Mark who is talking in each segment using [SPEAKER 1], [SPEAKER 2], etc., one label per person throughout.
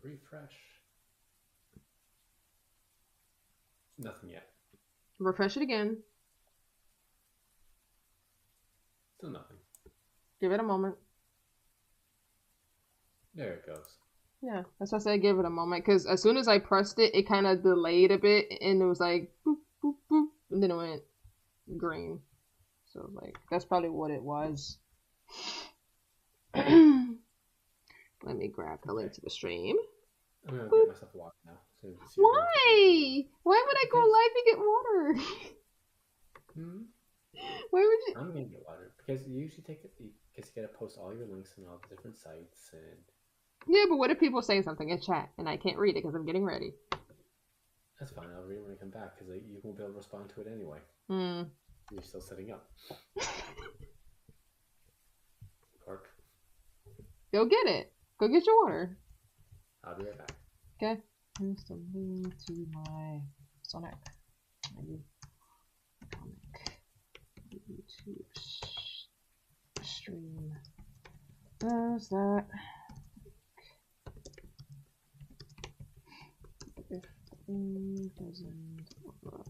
[SPEAKER 1] refresh. Nothing yet.
[SPEAKER 2] Refresh it again.
[SPEAKER 1] Still nothing.
[SPEAKER 2] Give it a moment.
[SPEAKER 1] There it goes.
[SPEAKER 2] Yeah, that's why I said give it a moment, because as soon as I pressed it, it kind of delayed a bit, and it was like, boop, boop, boop, and then it went green. So, like, that's probably what it was. Let me grab the link to the stream.
[SPEAKER 1] I'm gonna get myself water now. So
[SPEAKER 2] Why? Why would I go live and get water? Why would you?
[SPEAKER 1] I'm gonna get water because you usually take it because you gotta post all your links and all the different sites and.
[SPEAKER 2] Yeah, but what if people say something in chat and I can't read it because I'm getting ready?
[SPEAKER 1] That's fine. I'll read it when I come back because you won't be able to respond to it anyway. You're still setting up. Cork.
[SPEAKER 2] Go get it. Go get your water.
[SPEAKER 1] I'll be right back.
[SPEAKER 2] Okay. Here's the link to my Sonic. YouTube stream. There's that. If the thing doesn't work.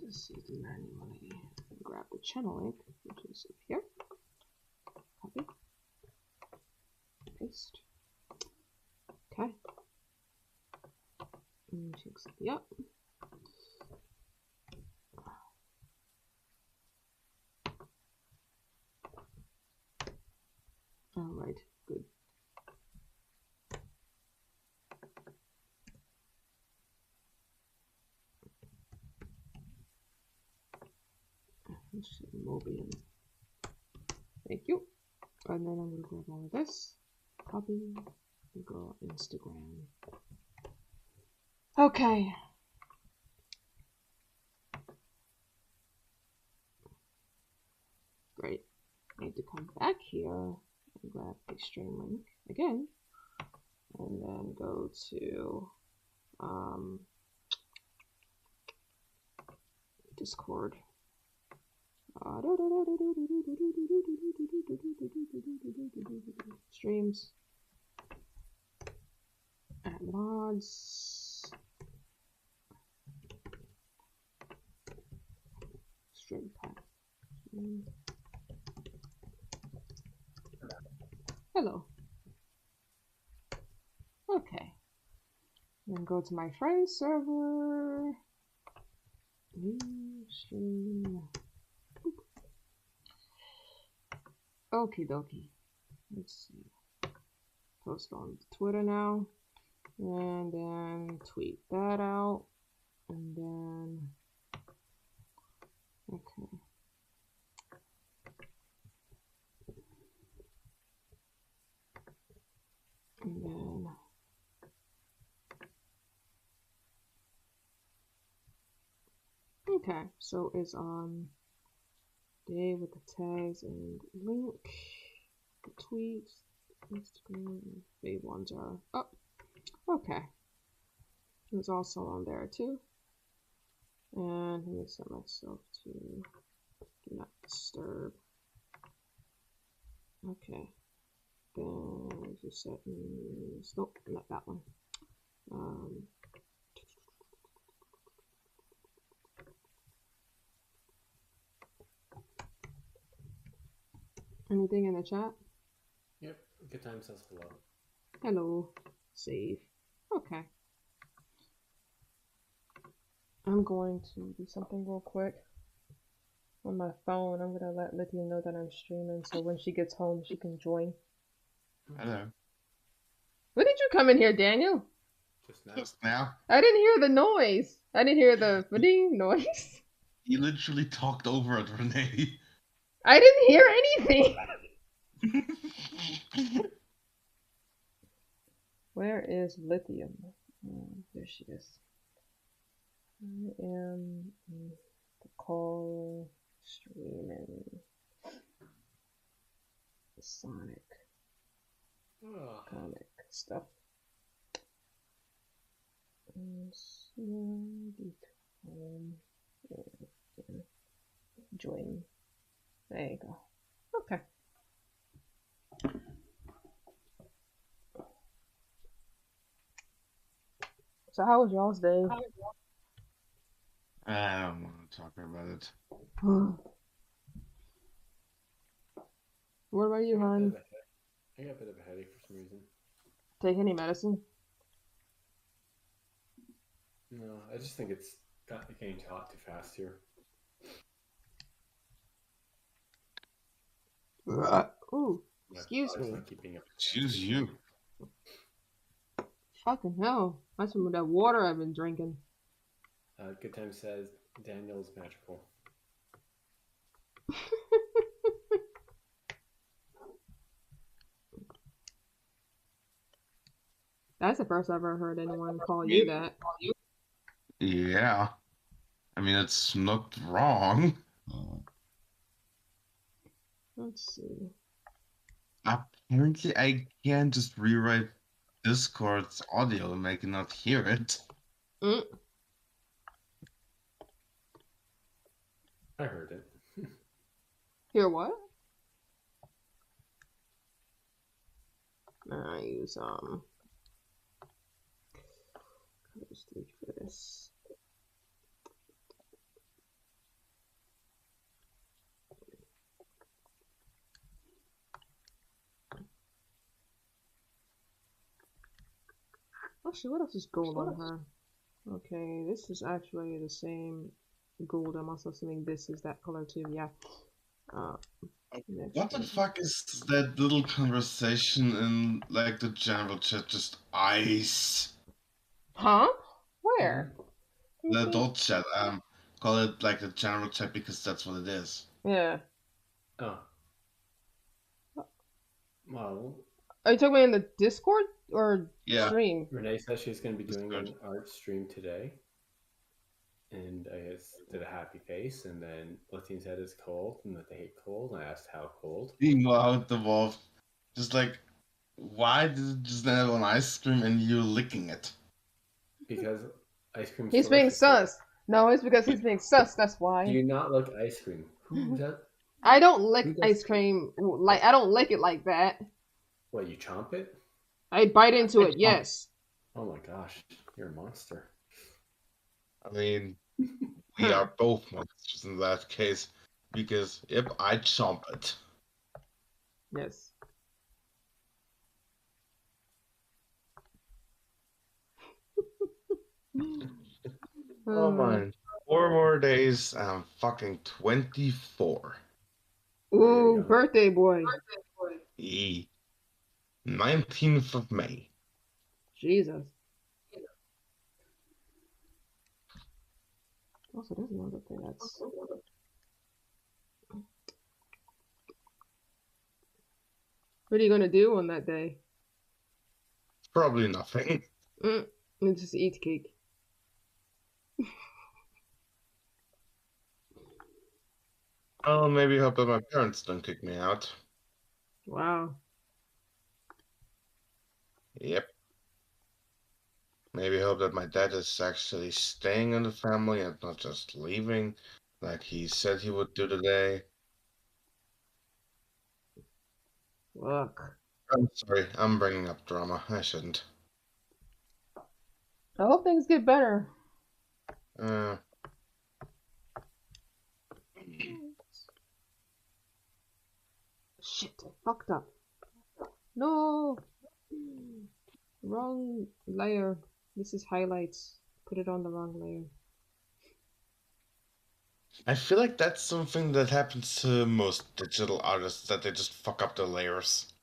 [SPEAKER 2] This is manually grab the channel link, which is up here. Copy. Paste. Okay. And check something up. Alright, good. Mobian. Thank you. And then I'm going to grab all of this, copy, and go Instagram. Okay. Great. I need to come back here and grab the stream link again, and then go to Discord. Streams. Add mods. Stream pack. Hello. Okay. Then go to my friend's server. New stream. Okie dokie. Let's see. Post on Twitter now. And then tweet that out. And then. Okay. And then. Okay, so it's on day with the tags and link, the tweets, Instagram, fave ones are up. Okay, it's also on there too. And let me set myself to do not disturb. Okay, then just settings. Nope, not that one. Anything in the chat?
[SPEAKER 1] Yep. Good time says hello.
[SPEAKER 2] Hello. Save. Okay. I'm going to do something real quick on my phone. I'm gonna let Lydia know that I'm streaming, so when she gets home, she can join.
[SPEAKER 3] Hello.
[SPEAKER 2] When did you come in here, Daniel?
[SPEAKER 1] Just now.
[SPEAKER 3] Just now.
[SPEAKER 2] I didn't hear the noise. I didn't hear the ding noise.
[SPEAKER 3] You literally talked over it, Renee.
[SPEAKER 2] I didn't hear anything. Where is Lithium? Oh, there she is. I am in the call streaming Sonic comic stuff. Join. There you go. Okay. So how was y'all's day?
[SPEAKER 3] I don't want to talk about it.
[SPEAKER 2] What about you, hon?
[SPEAKER 1] I got a bit of a headache for some reason.
[SPEAKER 2] Take any medicine?
[SPEAKER 1] No, I just think it's getting too hot too fast here.
[SPEAKER 2] Ooh, excuse me.
[SPEAKER 1] Not keeping up.
[SPEAKER 3] Choose you.
[SPEAKER 2] Fucking hell. That's some of that water I've been drinking.
[SPEAKER 1] Good Time says Daniel's magical.
[SPEAKER 2] That's the first I've ever heard anyone call you that.
[SPEAKER 3] Yeah. I mean, it's not wrong.
[SPEAKER 2] Let's see.
[SPEAKER 3] Apparently, I can't just rewrite Discord's audio and make it not hear it.
[SPEAKER 1] I heard it.
[SPEAKER 2] Hear what? I use Colors 3 for this. Actually, what else is gold on her? Okay, this is actually the same gold. I'm also assuming this is that color too. Yeah.
[SPEAKER 3] What the fuck is that little conversation in like the general chat? Just ice.
[SPEAKER 2] Huh? Where?
[SPEAKER 3] The adult chat. Call it like the general chat because that's what it is.
[SPEAKER 2] Yeah.
[SPEAKER 1] Oh. Well.
[SPEAKER 2] Are you talking about in the Discord or stream?
[SPEAKER 1] Renee says she's going to be doing an art stream today. And I guess did a happy face, and then Latine said it's cold and that they hate cold. And I asked how cold.
[SPEAKER 3] Being out the wolf. Just like, why did it just have an ice cream and you licking it?
[SPEAKER 1] Because ice cream.
[SPEAKER 2] He's being sus. No, it's because he's being sus. That's why.
[SPEAKER 1] Do you not like ice cream? Who does?
[SPEAKER 2] I don't lick ice cream. Like I don't lick it like that.
[SPEAKER 1] What, you chomp it?
[SPEAKER 2] I bite into it. Yes.
[SPEAKER 1] Oh my gosh, you're a monster.
[SPEAKER 3] I mean, we are both monsters in that case, because if I chomp it.
[SPEAKER 2] Yes.
[SPEAKER 3] Oh man. 4 more days, I'm fucking 24.
[SPEAKER 2] Ooh, birthday boy.
[SPEAKER 3] 19th of May.
[SPEAKER 2] Jesus. Also, there's another thing that's... What are you gonna do on that day?
[SPEAKER 3] Probably nothing.
[SPEAKER 2] Just eat cake.
[SPEAKER 3] I'll maybe hope that my parents don't kick me out.
[SPEAKER 2] Wow.
[SPEAKER 3] Yep. Maybe hope that my dad is actually staying in the family and not just leaving, like he said he would do today.
[SPEAKER 2] Look.
[SPEAKER 3] I'm sorry, I'm bringing up drama. I shouldn't.
[SPEAKER 2] I hope things get better. Shit, I fucked up. No! Wrong layer. This is highlights. Put it on the wrong layer.
[SPEAKER 3] I feel like that's something that happens to most digital artists, that they just fuck up the layers.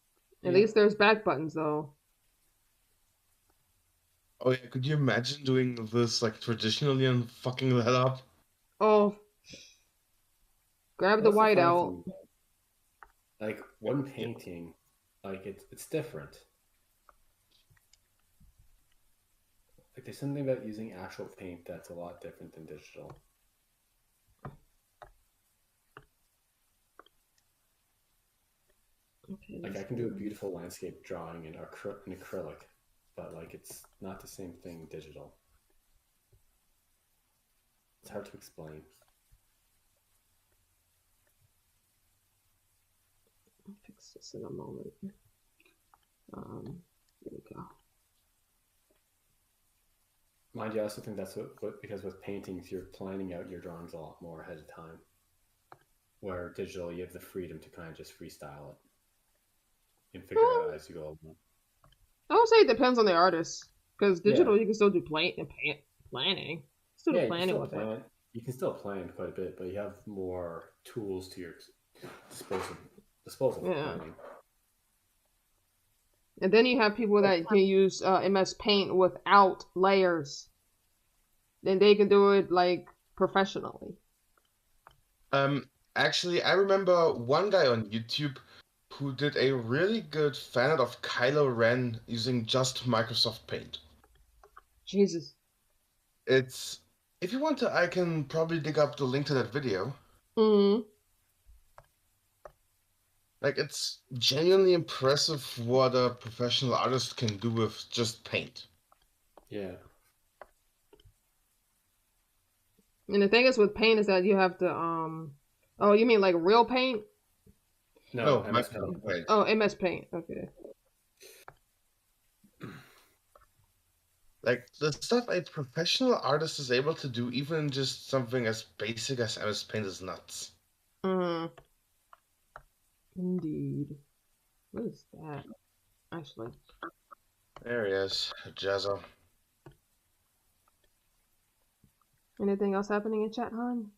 [SPEAKER 2] At least there's back buttons, though.
[SPEAKER 3] Oh yeah, could you imagine doing this like traditionally and fucking that up?
[SPEAKER 2] Oh. Grab the white out.
[SPEAKER 1] Like one painting, like it's different. Like there's something about using actual paint that's a lot different than digital.
[SPEAKER 2] Okay,
[SPEAKER 1] like I can do a beautiful landscape drawing in acrylic, but like it's not the same thing digital. It's hard to explain.
[SPEAKER 2] I'll fix this in a moment. There we go.
[SPEAKER 1] Mind you, I also think that's what because with paintings, you're planning out your drawings a lot more ahead of time. Where digital, you have the freedom to kind of just freestyle it and figure it out as you go along.
[SPEAKER 2] I would say it depends on the artist. Because digital,
[SPEAKER 1] Yeah.
[SPEAKER 2] you can still do planning. Still do
[SPEAKER 1] Yeah,
[SPEAKER 2] planning with it.
[SPEAKER 1] You can still plan quite a bit, but you have more tools to your disposal for planning.
[SPEAKER 2] And then you have people that can use MS Paint without layers. Then they can do it like professionally.
[SPEAKER 3] Actually, I remember one guy on YouTube who did a really good fan art of Kylo Ren using just Microsoft Paint.
[SPEAKER 2] Jesus.
[SPEAKER 3] It's if you want to, I can probably dig up the link to that video.
[SPEAKER 2] Mm-hmm.
[SPEAKER 3] Like, it's genuinely impressive what a professional artist can do with just paint.
[SPEAKER 1] Yeah.
[SPEAKER 2] And the thing is with paint is that you have to oh, you mean like real paint?
[SPEAKER 3] No,
[SPEAKER 1] MS Paint.
[SPEAKER 2] Oh, MS Paint. Okay.
[SPEAKER 3] Like, the stuff a professional artist is able to do, even just something as basic as MS Paint, is nuts.
[SPEAKER 2] Indeed. What is that? Actually.
[SPEAKER 3] There he is, Jazzo.
[SPEAKER 2] Anything else happening in chat, hon?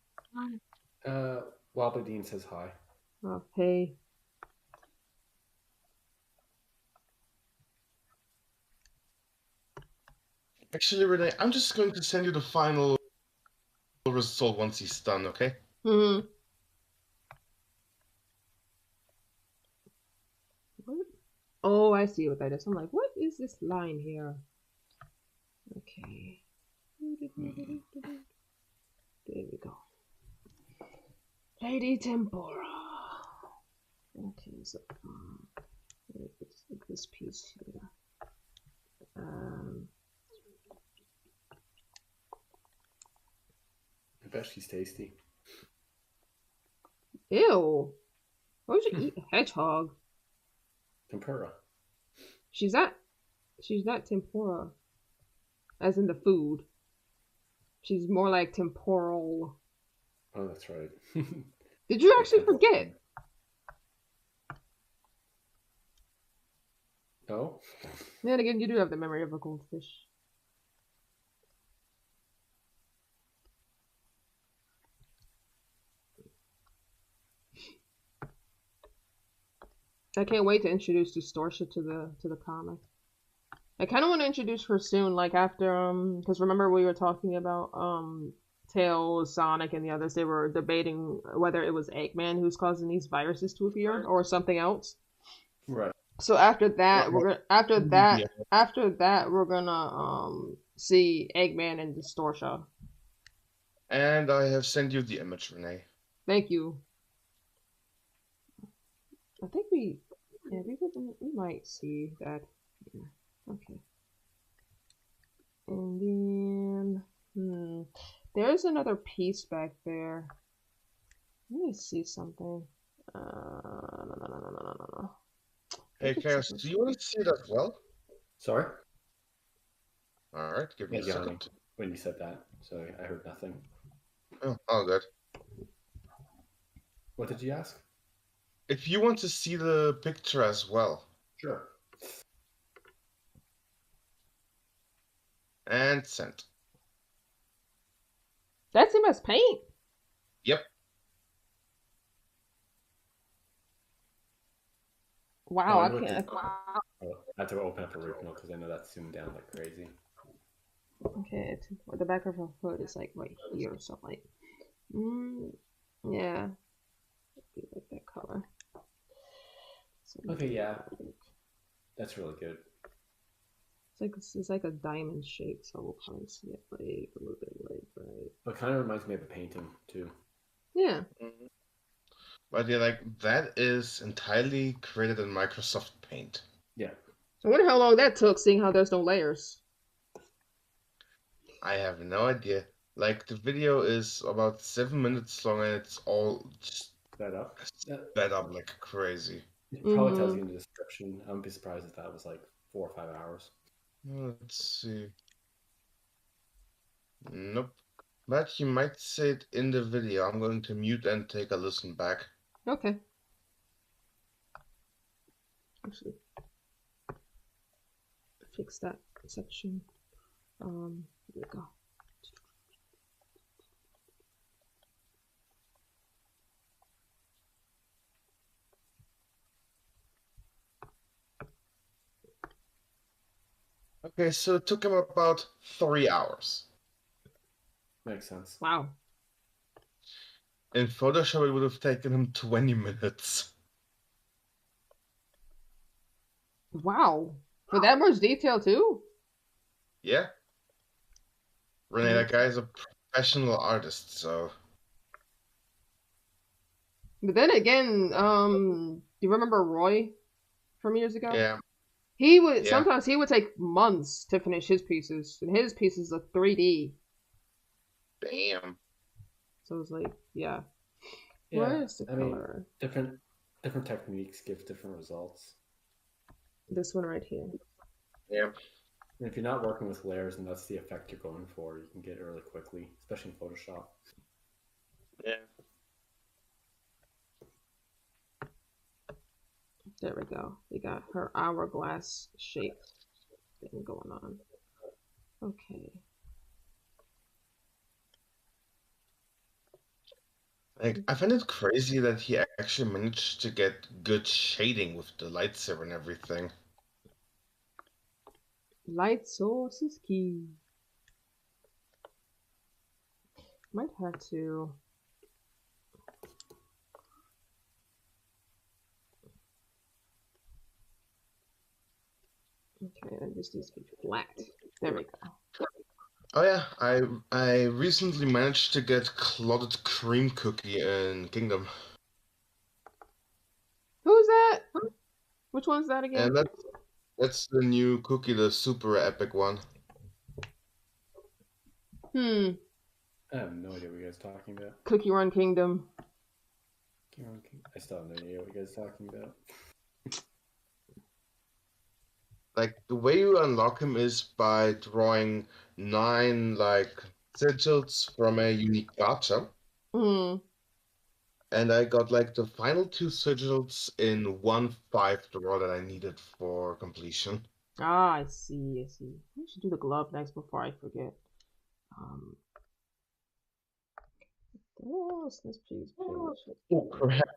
[SPEAKER 1] Wobbly Dean says hi.
[SPEAKER 2] Oh, hey.
[SPEAKER 3] Actually, Renee, I'm just going to send you the final result once he's done, okay?
[SPEAKER 2] Mm-hmm. What? Oh, I see what that is. I'm like, what is this line here? Okay. There we go. Lady Tempora. Okay, so let's take this piece here.
[SPEAKER 1] I bet she's tasty.
[SPEAKER 2] Ew. Why would you eat a hedgehog?
[SPEAKER 1] Tempura.
[SPEAKER 2] She's not tempura. As in the food. She's more like temporal.
[SPEAKER 1] Oh, that's right.
[SPEAKER 2] Did you actually forget?
[SPEAKER 1] No?
[SPEAKER 2] Then again, you do have the memory of a goldfish. I can't wait to introduce Distortion to the comic. I kind of want to introduce her soon, like after because remember we were talking about Tails, Sonic, and the others. They were debating whether it was Eggman who's causing these viruses to appear or something else.
[SPEAKER 1] Right.
[SPEAKER 2] So after that, we're gonna see Eggman and Distortion.
[SPEAKER 3] And I have sent you the image, Renee.
[SPEAKER 2] Thank you. I think we might see that. Yeah. Okay. And then there's another piece back there. Let me see something. No.
[SPEAKER 3] Hey, Chaos, do you want to see it as well?
[SPEAKER 1] Sorry?
[SPEAKER 3] Alright, give me a second.
[SPEAKER 1] When you said that, so I heard nothing.
[SPEAKER 3] Oh, all good.
[SPEAKER 1] What did you ask?
[SPEAKER 3] If you want to see the picture as well.
[SPEAKER 1] Sure.
[SPEAKER 3] And sent.
[SPEAKER 2] That's MS Paint.
[SPEAKER 3] Yep.
[SPEAKER 2] Wow, I can't.
[SPEAKER 1] I have to open up original because I know that's zoomed down like crazy.
[SPEAKER 2] Okay, the back of her foot is like right here or something. Yeah. Like that color.
[SPEAKER 1] Okay, yeah. That's really good.
[SPEAKER 2] It's like a diamond shape, so we'll probably see it like a little bit like right.
[SPEAKER 1] It kind of reminds me of a painting too.
[SPEAKER 2] Yeah.
[SPEAKER 3] Mm-hmm. But yeah, like that is entirely created in Microsoft Paint.
[SPEAKER 1] Yeah.
[SPEAKER 2] I wonder how long that took, seeing how there's no layers.
[SPEAKER 3] I have no idea. Like the video is about 7 minutes long, and it's all just
[SPEAKER 1] sped up
[SPEAKER 3] like crazy.
[SPEAKER 1] It probably tells you in the description. I wouldn't be surprised if that was like 4 or 5 hours.
[SPEAKER 3] Let's see. Nope. But you might see it in the video. I'm going to mute and take a listen back.
[SPEAKER 2] Okay. Actually, fix that section. Here we go.
[SPEAKER 3] Okay, so it took him about 3 hours.
[SPEAKER 1] Makes sense.
[SPEAKER 2] Wow.
[SPEAKER 3] In Photoshop, it would have taken him 20 minutes.
[SPEAKER 2] Wow. For that much detail too?
[SPEAKER 3] Yeah. Renee, that guy is a professional artist, so.
[SPEAKER 2] But then again, do you remember Roy from years ago?
[SPEAKER 3] Yeah.
[SPEAKER 2] He would
[SPEAKER 3] Yeah.
[SPEAKER 2] sometimes he would take months to finish his pieces, and his pieces are 3D.
[SPEAKER 3] Damn.
[SPEAKER 2] So it's like, yeah.
[SPEAKER 1] Yeah,
[SPEAKER 2] Where's the
[SPEAKER 1] I mean,
[SPEAKER 2] color?
[SPEAKER 1] different techniques give different results.
[SPEAKER 2] This one right here.
[SPEAKER 3] Yeah.
[SPEAKER 1] And if you're not working with layers and that's the effect you're going for, you can get it really quickly, especially in Photoshop.
[SPEAKER 3] Yeah.
[SPEAKER 2] There we go. We got her hourglass shape thing going on. Okay.
[SPEAKER 3] Like, I find it crazy that he actually managed to get good shading with the lightsaber and everything.
[SPEAKER 2] Light source is key. Might have to. Okay, and this needs to be flat. There we go.
[SPEAKER 3] Oh yeah, I recently managed to get clotted cream cookie in Kingdom.
[SPEAKER 2] Who's that? Which one's that again?
[SPEAKER 3] And that's the new cookie, the super epic one.
[SPEAKER 2] I
[SPEAKER 1] have no idea what you guys are talking about.
[SPEAKER 2] Cookie Run Kingdom.
[SPEAKER 1] I still have no idea what you guys are talking about.
[SPEAKER 3] Like, the way you unlock him is by drawing 9, like, sigils from a unique gacha. And I got, like, the final 2 sigils in 1/5 draw that I needed for completion.
[SPEAKER 2] Ah, I see. I should do the glove next before I forget. Let's please.
[SPEAKER 3] Oh, crap.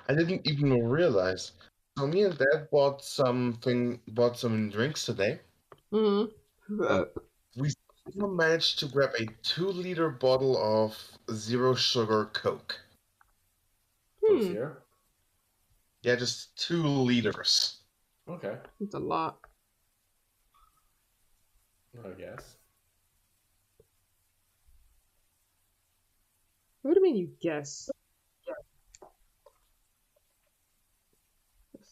[SPEAKER 3] I didn't even realize. So me and Dad bought some drinks today. We still managed to grab a 2-liter bottle of zero sugar Coke.
[SPEAKER 1] Coke Zero?
[SPEAKER 3] Yeah, just 2 liters.
[SPEAKER 1] Okay.
[SPEAKER 2] It's a lot.
[SPEAKER 1] I guess.
[SPEAKER 2] What do you mean you guess?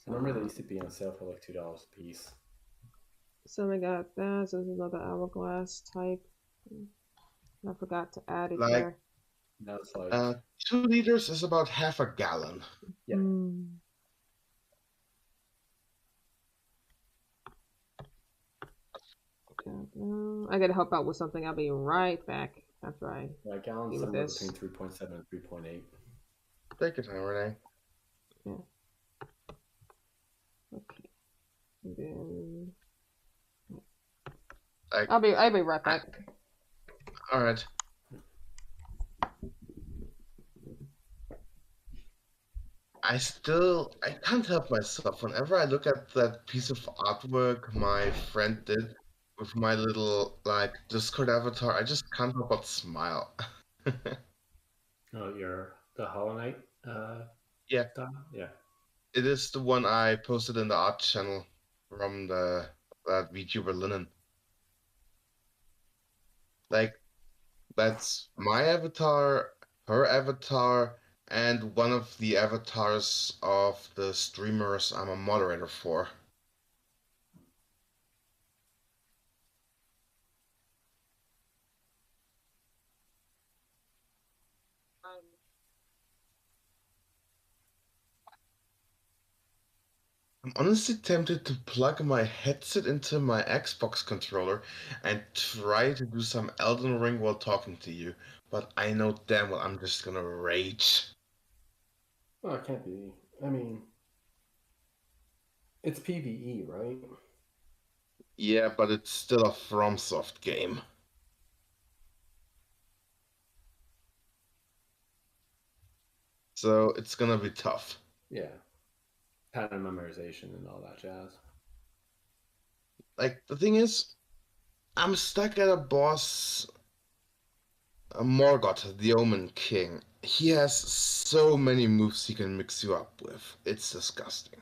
[SPEAKER 1] I remember they used to be on sale for like $2 a piece.
[SPEAKER 2] So we got that. So there's another hourglass type. I forgot to add it
[SPEAKER 3] Like,
[SPEAKER 2] there.
[SPEAKER 1] Now it's like
[SPEAKER 3] 2 liters is about half a gallon.
[SPEAKER 1] Yeah.
[SPEAKER 2] I gotta help out with something. I'll be right back after I.
[SPEAKER 1] A gallon's somewhere between 3.7 and 3.8.
[SPEAKER 3] Take your time, Renee.
[SPEAKER 2] Yeah. Okay. And then I'll be right back.
[SPEAKER 3] All right. I can't help myself. Whenever I look at that piece of artwork my friend did with my little, like, Discord avatar, I just can't help but smile.
[SPEAKER 1] Oh, the Hollow Knight?
[SPEAKER 3] Yeah.
[SPEAKER 1] Style? Yeah.
[SPEAKER 3] It is the one I posted in the art channel from that VTuber Linen. Like, that's my avatar, her avatar, and one of the avatars of the streamers I'm a moderator for. I'm honestly tempted to plug my headset into my Xbox controller and try to do some Elden Ring while talking to you, but I know damn well I'm just gonna rage.
[SPEAKER 1] Well, it can't be. I mean, it's PVE, right?
[SPEAKER 3] Yeah, but it's still a FromSoft game. So it's gonna be tough.
[SPEAKER 1] Yeah. Pattern memorization and all that jazz.
[SPEAKER 3] Like, the thing is, I'm stuck at a boss, Morgoth, the Omen King. He has so many moves he can mix you up with. It's disgusting.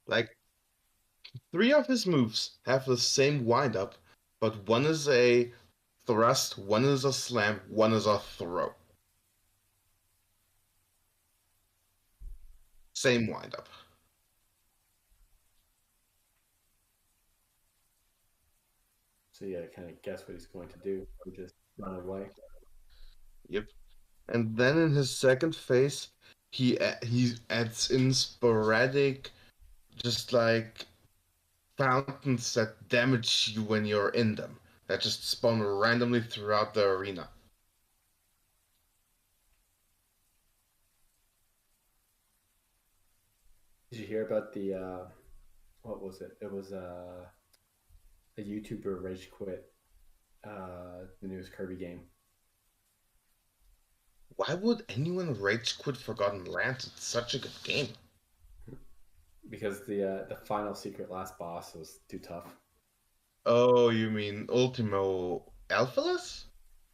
[SPEAKER 3] Like, three of his moves have the same windup, but one is a thrust, one is a slam, one is a throw. Same windup.
[SPEAKER 1] So yeah, kind of guess what he's going to do. Or just run away.
[SPEAKER 3] Yep. And then in his second phase, he adds in sporadic, just like fountains that damage you when you're in them, that just spawn randomly throughout the arena.
[SPEAKER 1] Did you hear about the what was it? It was a YouTuber rage quit the newest Kirby game
[SPEAKER 3] Why would anyone rage quit Forgotten Lands? It's such a good game.
[SPEAKER 1] because the final secret last boss was too tough.
[SPEAKER 3] Oh, you mean Ultimo Alphalus?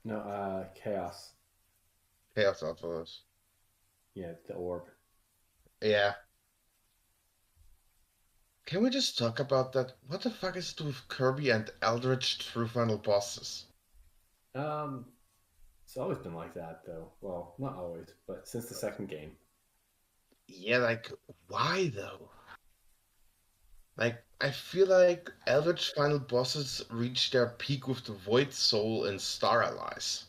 [SPEAKER 1] No, Chaos.
[SPEAKER 3] Chaos Alphalus.
[SPEAKER 1] Yeah, the orb.
[SPEAKER 3] Yeah. Can we just talk about that? What the fuck is it with Kirby and Eldritch true final bosses?
[SPEAKER 1] Um, it's always been like that though. Well, not always, but since the second game.
[SPEAKER 3] Yeah, like, why though? Like, I feel like Eldritch final bosses reach their peak with the Void Soul and Star Allies.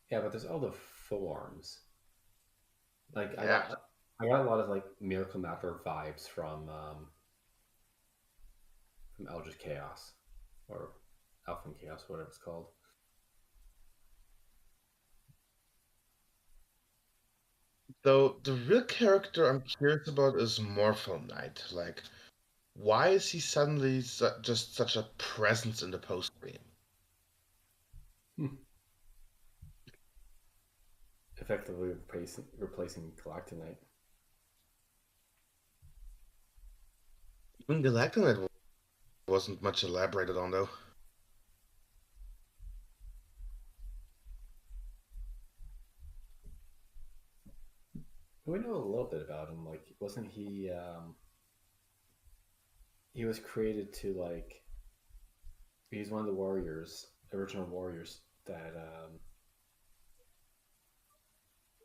[SPEAKER 1] Yeah, but there's all the forms. Like
[SPEAKER 3] Yeah.
[SPEAKER 1] I got a lot of like Miracle Mapper vibes from Eldritch Chaos or Elfin Chaos, whatever it's called.
[SPEAKER 3] Though the real character I'm curious about is Morpho Knight. Like, why is he suddenly just such a presence in the post game?
[SPEAKER 1] Hmm. Effectively replacing Galactonite.
[SPEAKER 3] Even Galactonite wasn't much elaborated on, though.
[SPEAKER 1] We know a little bit about him. Like, wasn't he was created to like he's one of the warriors, original warriors that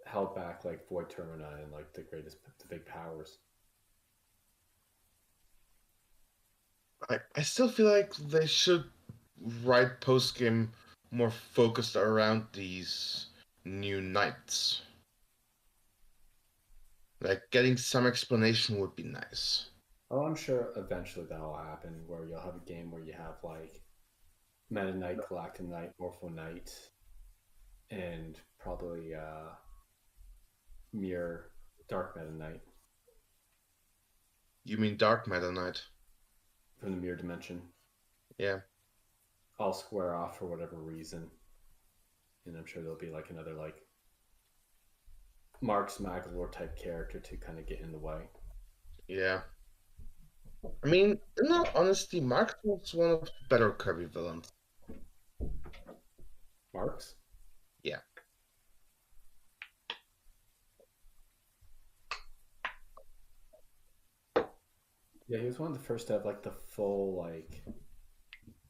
[SPEAKER 1] held back like Void Termina and like the big powers.
[SPEAKER 3] I still feel like they should write post game more focused around these new knights. Like, getting some explanation would be nice.
[SPEAKER 1] Oh, I'm sure eventually that'll happen where you'll have a game where you have like Meta Knight, Galactic Knight, Morpho Knight, and probably Mirror Dark Meta Knight
[SPEAKER 3] You mean Dark Meta Knight?
[SPEAKER 1] from the Mirror Dimension.
[SPEAKER 3] Yeah.
[SPEAKER 1] All square off for whatever reason. And I'm sure there'll be like another like Mark's Magalore type character to kind of get in the way.
[SPEAKER 3] Yeah. I mean, in all honesty, Mark was one of the better Kirby villains.
[SPEAKER 1] Marks?
[SPEAKER 3] Yeah.
[SPEAKER 1] Yeah, he was one of the first to have like the full like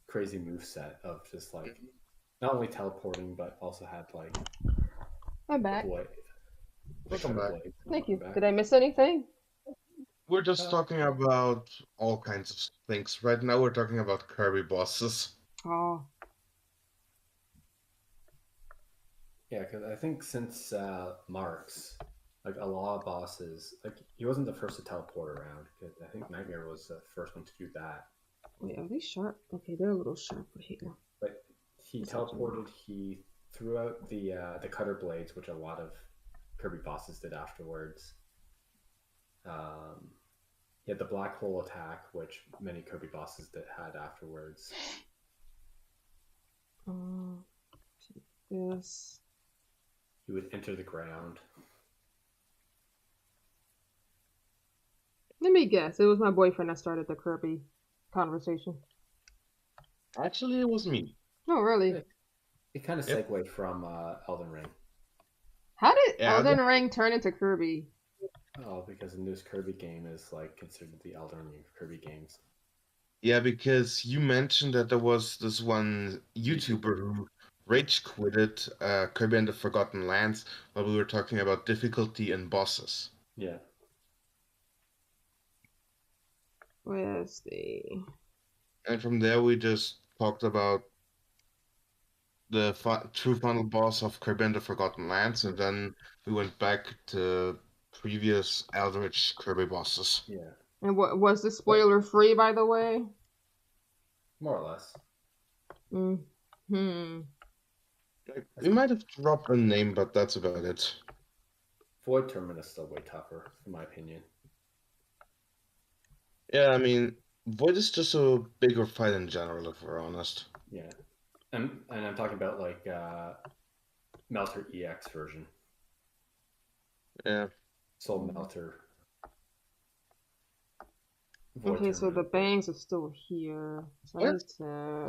[SPEAKER 1] crazy move set of just like not only teleporting but also had like
[SPEAKER 2] I'm back.
[SPEAKER 1] blade.
[SPEAKER 3] Welcome back.
[SPEAKER 2] Thank you.
[SPEAKER 1] Back.
[SPEAKER 2] Did I miss anything?
[SPEAKER 3] We're just talking about all kinds of things. Right now, we're talking about Kirby bosses.
[SPEAKER 2] Oh.
[SPEAKER 1] Yeah, because I think since Marks, like a lot of bosses, like he wasn't the first to teleport around. 'Cause I think Nightmare was the first one to do that.
[SPEAKER 2] Wait, are they sharp? Okay, they're a little sharper here.
[SPEAKER 1] But he teleported. He threw out the cutter blades, which a lot of Kirby bosses did afterwards. He had the black hole attack, which many Kirby bosses had afterwards.
[SPEAKER 2] This.
[SPEAKER 1] He would enter the ground.
[SPEAKER 2] Let me guess. It was my boyfriend that started the Kirby conversation.
[SPEAKER 3] Actually, it was me.
[SPEAKER 2] Oh, really?
[SPEAKER 1] It kind of segued from Elden Ring.
[SPEAKER 2] How did Elden Ring turn into Kirby?
[SPEAKER 1] Oh, because the newest Kirby game is like considered the Elden Ring of Kirby games.
[SPEAKER 3] Yeah, because you mentioned that there was this one YouTuber who rage quitted Kirby and the Forgotten Lands while we were talking about difficulty and bosses.
[SPEAKER 1] Yeah.
[SPEAKER 2] Where's the...
[SPEAKER 3] And from there we just talked about the true final boss of Kirby and the Forgotten Lands, and then we went back to previous Eldritch Kirby bosses.
[SPEAKER 1] Yeah.
[SPEAKER 2] And what was this spoiler free, by the way?
[SPEAKER 1] More or less.
[SPEAKER 3] We might have dropped a name, but that's about it.
[SPEAKER 1] Void Tournament is still way tougher, in my opinion.
[SPEAKER 3] Yeah, I mean, Void is just a bigger fight in general, if we're honest.
[SPEAKER 1] Yeah. And I'm talking about like Melter EX version.
[SPEAKER 3] Yeah.
[SPEAKER 1] Soul Melter. Void
[SPEAKER 2] okay, so
[SPEAKER 1] Tournament.
[SPEAKER 2] the bangs are still here. So
[SPEAKER 3] what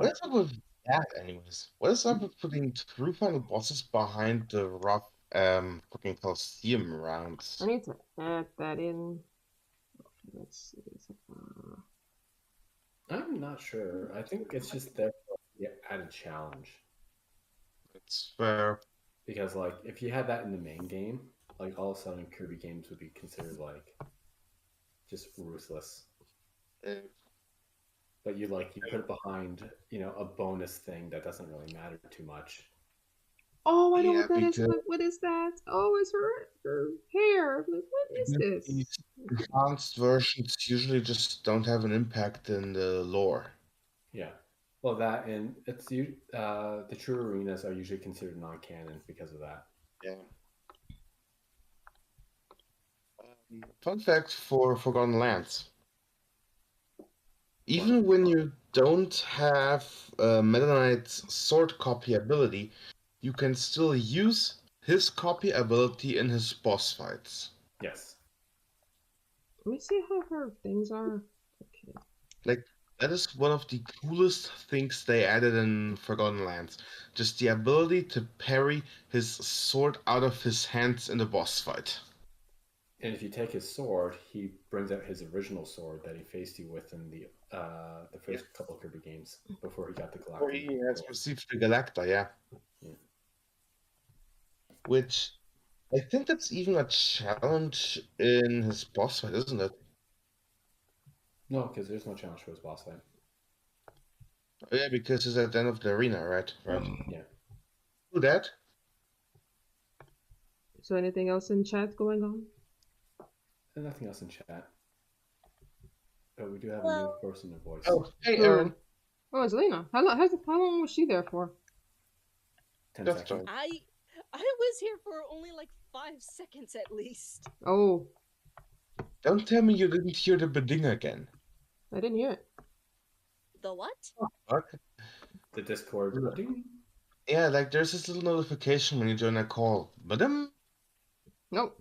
[SPEAKER 3] is up with that, anyways? What is up with putting true final bosses behind the rough fucking Coliseum rounds?
[SPEAKER 2] I need to add that in. Let's see.
[SPEAKER 1] I'm not sure. I think it's just there for the added challenge.
[SPEAKER 3] It's fair.
[SPEAKER 1] Because like if you had that in the main game, like all of a sudden Kirby games would be considered like just ruthless. But you put it behind, a bonus thing that doesn't really matter too much.
[SPEAKER 2] Oh, I know what that is. What is that? Oh, it's her hair. Like, what is this?
[SPEAKER 3] These enhanced versions usually just don't have an impact in the lore.
[SPEAKER 1] Yeah. Well, that and it's the true arenas are usually considered non-canon because of that.
[SPEAKER 3] Yeah. Fun fact for Forgotten Lands. Even when you don't have Meta Knight's sword copy ability, you can still use his copy ability in his boss fights.
[SPEAKER 1] Yes.
[SPEAKER 2] Let me see how her things are. Okay.
[SPEAKER 3] Like, that is one of the coolest things they added in Forgotten Lands. Just the ability to parry his sword out of his hands in the boss fight.
[SPEAKER 1] And if you take his sword, he brings out his original sword that he faced you with in the first couple of Kirby games before he got the Galacta.
[SPEAKER 3] Before he has received the Galacta, yeah. Which, I think that's even a challenge in his boss fight, isn't it?
[SPEAKER 1] No, because there's no challenge for his boss fight.
[SPEAKER 3] Oh, yeah, because it's at the end of the arena, right? Right.
[SPEAKER 1] Yeah.
[SPEAKER 3] Do that.
[SPEAKER 2] So anything else in chat going on?
[SPEAKER 1] And nothing else in chat. But we do have a new person in voice.
[SPEAKER 3] Oh, hey, Aaron.
[SPEAKER 2] Oh, it's Lena. How long was she there for?
[SPEAKER 1] 10 seconds.
[SPEAKER 4] I was here for only like 5 seconds at least.
[SPEAKER 2] Oh.
[SPEAKER 3] Don't tell me you didn't hear the beding again.
[SPEAKER 2] I didn't hear it.
[SPEAKER 4] The what?
[SPEAKER 3] Okay.
[SPEAKER 1] The Discord. Ding.
[SPEAKER 3] Yeah, like there's this little notification when you join a call. Badum.
[SPEAKER 2] Nope.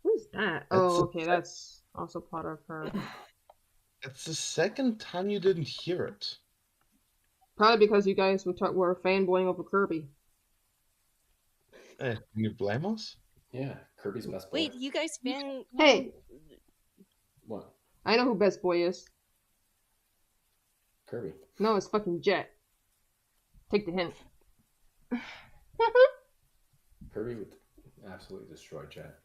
[SPEAKER 2] Who's that? Okay, that's also part of her.
[SPEAKER 3] It's the second time you didn't hear it.
[SPEAKER 2] Probably because you guys were fanboying over Kirby.
[SPEAKER 3] Can you blame us?
[SPEAKER 1] Yeah, Kirby's best boy.
[SPEAKER 4] Wait, you guys fan...
[SPEAKER 2] Hey!
[SPEAKER 1] What?
[SPEAKER 2] I know who best boy is.
[SPEAKER 1] Kirby.
[SPEAKER 2] No, it's fucking Jet. Take the hint.
[SPEAKER 1] Kirby would absolutely destroy Jet.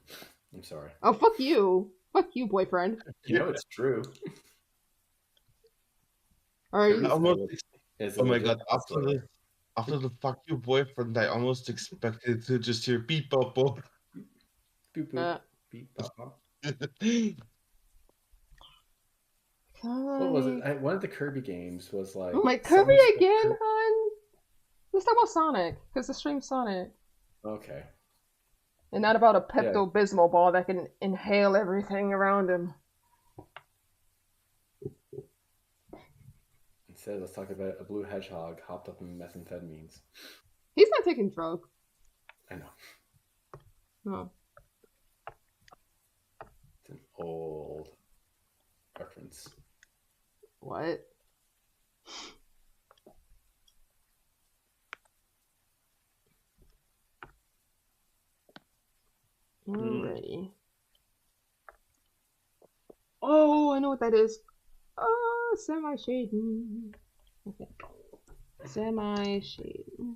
[SPEAKER 1] I'm sorry.
[SPEAKER 2] Oh, fuck you. Fuck you, boyfriend.
[SPEAKER 1] You know it's true.
[SPEAKER 2] Are you...
[SPEAKER 3] Oh my god, After the fuck you boyfriend, I almost expected to just hear beep bop bop.
[SPEAKER 1] Boop boop. Beep bop bop. What was it? One of the Kirby games was like.
[SPEAKER 2] Oh my, Kirby again, hon? Let's talk about Sonic, because the stream Sonic.
[SPEAKER 1] Okay.
[SPEAKER 2] And not about a Pepto-Bismol ball that can inhale everything around him.
[SPEAKER 1] Instead, let's talk about a blue hedgehog hopped up in methamphetamines.
[SPEAKER 2] He's not taking drugs.
[SPEAKER 1] I know.
[SPEAKER 2] No.
[SPEAKER 1] It's an old reference.
[SPEAKER 2] What? Alrighty. Oh, I know what that is. Oh, semi-shadin. Okay. Semi-shadin.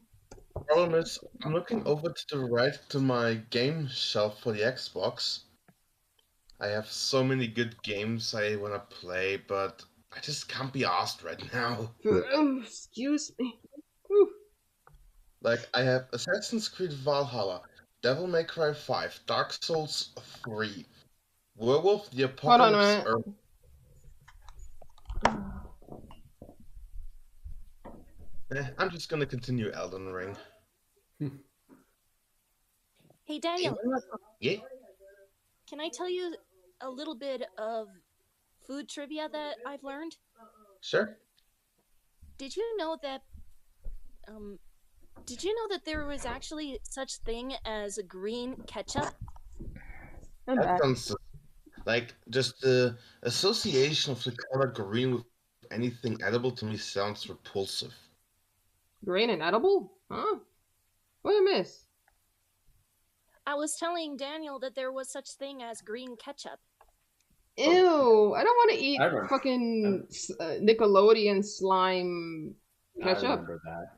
[SPEAKER 3] Problem is, I'm looking over to the right to my game shelf for the Xbox. I have so many good games I want to play, but I just can't be asked right now.
[SPEAKER 2] Excuse me.
[SPEAKER 3] Like, I have Assassin's Creed Valhalla, Devil May Cry 5, Dark Souls 3, Werewolf the Apocalypse Earth. I'm just gonna continue Elden Ring.
[SPEAKER 4] Hey, Daniel.
[SPEAKER 3] Yeah?
[SPEAKER 4] Can I tell you a little bit of food trivia that I've learned?
[SPEAKER 3] Sure.
[SPEAKER 4] Did you know that there was actually such thing as green ketchup?
[SPEAKER 3] That sounds like just the association of the color green with anything edible to me sounds repulsive.
[SPEAKER 2] Green and edible? Huh? What did I miss?
[SPEAKER 4] I was telling Daniel that there was such thing as green ketchup.
[SPEAKER 2] Ew! I don't want to eat fucking Nickelodeon slime ketchup.
[SPEAKER 1] I remember that.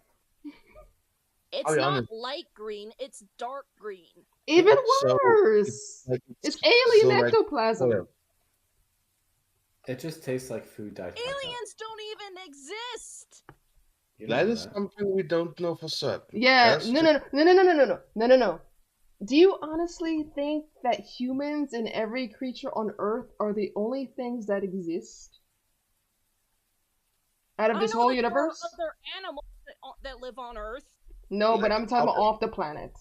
[SPEAKER 4] It's not light green, it's dark green.
[SPEAKER 2] Even worse! It's alien ectoplasm.
[SPEAKER 1] It just tastes like food dye.
[SPEAKER 4] Aliens don't even exist!
[SPEAKER 3] That is something we don't know for certain.
[SPEAKER 2] Yeah, no. Do you honestly think that humans and every creature on Earth are the only things that exist? Out of this whole universe?
[SPEAKER 4] There are other animals that live on Earth.
[SPEAKER 2] No, but I'm talking about off the planet.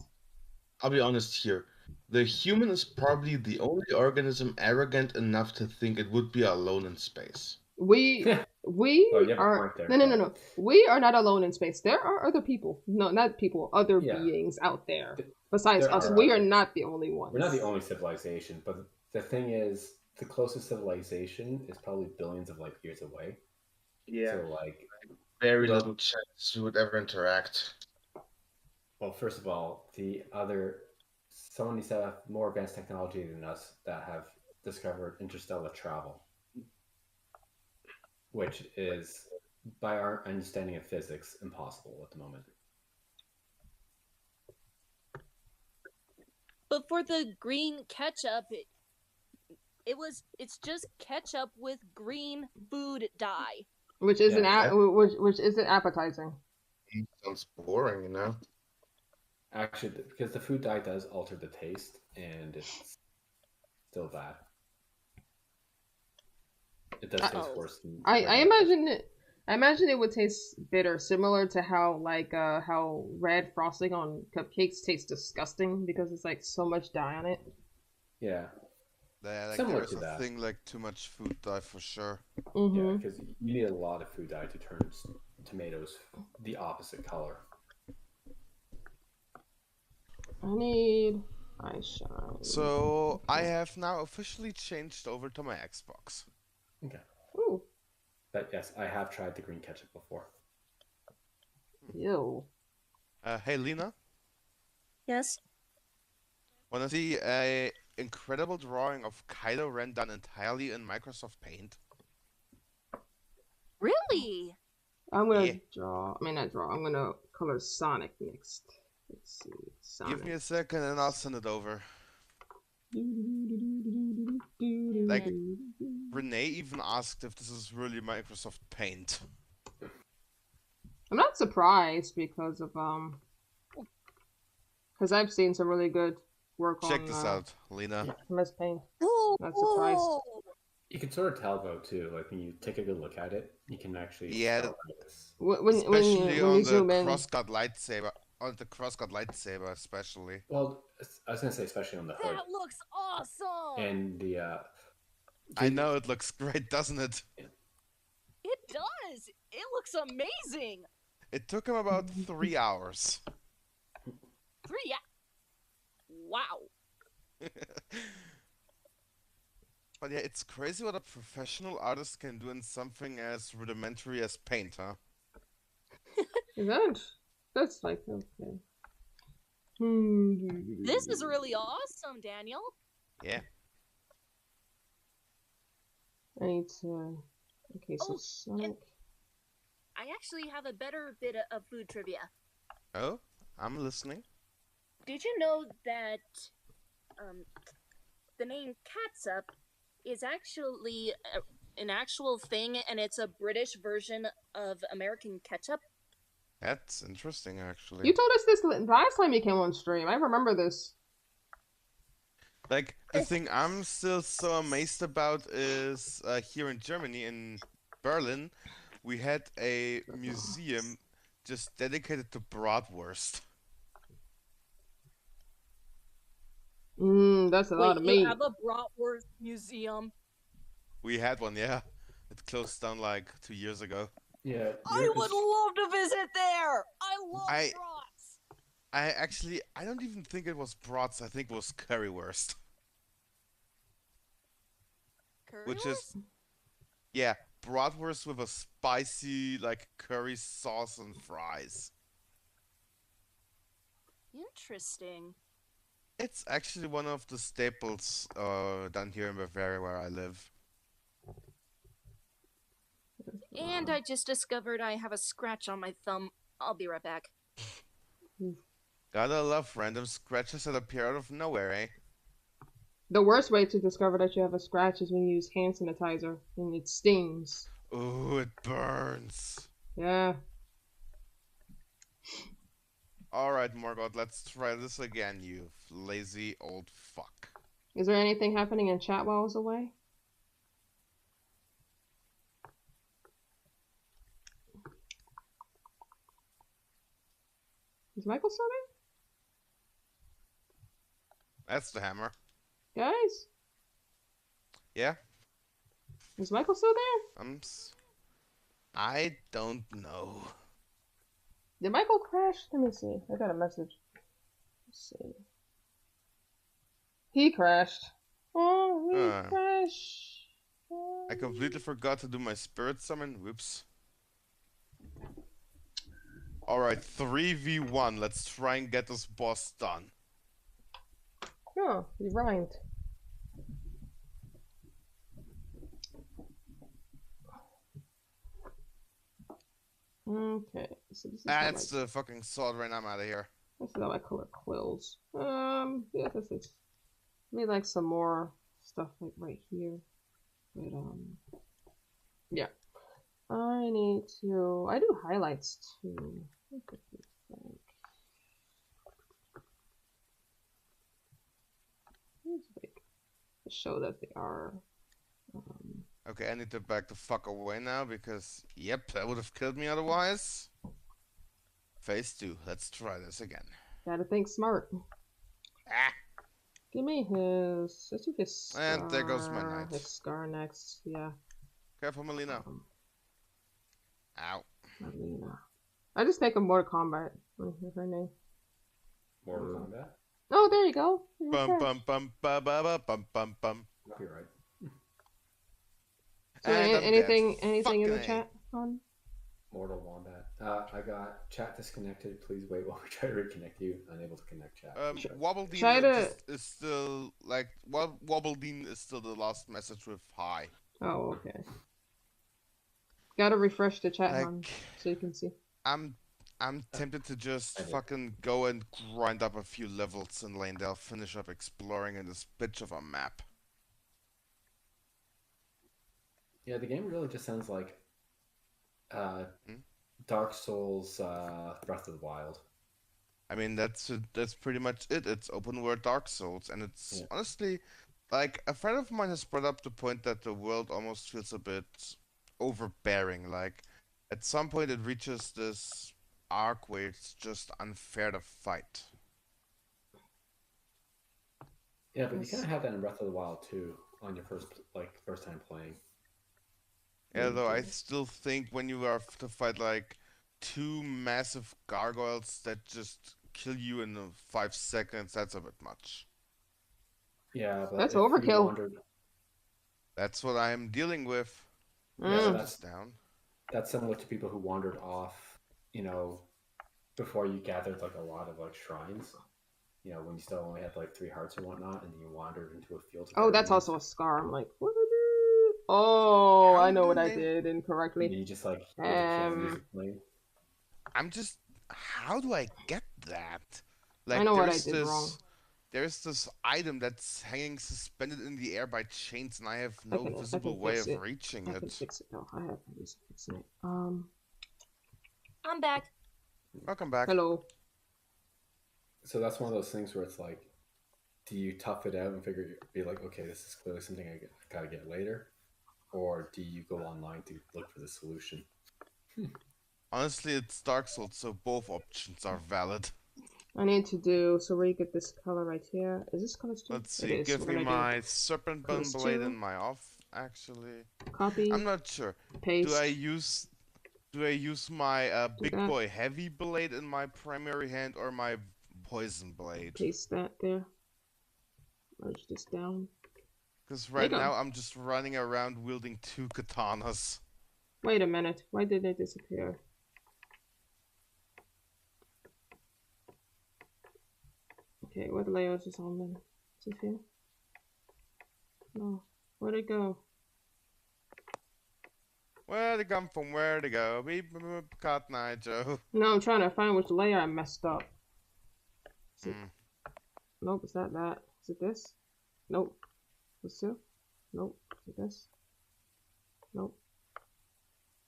[SPEAKER 3] I'll be honest here. The human is probably the only organism arrogant enough to think it would be alone in space.
[SPEAKER 2] We are no. We are not alone in space. There are other people. No, not people. Other beings out there besides us. We are not the only ones.
[SPEAKER 1] We're not the only civilization, but the thing is, the closest civilization is probably billions of light years away.
[SPEAKER 3] Yeah.
[SPEAKER 1] So like,
[SPEAKER 3] very little chance we would ever interact.
[SPEAKER 1] Well, first of all, someone needs to have more advanced technology than us that have discovered interstellar travel, which is, by our understanding of physics, impossible at the moment.
[SPEAKER 4] But for the green ketchup, it's just ketchup with green food dye,
[SPEAKER 2] which isn't which isn't appetizing.
[SPEAKER 3] It sounds boring, you know.
[SPEAKER 1] Actually, because the food dye does alter the taste, and it's still bad. It does taste worse.
[SPEAKER 2] I imagine it would taste bitter, similar to how red frosting on cupcakes tastes disgusting because it's like so much dye on it.
[SPEAKER 1] Yeah.
[SPEAKER 5] Like there's a thing like too much food dye for sure.
[SPEAKER 2] Mm-hmm.
[SPEAKER 1] Yeah, because you need a lot of food dye to turn tomatoes the opposite color.
[SPEAKER 2] I need eyeshine.
[SPEAKER 5] So I have now officially changed over to my Xbox.
[SPEAKER 1] Okay.
[SPEAKER 2] Ooh.
[SPEAKER 1] But yes, I have tried the green ketchup before.
[SPEAKER 2] Ew.
[SPEAKER 5] Hey Lena.
[SPEAKER 4] Yes.
[SPEAKER 5] Wanna see a incredible drawing of Kylo Ren done entirely in Microsoft Paint?
[SPEAKER 4] Really?
[SPEAKER 2] I'm gonna draw. I mean, not draw. I'm gonna color Sonic next. Let's see. Sonic.
[SPEAKER 5] Give me a second and I'll send it over. Like, Renee even asked if this is really Microsoft Paint.
[SPEAKER 2] I'm not surprised because I've seen some really good work
[SPEAKER 5] Check
[SPEAKER 2] on
[SPEAKER 5] this out, Lena.
[SPEAKER 2] MS Paint.
[SPEAKER 4] Oh,
[SPEAKER 2] Not surprised.
[SPEAKER 1] You can sort of tell though too, like when you take a good look at it, you can actually
[SPEAKER 5] Yeah,
[SPEAKER 1] tell that it's
[SPEAKER 5] especially
[SPEAKER 2] When
[SPEAKER 5] on
[SPEAKER 2] you
[SPEAKER 5] the
[SPEAKER 2] zoom in.
[SPEAKER 5] crosscut lightsaber. On the crosscut lightsaber, especially.
[SPEAKER 1] well. I was gonna say especially on the hood
[SPEAKER 4] that looks awesome.
[SPEAKER 1] and the.
[SPEAKER 5] I know it looks great, doesn't it?
[SPEAKER 4] It does. It looks amazing.
[SPEAKER 5] It took him about 3 hours.
[SPEAKER 4] 3. Yeah. Wow.
[SPEAKER 5] But yeah, it's crazy what a professional artist can do in something as rudimentary as paint, huh?
[SPEAKER 2] That's like okay.
[SPEAKER 4] This is really awesome, Daniel.
[SPEAKER 5] Yeah.
[SPEAKER 2] I need to. Okay, so
[SPEAKER 4] Oh,
[SPEAKER 2] Sonic.
[SPEAKER 4] I actually have a better bit of food trivia.
[SPEAKER 5] Oh, I'm listening.
[SPEAKER 4] Did you know that the name catsup is actually an actual thing, and it's a British version of American ketchup?
[SPEAKER 5] That's interesting, actually.
[SPEAKER 2] You told us this last time you came on stream. I remember this.
[SPEAKER 5] Like, the thing I'm still so amazed about is here in Germany, in Berlin, we had a museum just dedicated to bratwurst.
[SPEAKER 2] That's a lot of meat.
[SPEAKER 4] You have a bratwurst museum?
[SPEAKER 5] We had one, yeah. It closed down like 2 years ago.
[SPEAKER 1] Yeah.
[SPEAKER 4] I would love to visit there. I love brats.
[SPEAKER 5] I don't even think it was brats. I think it was currywurst. Which is, yeah, bratwurst with a spicy like curry sauce and fries.
[SPEAKER 4] Interesting.
[SPEAKER 5] It's actually one of the staples down here in Bavaria where I live.
[SPEAKER 4] And I just discovered I have a scratch on my thumb. I'll be right back.
[SPEAKER 5] Gotta love random scratches that appear out of nowhere, eh?
[SPEAKER 2] The worst way to discover that you have a scratch is when you use hand sanitizer and it stings.
[SPEAKER 5] Ooh, it burns.
[SPEAKER 2] Yeah.
[SPEAKER 5] Alright, Morgoth, let's try this again, you lazy old fuck.
[SPEAKER 2] Is there anything happening in chat while I was away? Is Michael still
[SPEAKER 5] That's the hammer.
[SPEAKER 2] there? Guys?
[SPEAKER 5] Yeah?
[SPEAKER 2] Is Michael still there?
[SPEAKER 5] I don't know.
[SPEAKER 2] Did Michael crash? Let me see. I got a message. Let's see. He crashed. Oh, he crashed.
[SPEAKER 5] I completely forgot to do my spirit summon. Whoops. Alright, 3v1. Let's try and get this boss done.
[SPEAKER 2] Oh, he rhymed. Okay, so this is
[SPEAKER 5] That's the fucking sword right now. I'm out of here.
[SPEAKER 2] This is how I color quills. Yeah, this is. Need like some more stuff like right here, but yeah. I need to. I do highlights too. What do you think? Like to show that they are.
[SPEAKER 5] Okay, I need to back the fuck away now because, yep, that would have killed me otherwise. Phase 2. Let's try this again.
[SPEAKER 2] Gotta think smart.
[SPEAKER 5] Ah!
[SPEAKER 2] Give me his. Let's do his scar.
[SPEAKER 5] And there goes my knight.
[SPEAKER 2] His scar next. Yeah.
[SPEAKER 5] Careful, Melina. Ow.
[SPEAKER 2] Melina. I just think of Mortal Kombat. With her name.
[SPEAKER 1] Mortal Kombat?
[SPEAKER 2] Oh, there you go.
[SPEAKER 5] Bum bum bum ba ba ba bum bum bum.
[SPEAKER 1] You're right.
[SPEAKER 2] So anything in the chat on?
[SPEAKER 1] Mortal Wombat. I got chat disconnected. Please wait while we try to reconnect you. Unable to connect chat.
[SPEAKER 5] Wobbledine is still like Wobbledine is still the last message with hi.
[SPEAKER 2] Oh, okay. Gotta refresh the chat
[SPEAKER 5] Like,
[SPEAKER 2] so you can see.
[SPEAKER 5] I'm tempted to just fucking go and grind up a few levels in Lanedale, finish up exploring in this bitch of a map.
[SPEAKER 1] Yeah, the game really just sounds like Dark Souls, Breath of the Wild.
[SPEAKER 5] I mean, that's pretty much it. It's open world Dark Souls, and it's
[SPEAKER 1] Yeah.
[SPEAKER 5] honestly like a friend of mine has brought up the point that the world almost feels a bit overbearing. Like at some point, it reaches this arc where it's just unfair to fight.
[SPEAKER 1] Yeah, but you kind
[SPEAKER 2] Yes.
[SPEAKER 1] of have that in Breath of the Wild too, on your first time playing.
[SPEAKER 5] Yeah,
[SPEAKER 1] You
[SPEAKER 5] though I
[SPEAKER 1] do.
[SPEAKER 5] still think when you have to fight like two massive gargoyles that just kill you in 5 seconds, that's a bit much.
[SPEAKER 1] Yeah, but
[SPEAKER 2] That's
[SPEAKER 1] if you
[SPEAKER 2] overkill.
[SPEAKER 1] wandered,
[SPEAKER 5] That's what I'm dealing with.
[SPEAKER 1] yeah, but
[SPEAKER 2] Mm.
[SPEAKER 5] This is down.
[SPEAKER 1] that's similar to people who wandered off, you know, before you gathered like a lot of like shrines. You know, when you still only had like 3 hearts or whatnot, and then you wandered into a field to
[SPEAKER 2] Oh,
[SPEAKER 1] gather
[SPEAKER 2] that's
[SPEAKER 1] these,
[SPEAKER 2] also a scar. I'm like, what did I do? Oh,
[SPEAKER 5] How
[SPEAKER 2] I know what
[SPEAKER 5] do
[SPEAKER 2] I
[SPEAKER 5] they?
[SPEAKER 2] did
[SPEAKER 1] and
[SPEAKER 2] incorrectly.
[SPEAKER 1] then you just like hear the piano music playing.
[SPEAKER 5] I'm just. How do I get that?
[SPEAKER 2] I
[SPEAKER 5] Like,
[SPEAKER 2] know what I did wrong.
[SPEAKER 5] there's this item that's hanging suspended in the air by chains, and I have
[SPEAKER 2] I
[SPEAKER 5] no
[SPEAKER 2] can
[SPEAKER 5] visible way
[SPEAKER 2] fix
[SPEAKER 5] of
[SPEAKER 2] it.
[SPEAKER 5] reaching
[SPEAKER 2] I can
[SPEAKER 5] it.
[SPEAKER 2] fix it. No, I have ways of fixing it.
[SPEAKER 4] I'm back.
[SPEAKER 5] Welcome back.
[SPEAKER 2] Hello.
[SPEAKER 1] So that's one of those things where it's like, do you tough it out and be like, okay, this is clearly something I gotta get later, or do you go online to look for the solution?
[SPEAKER 5] Honestly, it's Dark Souls, so both options are valid.
[SPEAKER 2] I need to do so where you get this color right here. Is this color 2?
[SPEAKER 5] Let's
[SPEAKER 2] It
[SPEAKER 5] see.
[SPEAKER 2] is.
[SPEAKER 5] Give
[SPEAKER 2] We're
[SPEAKER 5] me
[SPEAKER 2] gonna
[SPEAKER 5] my serpent bone
[SPEAKER 2] colors
[SPEAKER 5] blade
[SPEAKER 2] 2.
[SPEAKER 5] and my off. Actually,
[SPEAKER 2] Copy,
[SPEAKER 5] I'm not sure.
[SPEAKER 2] paste.
[SPEAKER 5] Do I use my big
[SPEAKER 2] that.
[SPEAKER 5] boy heavy blade in my primary hand or my poison blade?
[SPEAKER 2] Paste that there. Merge this down.
[SPEAKER 5] Because
[SPEAKER 2] There you
[SPEAKER 5] right
[SPEAKER 2] go.
[SPEAKER 5] now I'm just running around wielding 2 katanas.
[SPEAKER 2] Wait a minute. Why did they disappear? Okay, what layer is this on then? Is it here? No. Where'd it go?
[SPEAKER 5] Where to come from? Where to go? Beep, beep, beep, Cotton Eye Joe.
[SPEAKER 2] No, I'm trying to find which layer I messed up. Is it...
[SPEAKER 5] Mm.
[SPEAKER 2] Nope, it's not that. Is it this? Nope. This too? Nope. Is it this? Nope.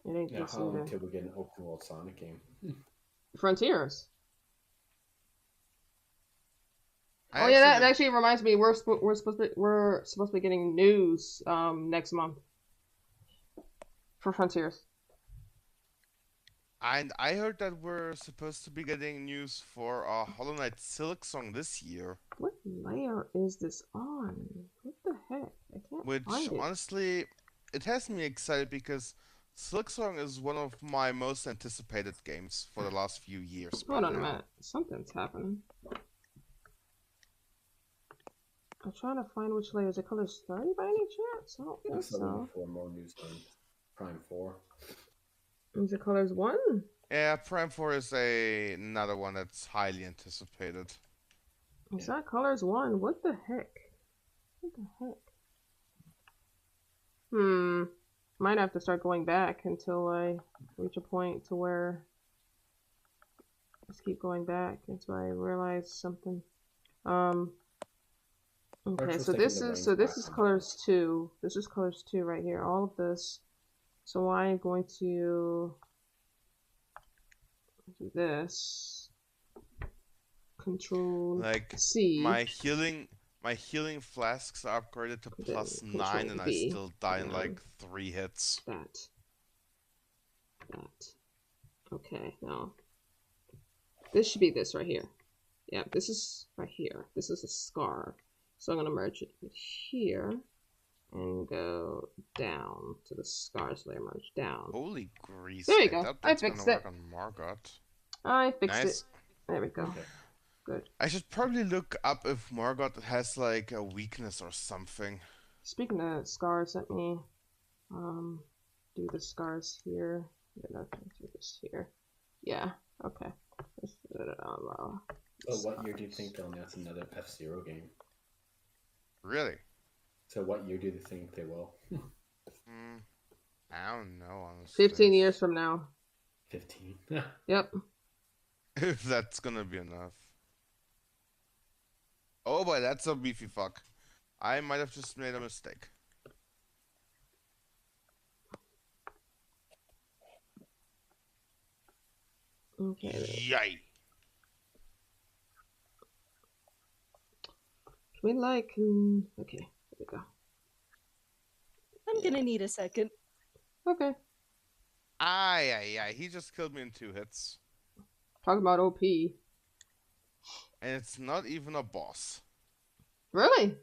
[SPEAKER 2] It ain't
[SPEAKER 1] Yeah,
[SPEAKER 2] this
[SPEAKER 1] how long
[SPEAKER 2] either.
[SPEAKER 1] until we get an open world Sonic game?
[SPEAKER 2] Frontiers.
[SPEAKER 5] I
[SPEAKER 2] Oh yeah, that
[SPEAKER 5] actually-
[SPEAKER 2] actually reminds me. We're supposed to be getting news next month for Frontiers.
[SPEAKER 5] And I heard that we're supposed to be getting news for Hollow Knight Silk Song this year.
[SPEAKER 2] What layer is this on? What the heck? I can't
[SPEAKER 5] Which,
[SPEAKER 2] find it.
[SPEAKER 5] honestly, it has me excited because Silk Song is one of my most anticipated games for the last few years.
[SPEAKER 2] Hold on a minute. Something's happening. I'm trying to find which layer. Is it colors 30 by any chance? I don't
[SPEAKER 1] I'm
[SPEAKER 2] think
[SPEAKER 1] still
[SPEAKER 2] so.
[SPEAKER 1] looking for more news on Prime 4.
[SPEAKER 2] Is it colors 1?
[SPEAKER 5] Yeah, Prime 4 is another one that's highly anticipated.
[SPEAKER 2] Is that colors 1? What the heck? What the heck? Might have to start going back until I reach a point to where just keep going back until I realize something. Okay, so this is colors 2. This is colors 2 right here. All of this. So I'm going to do this. Control
[SPEAKER 5] Like
[SPEAKER 2] C.
[SPEAKER 5] my healing flasks are upgraded to
[SPEAKER 2] Then
[SPEAKER 5] +9 and I
[SPEAKER 2] V.
[SPEAKER 5] still die in
[SPEAKER 2] Yeah.
[SPEAKER 5] like 3 hits.
[SPEAKER 2] That. Okay, now this should be this right here. Yeah, this is right here. This is a scar. So I'm gonna merge it with here and go down to the scars layer. Merge down.
[SPEAKER 5] Holy grease.
[SPEAKER 2] There you
[SPEAKER 5] I
[SPEAKER 2] go.
[SPEAKER 5] doubt
[SPEAKER 2] I
[SPEAKER 5] that's
[SPEAKER 2] fixed
[SPEAKER 5] gonna
[SPEAKER 2] it.
[SPEAKER 5] work on Margot.
[SPEAKER 2] I fixed
[SPEAKER 5] Nice.
[SPEAKER 2] it. There we go.
[SPEAKER 1] Okay.
[SPEAKER 2] Good.
[SPEAKER 5] I should probably look up if Margot has like a weakness or something.
[SPEAKER 2] Speaking of scars, let me do the scars here. Yeah, no, do this here. Yeah. Okay. Let's put it on.
[SPEAKER 1] So what year do you think they'll announce another F-Zero game?
[SPEAKER 5] Really?
[SPEAKER 1] So what year do you think they will?
[SPEAKER 5] I don't know, honestly.
[SPEAKER 2] 15 years from now.
[SPEAKER 1] 15.
[SPEAKER 2] Yep.
[SPEAKER 5] If that's gonna be enough. Oh boy, that's a beefy fuck. I might have just made a mistake.
[SPEAKER 2] Okay.
[SPEAKER 5] Yay!
[SPEAKER 2] We like. Okay. There we go.
[SPEAKER 4] I'm gonna need a second.
[SPEAKER 2] Okay.
[SPEAKER 5] Aye. He just killed me in 2 hits.
[SPEAKER 2] Talk about OP.
[SPEAKER 5] And it's not even a boss.
[SPEAKER 2] Really?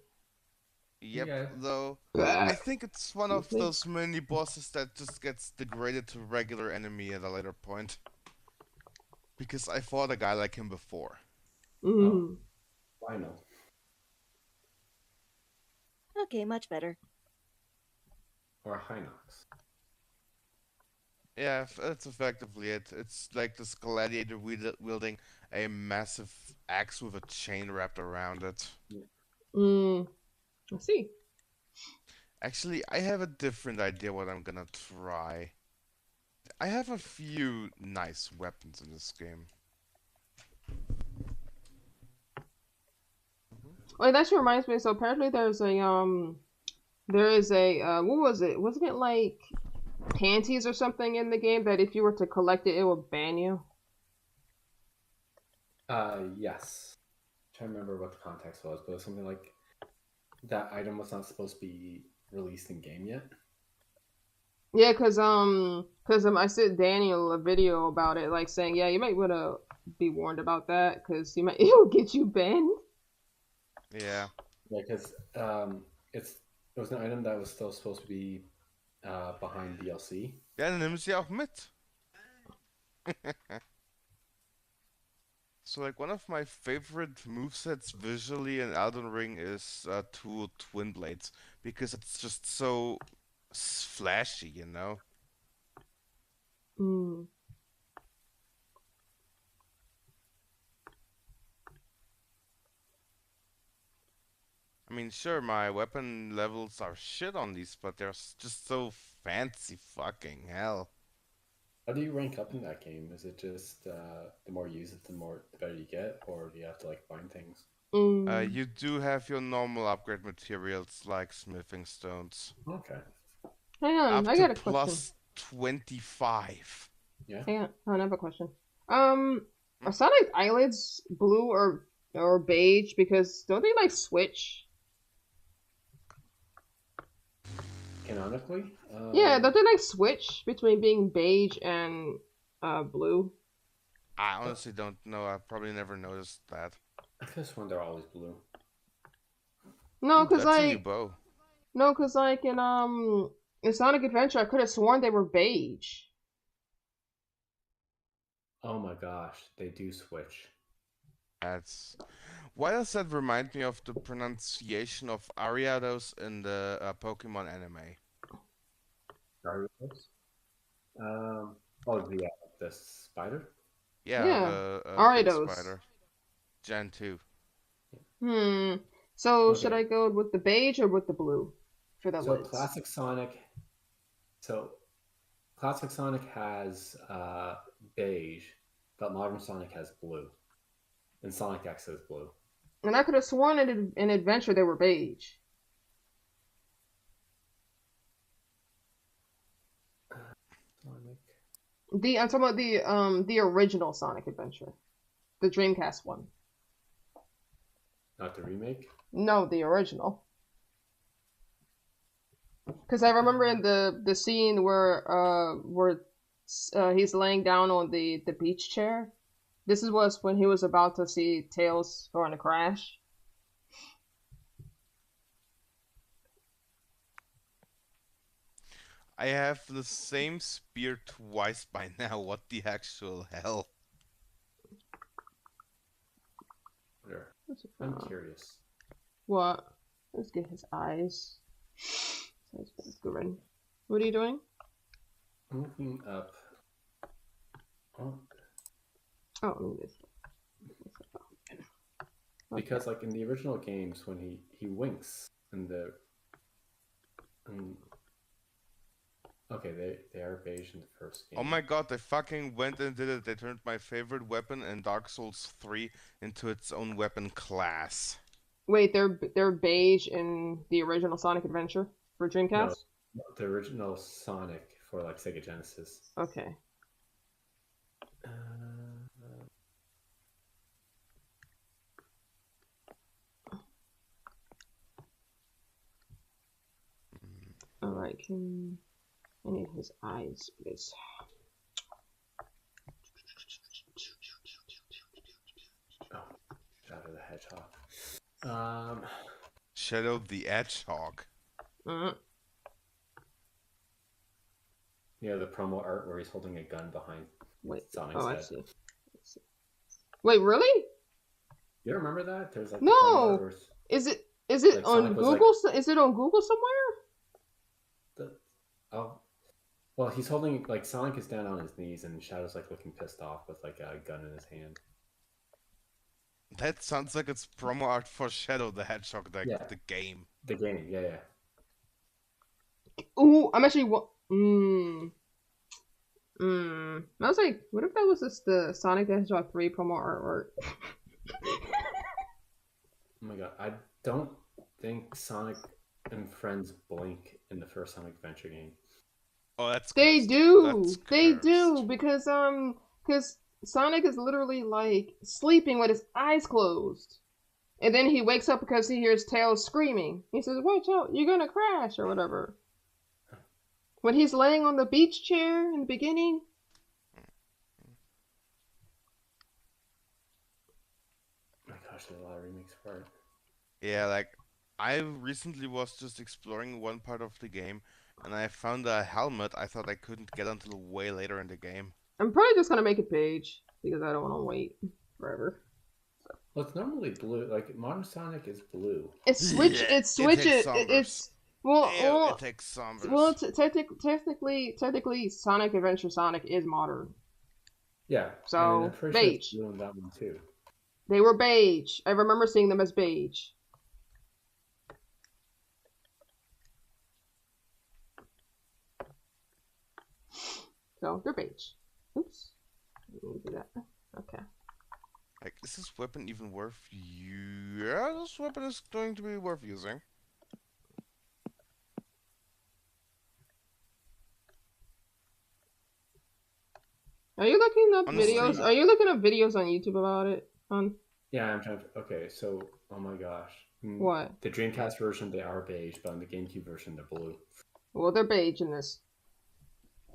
[SPEAKER 5] Yep,
[SPEAKER 1] Yeah.
[SPEAKER 5] though. I think it's one of those mini bosses that just gets degraded to regular enemy at a later point. Because I fought a guy like him before.
[SPEAKER 2] Mm.
[SPEAKER 1] I know.
[SPEAKER 4] Okay, much better.
[SPEAKER 1] Or Hinox.
[SPEAKER 5] Yeah, that's effectively it. It's like this gladiator wielding a massive axe with a chain wrapped around it.
[SPEAKER 2] I see.
[SPEAKER 5] Actually, I have a different idea what I'm gonna try. I have a few nice weapons in this game.
[SPEAKER 2] Wait, that actually reminds me. So apparently there is a what was it? Wasn't it like panties or something in the game that if you were to collect it, it would ban you?
[SPEAKER 1] Yes. I'm trying to remember what the context was, but it was something like that item was not supposed to be released in game yet.
[SPEAKER 2] Yeah, cause I sent Daniel a video about it, like saying, yeah, you might wanna be warned about that, cause it will get you banned.
[SPEAKER 5] Yeah.
[SPEAKER 1] Yeah, because it was an item that was still supposed to be behind DLC.
[SPEAKER 5] Ja, dann nimm sie auch mit. So like one of my favorite movesets visually in Elden Ring is two twin blades because it's just so flashy, you know.
[SPEAKER 2] Mm.
[SPEAKER 5] I mean, sure, my weapon levels are shit on these, but they're just so fancy fucking hell.
[SPEAKER 1] How do you rank up in that game? Is it just the more you use it, the better you get, or do you have to like find things?
[SPEAKER 5] You do have your normal upgrade materials like smithing stones.
[SPEAKER 1] Okay.
[SPEAKER 2] Hang on,
[SPEAKER 5] Up
[SPEAKER 2] I
[SPEAKER 5] to
[SPEAKER 2] got a question.
[SPEAKER 5] plus 25.
[SPEAKER 1] Yeah.
[SPEAKER 2] Hang on, I have a question. Are Sonic eyelids blue or beige? Because don't they like switch?
[SPEAKER 1] Canonically?
[SPEAKER 2] Yeah, don't they like switch between being beige and blue?
[SPEAKER 5] I honestly don't know. I probably never noticed that.
[SPEAKER 1] I could have sworn they're always blue.
[SPEAKER 2] No, cause
[SPEAKER 5] That's a new
[SPEAKER 2] like
[SPEAKER 5] bow.
[SPEAKER 2] no, cause like in Sonic Adventure, I could have sworn they were beige.
[SPEAKER 1] Oh my gosh, they do switch.
[SPEAKER 5] That's why does that remind me of the pronunciation of Ariados in the Pokemon anime?
[SPEAKER 1] Gyarados? The spider?
[SPEAKER 5] Yeah,
[SPEAKER 2] Yeah,
[SPEAKER 5] the big
[SPEAKER 2] Ariados.
[SPEAKER 5] spider. Gen 2.
[SPEAKER 2] So
[SPEAKER 1] Okay.
[SPEAKER 2] should I go with the beige or with the blue for the
[SPEAKER 1] So
[SPEAKER 2] lids?
[SPEAKER 1] classic Sonic has beige, but modern Sonic has blue. And Sonic X has blue.
[SPEAKER 2] And I could have sworn in Adventure they were beige.
[SPEAKER 1] Sonic.
[SPEAKER 2] I'm talking about the original Sonic Adventure, the Dreamcast one.
[SPEAKER 1] Not the remake?
[SPEAKER 2] No, the original. Because I remember in the scene where he's laying down on the beach chair. This was when he was about to see Tails going to crash.
[SPEAKER 5] I have the same spear twice by now. What the actual hell?
[SPEAKER 1] Where? I'm curious.
[SPEAKER 2] What? Let's get his eyes. That's good. What are you doing?
[SPEAKER 1] I'm looking up. Oh.
[SPEAKER 2] Oh, this.
[SPEAKER 1] Because like in the original games, when he winks in the okay, they are beige in the first game.
[SPEAKER 5] Oh my god, they fucking went and did it. They turned my favorite weapon in Dark Souls 3 into its own weapon class.
[SPEAKER 2] Wait, they're beige in the original Sonic Adventure for Dreamcast?
[SPEAKER 1] No, the original Sonic for like Sega Genesis.
[SPEAKER 2] Okay. Alright, I need his eyes, please.
[SPEAKER 1] Oh, Shadow the Hedgehog.
[SPEAKER 5] Shadow the Hedgehog.
[SPEAKER 1] Yeah, the promo art where he's holding a gun behind Sonic's head.
[SPEAKER 2] I see. Wait, really?
[SPEAKER 1] You don't remember that? There's like
[SPEAKER 2] no.
[SPEAKER 1] the promo art where
[SPEAKER 2] Is it
[SPEAKER 1] like,
[SPEAKER 2] on
[SPEAKER 1] Sonic
[SPEAKER 2] Google? Is it on Google somewhere?
[SPEAKER 1] Well, he's holding like Sonic is down on his knees and Shadow's like looking pissed off with like a gun in his hand.
[SPEAKER 5] That sounds like it's promo art for Shadow the Hedgehog, the game.
[SPEAKER 1] The game, yeah.
[SPEAKER 2] Ooh, I'm actually. I was like, what if that was just the Sonic the Hedgehog 3 promo artwork?
[SPEAKER 1] Oh my god, I don't think Sonic and friends blink in the first Sonic Adventure game.
[SPEAKER 5] Oh, that's
[SPEAKER 2] they
[SPEAKER 5] cursed.
[SPEAKER 2] do.
[SPEAKER 5] That's
[SPEAKER 2] they
[SPEAKER 5] cursed.
[SPEAKER 2] do because Sonic is literally like sleeping with his eyes closed, and then he wakes up because he hears Tails screaming. He says, "Watch out, you're gonna crash," or whatever. When he's laying on the beach chair in the beginning.
[SPEAKER 1] Oh my gosh, there's a lot of remakes for it.
[SPEAKER 5] Yeah, like, I recently was just exploring one part of the game, and I found a helmet I thought I couldn't get until way later in the game.
[SPEAKER 2] I'm probably just gonna make a page, because I don't want to wait forever.
[SPEAKER 1] Well, it's normally blue. Like, Modern Sonic is blue.
[SPEAKER 2] It switches.
[SPEAKER 5] It takes Sombers. It takes Sombers.
[SPEAKER 2] Well, technically, Sonic Adventure Sonic is modern.
[SPEAKER 1] Yeah.
[SPEAKER 2] So,
[SPEAKER 1] I'm pretty
[SPEAKER 2] beige.
[SPEAKER 1] sure it's blue in that one too.
[SPEAKER 2] They were beige. I remember seeing them as beige. So, they're beige. Oops. Let me do that. Okay.
[SPEAKER 5] Like, is this weapon even worth you? Yeah, this weapon is going to be worth using.
[SPEAKER 2] Are you looking up
[SPEAKER 5] Honestly,
[SPEAKER 2] videos? Are you looking up videos on YouTube about it, hon?
[SPEAKER 1] Yeah, I'm trying to. Okay, so, oh my gosh.
[SPEAKER 2] What?
[SPEAKER 1] The Dreamcast version, they are beige, but on the GameCube version, they're blue.
[SPEAKER 2] Well, they're beige in this.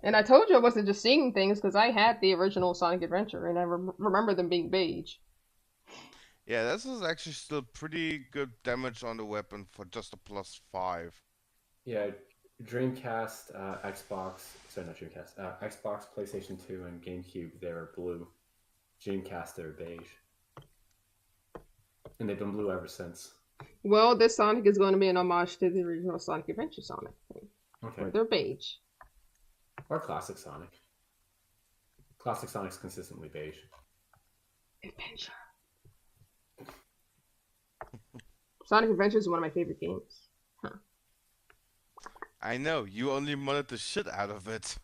[SPEAKER 2] And I told you I wasn't just seeing things because I had the original Sonic Adventure and I remember them being beige.
[SPEAKER 5] Yeah, this is actually still pretty good damage on the weapon for just a +5.
[SPEAKER 1] Yeah, Dreamcast, Xbox, sorry, not Dreamcast, Xbox, PlayStation 2, and GameCube, they were blue. Dreamcast, they're beige. And they've been blue ever since.
[SPEAKER 2] Well, this Sonic is going to be an homage to the original Sonic Adventure Sonic thing.
[SPEAKER 1] Okay.
[SPEAKER 2] Where they're beige.
[SPEAKER 1] Or Classic Sonic. Classic Sonic's consistently beige.
[SPEAKER 2] Adventure. Sonic Adventure is one of my favorite games. Huh.
[SPEAKER 5] I know, you only modded the shit out of it.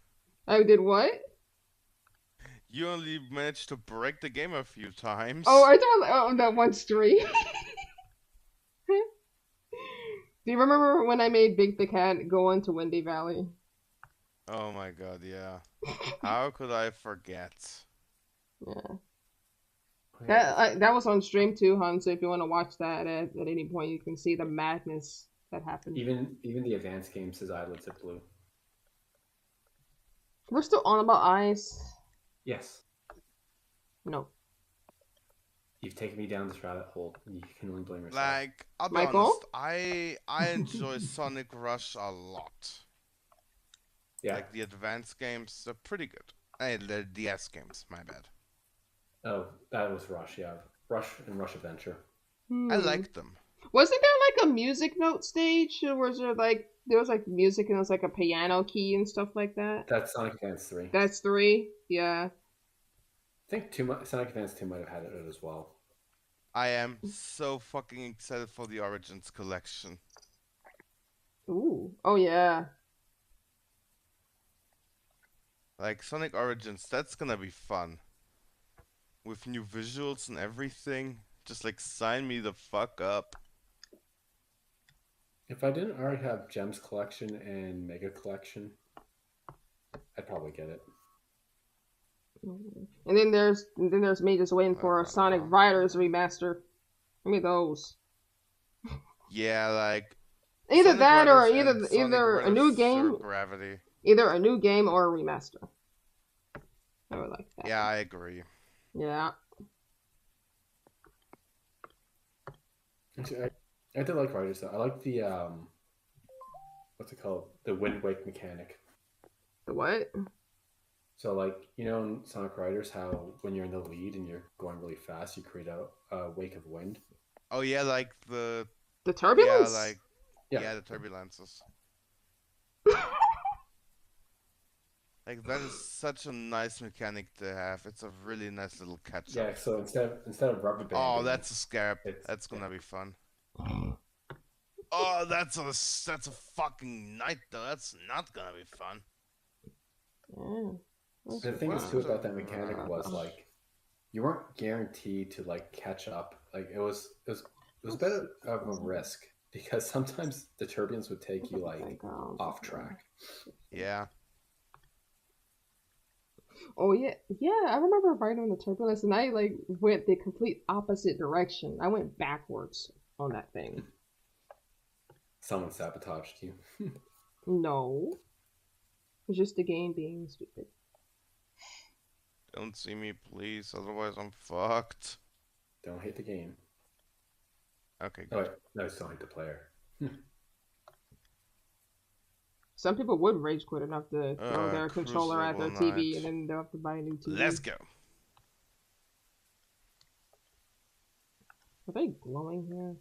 [SPEAKER 2] I did what?
[SPEAKER 5] You only managed to break the game a few times.
[SPEAKER 2] Oh, I thought on that one stream. Do you remember when I made Big the Cat go into Windy Valley?
[SPEAKER 5] Oh my god, yeah. How could I forget?
[SPEAKER 2] Yeah. That was on stream too, hon. So if you want to watch that at any point, you can see the madness that happened.
[SPEAKER 1] Even the advanced game says eyelids are blue.
[SPEAKER 2] We're still on about eyes.
[SPEAKER 1] Yes.
[SPEAKER 2] No.
[SPEAKER 1] You've taken me down this rabbit hole. You can only blame yourself.
[SPEAKER 5] Like, I'll be
[SPEAKER 2] Michael?
[SPEAKER 5] honest, I enjoy Sonic Rush a lot.
[SPEAKER 1] Yeah.
[SPEAKER 5] Like, the advanced games are pretty good. The DS games, my bad.
[SPEAKER 1] Oh, that was Rush, yeah. Rush and Rush Adventure.
[SPEAKER 5] I liked them.
[SPEAKER 2] Wasn't there like a music note stage? Or was there was music and it was like a piano key and stuff like that?
[SPEAKER 1] That's Sonic Advance 3.
[SPEAKER 2] That's 3? Yeah.
[SPEAKER 1] I think Sonic Advance 2 might have had it as well.
[SPEAKER 5] I am so fucking excited for the Origins collection.
[SPEAKER 2] Ooh. Oh, yeah.
[SPEAKER 5] Like, Sonic Origins, that's gonna be fun. With new visuals and everything. Just, like, sign me the fuck up.
[SPEAKER 1] If I didn't already have Gems Collection and Mega Collection, I'd probably get it.
[SPEAKER 2] And then there's me just waiting for a Sonic Riders remaster. Give me those.
[SPEAKER 5] Yeah, like,
[SPEAKER 2] Either
[SPEAKER 5] Sonic
[SPEAKER 2] that or
[SPEAKER 5] Riders and Sonic
[SPEAKER 2] either a
[SPEAKER 5] Riders
[SPEAKER 2] new
[SPEAKER 5] Zero
[SPEAKER 2] game,
[SPEAKER 5] Gravity.
[SPEAKER 2] either a new game or a remaster. I would like that.
[SPEAKER 5] Yeah, I agree.
[SPEAKER 2] Yeah.
[SPEAKER 1] Actually, I did like Riders though. I like the what's it called? The Wind Wake mechanic.
[SPEAKER 2] The what?
[SPEAKER 1] So like in Sonic Riders, how when you're in the lead and you're going really fast, you create a wake of wind.
[SPEAKER 5] Oh yeah, like the
[SPEAKER 2] turbulence.
[SPEAKER 5] Yeah, the turbulences. Like that is such a nice mechanic to have. It's a really nice little catch-up.
[SPEAKER 1] Yeah. So instead of rubber banding.
[SPEAKER 5] Oh, that's a scarab. That's gonna be fun. Oh, that's a fucking night though. That's not gonna be fun.
[SPEAKER 2] Yeah.
[SPEAKER 1] The thing is too about that mechanic was like you weren't guaranteed to like catch up. Like it was a bit of a risk because sometimes the turbulence would take you like off track.
[SPEAKER 5] Yeah.
[SPEAKER 2] Oh yeah, I remember riding the turbulence, and I like went the complete opposite direction. I went backwards on that thing.
[SPEAKER 1] Someone sabotaged you.
[SPEAKER 2] No, it's just the game being stupid.
[SPEAKER 5] Don't see me, please. Otherwise, I'm fucked.
[SPEAKER 1] Don't hate the game.
[SPEAKER 5] Okay.
[SPEAKER 1] Good. Oh, wait. No, just don't hate the player.
[SPEAKER 2] Some people would rage quit enough to throw their controller at their TV and then they'll have to buy a new TV.
[SPEAKER 5] Let's go.
[SPEAKER 2] Are they glowing here?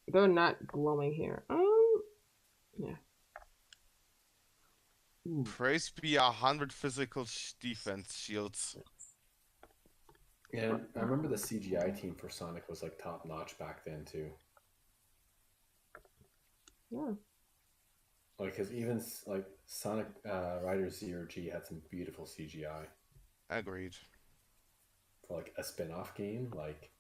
[SPEAKER 2] They're not glowing here. Yeah.
[SPEAKER 5] Praise be 100 physical defense shields.
[SPEAKER 1] And I remember the CGI team for Sonic was like top notch back then too.
[SPEAKER 2] Yeah.
[SPEAKER 1] Like, cause even like Sonic Riders Zero G had some beautiful CGI.
[SPEAKER 5] Agreed.
[SPEAKER 1] For like a spin-off game, like.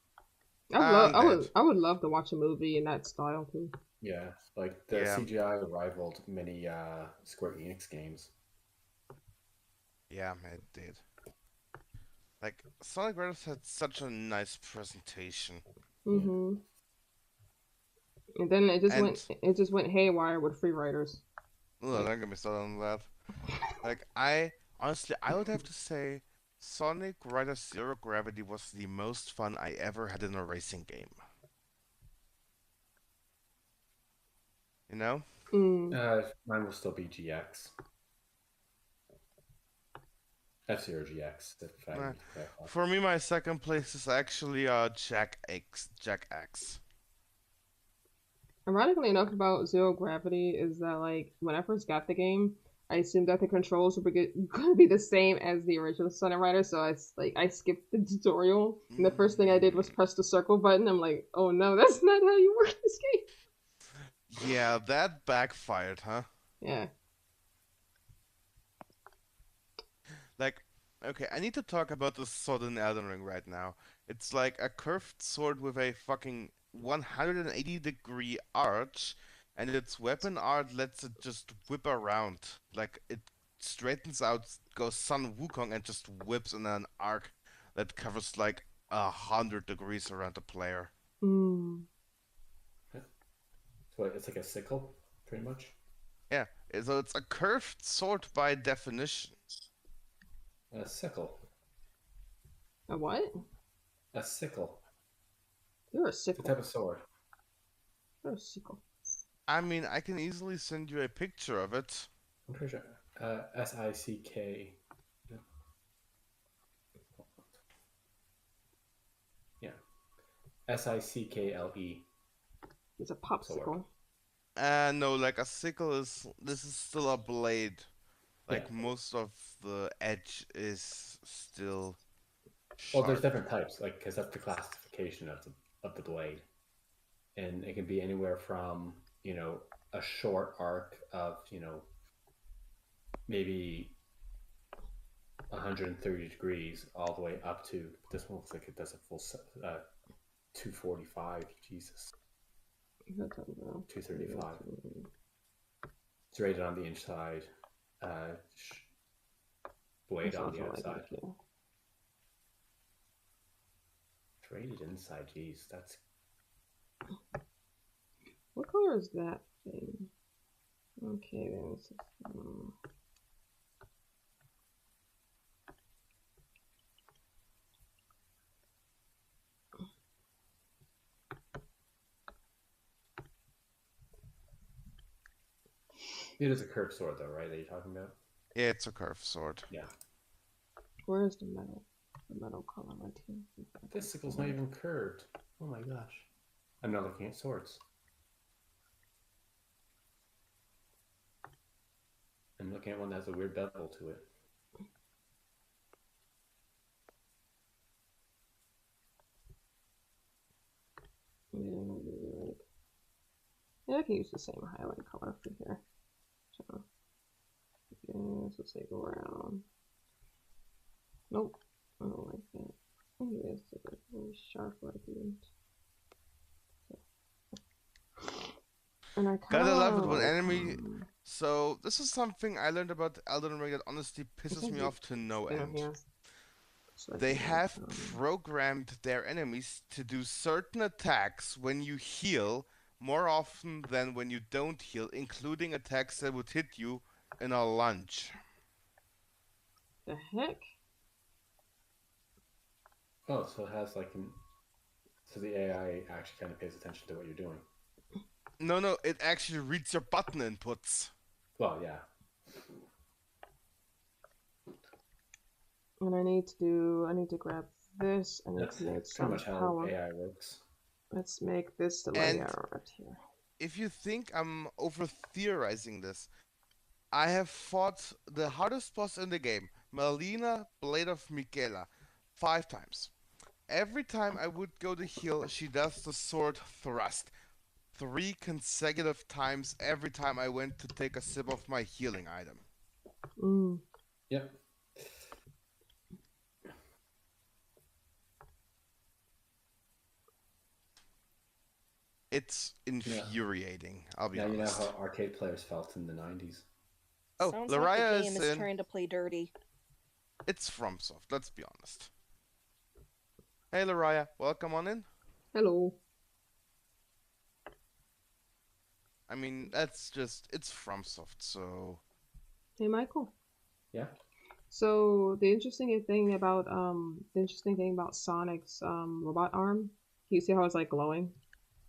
[SPEAKER 2] I would love to watch a movie in that style too.
[SPEAKER 1] Yeah, like the CGI rivaled many Square Enix games.
[SPEAKER 5] Yeah, it did. Like Sonic Riders had such a nice presentation.
[SPEAKER 2] Mm-hmm. And then it just went haywire with Free Riders.
[SPEAKER 5] Ugh, don't get me started on that. Like I would have to say Sonic Riders Zero Gravity was the most fun I ever had in a racing game. You know?
[SPEAKER 1] Mine will still be GX. F-Zero GX.
[SPEAKER 5] For me, my second place is actually Jack X.
[SPEAKER 2] Ironically enough, about Zero Gravity is that like when I first got the game, I assumed that the controls were going to be the same as the original Sonic Rider, so I skipped the tutorial, and the first thing I did was press the circle button. I'm like, oh no, that's not how you work this game.
[SPEAKER 5] Yeah, that backfired, huh?
[SPEAKER 2] Yeah.
[SPEAKER 5] Like, okay, I need to talk about the sword in Elden Ring right now. It's like a curved sword with a fucking 180-degree arch, and its weapon art lets it just whip around. Like, it straightens out, goes Sun Wukong, and just whips in an arc that covers like 100 degrees around the player.
[SPEAKER 2] Mm.
[SPEAKER 1] So it's like a sickle, pretty much?
[SPEAKER 5] Yeah, so it's a curved sword by definition.
[SPEAKER 1] A sickle.
[SPEAKER 2] A what?
[SPEAKER 1] A sickle.
[SPEAKER 2] You're a sickle.
[SPEAKER 1] It's a type of sword.
[SPEAKER 2] You're a sickle.
[SPEAKER 5] I mean, I can easily send you a picture of it.
[SPEAKER 1] I'm pretty sure. S-I-C-K. Yeah. S-I-C-K-L-E.
[SPEAKER 2] It's a popsicle.
[SPEAKER 5] No, like a sickle this is still a blade. Like most of the edge is still sharp.
[SPEAKER 1] Well, there's different types, like because that's the classification of the blade, and it can be anywhere from a short arc of maybe 130 degrees all the way up to this one looks like it does a full 245. Jesus. 235. It's rated on the inside. Blade on the outside. It's rated inside. Jeez, that's.
[SPEAKER 2] What color is that? thing. Okay, then.
[SPEAKER 1] It is a curved sword, though, right? That you're talking about?
[SPEAKER 5] Yeah, it's a curved sword.
[SPEAKER 1] Yeah.
[SPEAKER 2] Where's the metal? The metal color right here.
[SPEAKER 1] This sickle's not even curved. Oh my gosh. I'm not looking at swords. I'm looking at one that has a weird bevel to it.
[SPEAKER 2] Yeah, I can use the same highlight color for here. So, yeah, let's say go around. Nope, I don't like that. Anyways, it's a very sharp gradient. And I
[SPEAKER 5] Gotta love it when
[SPEAKER 2] like,
[SPEAKER 5] enemy. So this is something I learned about Elden Ring that honestly pisses me off to no end.
[SPEAKER 2] Here. So
[SPEAKER 5] They have programmed their enemies to do certain attacks when you heal more often than when you don't heal, including attacks that would hit you in a lunge.
[SPEAKER 2] The heck?
[SPEAKER 1] Oh, so it has like an. So the AI actually kind of pays attention to what you're doing.
[SPEAKER 5] No, it actually reads your button inputs.
[SPEAKER 1] Well, yeah.
[SPEAKER 2] And I need to grab this and
[SPEAKER 1] That's
[SPEAKER 2] make
[SPEAKER 1] pretty
[SPEAKER 2] some
[SPEAKER 1] much how
[SPEAKER 2] power.
[SPEAKER 1] AI works.
[SPEAKER 2] Let's make this the layer right here.
[SPEAKER 5] If you think I'm over theorizing this, I have fought the hardest boss in the game, Melina, Blade of Michaela, 5 times. Every time I would go to heal, she does the sword thrust. 3 consecutive times every time I went to take a sip of my healing item.
[SPEAKER 1] Yep.
[SPEAKER 5] It's infuriating, I'll be
[SPEAKER 1] honest. Now you know how arcade players felt in the 90s.
[SPEAKER 5] Oh,
[SPEAKER 4] Sounds
[SPEAKER 5] Lariah
[SPEAKER 4] like the game is
[SPEAKER 5] in...
[SPEAKER 4] trying to play dirty.
[SPEAKER 5] It's FromSoft, let's be honest. Hey Lariah, welcome on in.
[SPEAKER 2] Hello.
[SPEAKER 5] I mean, that's just, it's FromSoft, so...
[SPEAKER 2] Hey, Michael.
[SPEAKER 1] Yeah?
[SPEAKER 2] So, the interesting thing about Sonic's robot arm, you see how it's like glowing?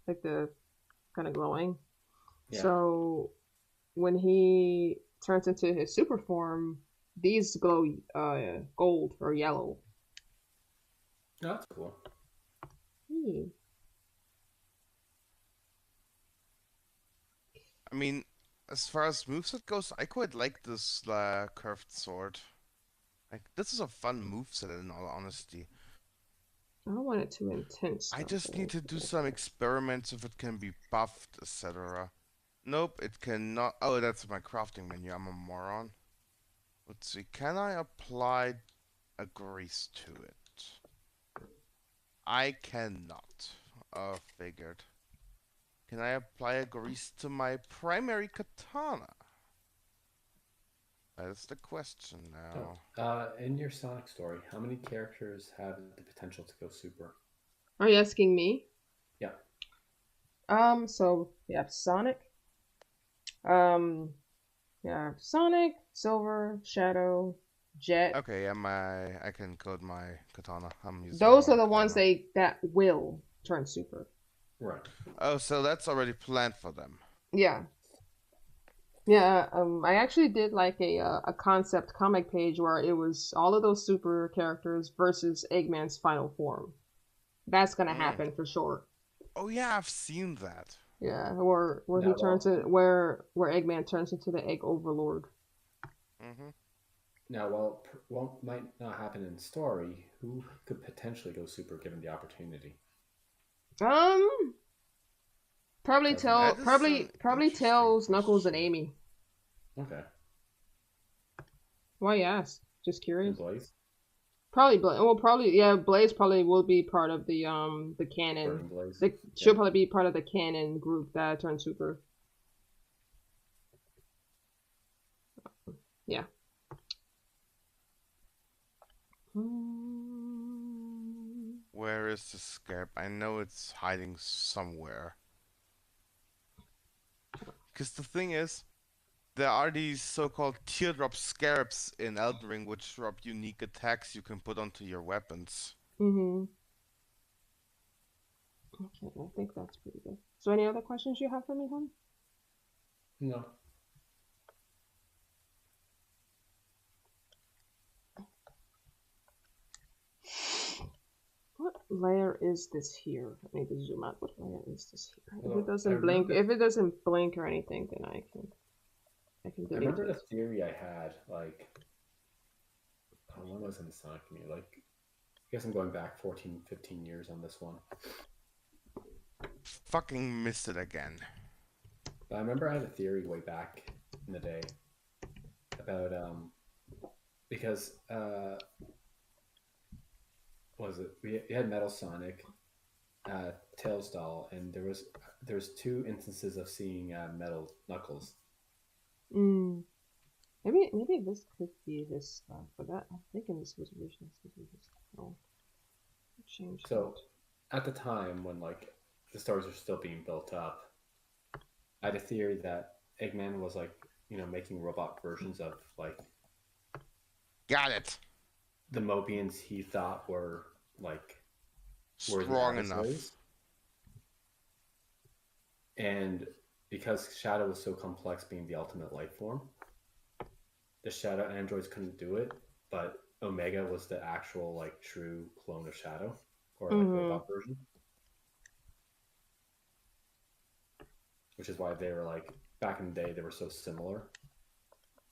[SPEAKER 2] Like the kind of glowing? Yeah. So, when he turns into his super form, these glow gold or yellow.
[SPEAKER 1] Oh, that's cool.
[SPEAKER 5] I mean, as far as moveset goes, I quite like this curved sword. Like, this is a fun moveset in all honesty.
[SPEAKER 2] I don't want it too intense.
[SPEAKER 5] I just need to do some experiments if it can be buffed, etc. Nope, it cannot. Oh, that's my crafting menu. I'm a moron. Let's see. Can I apply a grease to it? I cannot. Figured. Can I apply a grease to my primary katana? That is the question now.
[SPEAKER 1] Oh, in your Sonic story, how many characters have the potential to go super?
[SPEAKER 2] Are you asking me?
[SPEAKER 1] Yeah.
[SPEAKER 2] So we have Sonic. Yeah, Sonic, Silver, Shadow, Jet.
[SPEAKER 5] Okay, yeah, I can code my katana. I'm using
[SPEAKER 2] those are the ones that will turn super.
[SPEAKER 1] Right.
[SPEAKER 5] Oh, so that's already planned for them.
[SPEAKER 2] Yeah. Yeah, I actually did like a concept comic page where it was all of those super characters versus Eggman's final form. That's gonna happen for sure.
[SPEAKER 5] Oh yeah, I've seen that.
[SPEAKER 2] Yeah, where he turns it where Eggman turns into the Egg Overlord.
[SPEAKER 1] Now, while might not happen in story, who could potentially go super given the opportunity?
[SPEAKER 2] Probably Tails, Knuckles, and Amy.
[SPEAKER 1] Okay.
[SPEAKER 2] Why ask? Just curious.
[SPEAKER 1] Blaze?
[SPEAKER 2] Probably Blaze. Well, Blaze probably will be part of the canon. She'll probably be part of the canon group that turned super. Yeah.
[SPEAKER 5] Where is the scarab? I know it's hiding somewhere. Because the thing is, there are these so-called teardrop scarabs in Elden Ring, which drop unique attacks you can put onto your weapons.
[SPEAKER 2] Mm-hmm. Okay, I think that's pretty good. So any other questions you have for me, hon?
[SPEAKER 1] No.
[SPEAKER 2] What layer is this here? I need to zoom out. What layer is this here?
[SPEAKER 1] Well,
[SPEAKER 2] if it doesn't blink, if it doesn't blink or anything, then I can delete
[SPEAKER 1] I remember
[SPEAKER 2] it.
[SPEAKER 1] the theory I had, like, when was in Sonic New? Like, I guess I'm going back 14, 15 years on this one.
[SPEAKER 5] Fucking missed it again.
[SPEAKER 1] But I remember I had a theory way back in the day about, because, what was it? We had Metal Sonic, Tails Doll, and there's two instances of seeing Metal Knuckles.
[SPEAKER 2] Maybe this could be this stuff, but that I'm thinking this was originally supposed to be this. Oh, change.
[SPEAKER 1] So, at the time when like the stars are still being built up, I had a theory that Eggman was like, making robot versions of like.
[SPEAKER 5] Got it.
[SPEAKER 1] The Mobians he thought were like
[SPEAKER 5] strong enough.
[SPEAKER 1] And because Shadow was so complex, being the ultimate life form, the Shadow androids couldn't do it, but Omega was the actual like true clone of Shadow, or like robot version. Which is why they were like, back in the day, they were so similar,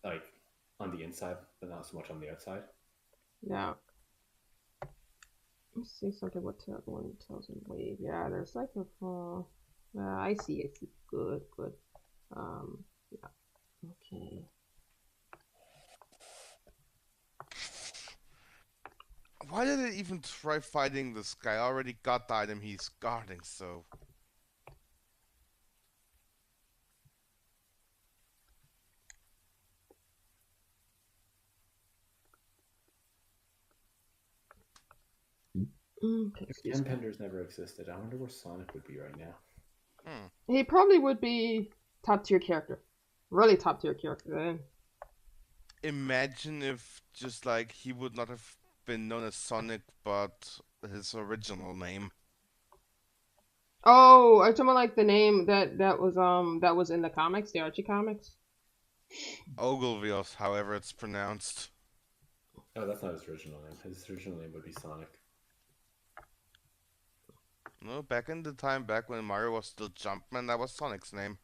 [SPEAKER 1] like on the inside, but not so much on the outside.
[SPEAKER 2] Yeah. Let's see something. What one tells him wave? Yeah, there's like a. I see. Good. Yeah. Okay.
[SPEAKER 5] Why did it even try fighting this guy? I already got the item he's guarding, so.
[SPEAKER 1] If Ken Penders never existed, I wonder where Sonic would be right now.
[SPEAKER 2] He probably would be top tier character. Really top tier character then.
[SPEAKER 5] Imagine if just like he would not have been known as Sonic, but his original name.
[SPEAKER 2] Oh, are you talking about like the name that was in the comics, the Archie comics?
[SPEAKER 5] Ogilvios, however it's pronounced.
[SPEAKER 1] Oh, that's not his original name. His original name would be Sonic.
[SPEAKER 5] No, back in the time, back when Mario was still Jumpman, that was Sonic's name.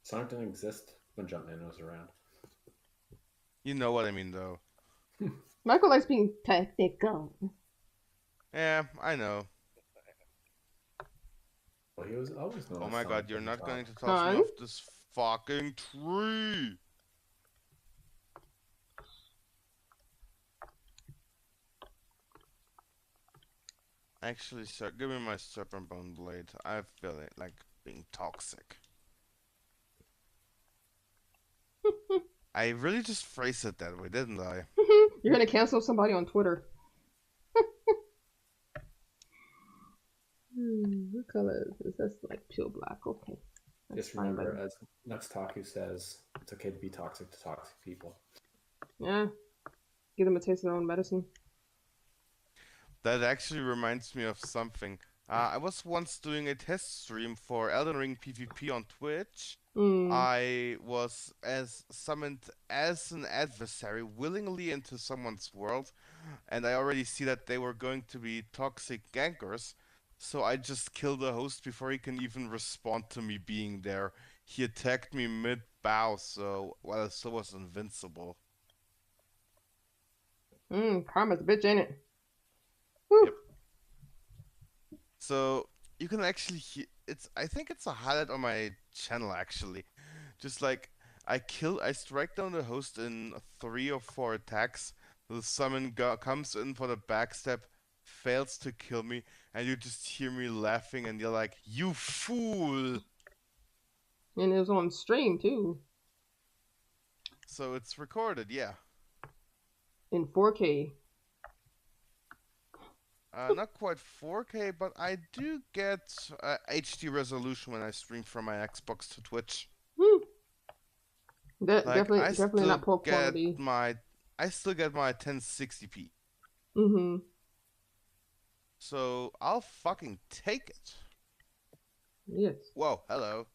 [SPEAKER 1] Sonic didn't exist when Jumpman was around.
[SPEAKER 5] You know what I mean, though.
[SPEAKER 2] Michael likes being technical.
[SPEAKER 5] Yeah, I know.
[SPEAKER 1] Well, he was always known.
[SPEAKER 5] Oh
[SPEAKER 1] as
[SPEAKER 5] my
[SPEAKER 1] Sonic
[SPEAKER 5] god, you're not
[SPEAKER 1] top.
[SPEAKER 5] going to toss me off this fucking tree! Actually, sir, give me my serpent bone blade. I feel it like being toxic. I really just phrased it that way, didn't I?
[SPEAKER 2] You're gonna cancel somebody on Twitter. What color is this? That's like pure black. Okay. That's
[SPEAKER 1] just remember, as Nuxtaku says, it's okay to be toxic to toxic people.
[SPEAKER 2] Yeah. Give them a taste of their own medicine.
[SPEAKER 5] That actually reminds me of something. I was once doing a test stream for Elden Ring PvP on Twitch. I was summoned as an adversary willingly into someone's world, and I already see that they were going to be toxic gankers, so I just killed the host before he can even respond to me being there. He attacked me mid-bow, so was invincible.
[SPEAKER 2] Karma's a bitch, ain't it?
[SPEAKER 5] Yep. So you can actually I think it's a highlight on my channel actually. Just like I strike down the host in 3 or 4 attacks. The summon comes in for the backstab, fails to kill me, and you just hear me laughing and you're like, "You fool!"
[SPEAKER 2] And it was on stream too.
[SPEAKER 5] So it's recorded, yeah.
[SPEAKER 2] In 4K.
[SPEAKER 5] not quite 4K, but I do get HD resolution when I stream from my Xbox to Twitch. Like
[SPEAKER 2] Definitely not poor quality.
[SPEAKER 5] I still get my 1060p.
[SPEAKER 2] Mm-hmm.
[SPEAKER 5] So I'll fucking take it.
[SPEAKER 2] Yes.
[SPEAKER 5] Whoa, hello.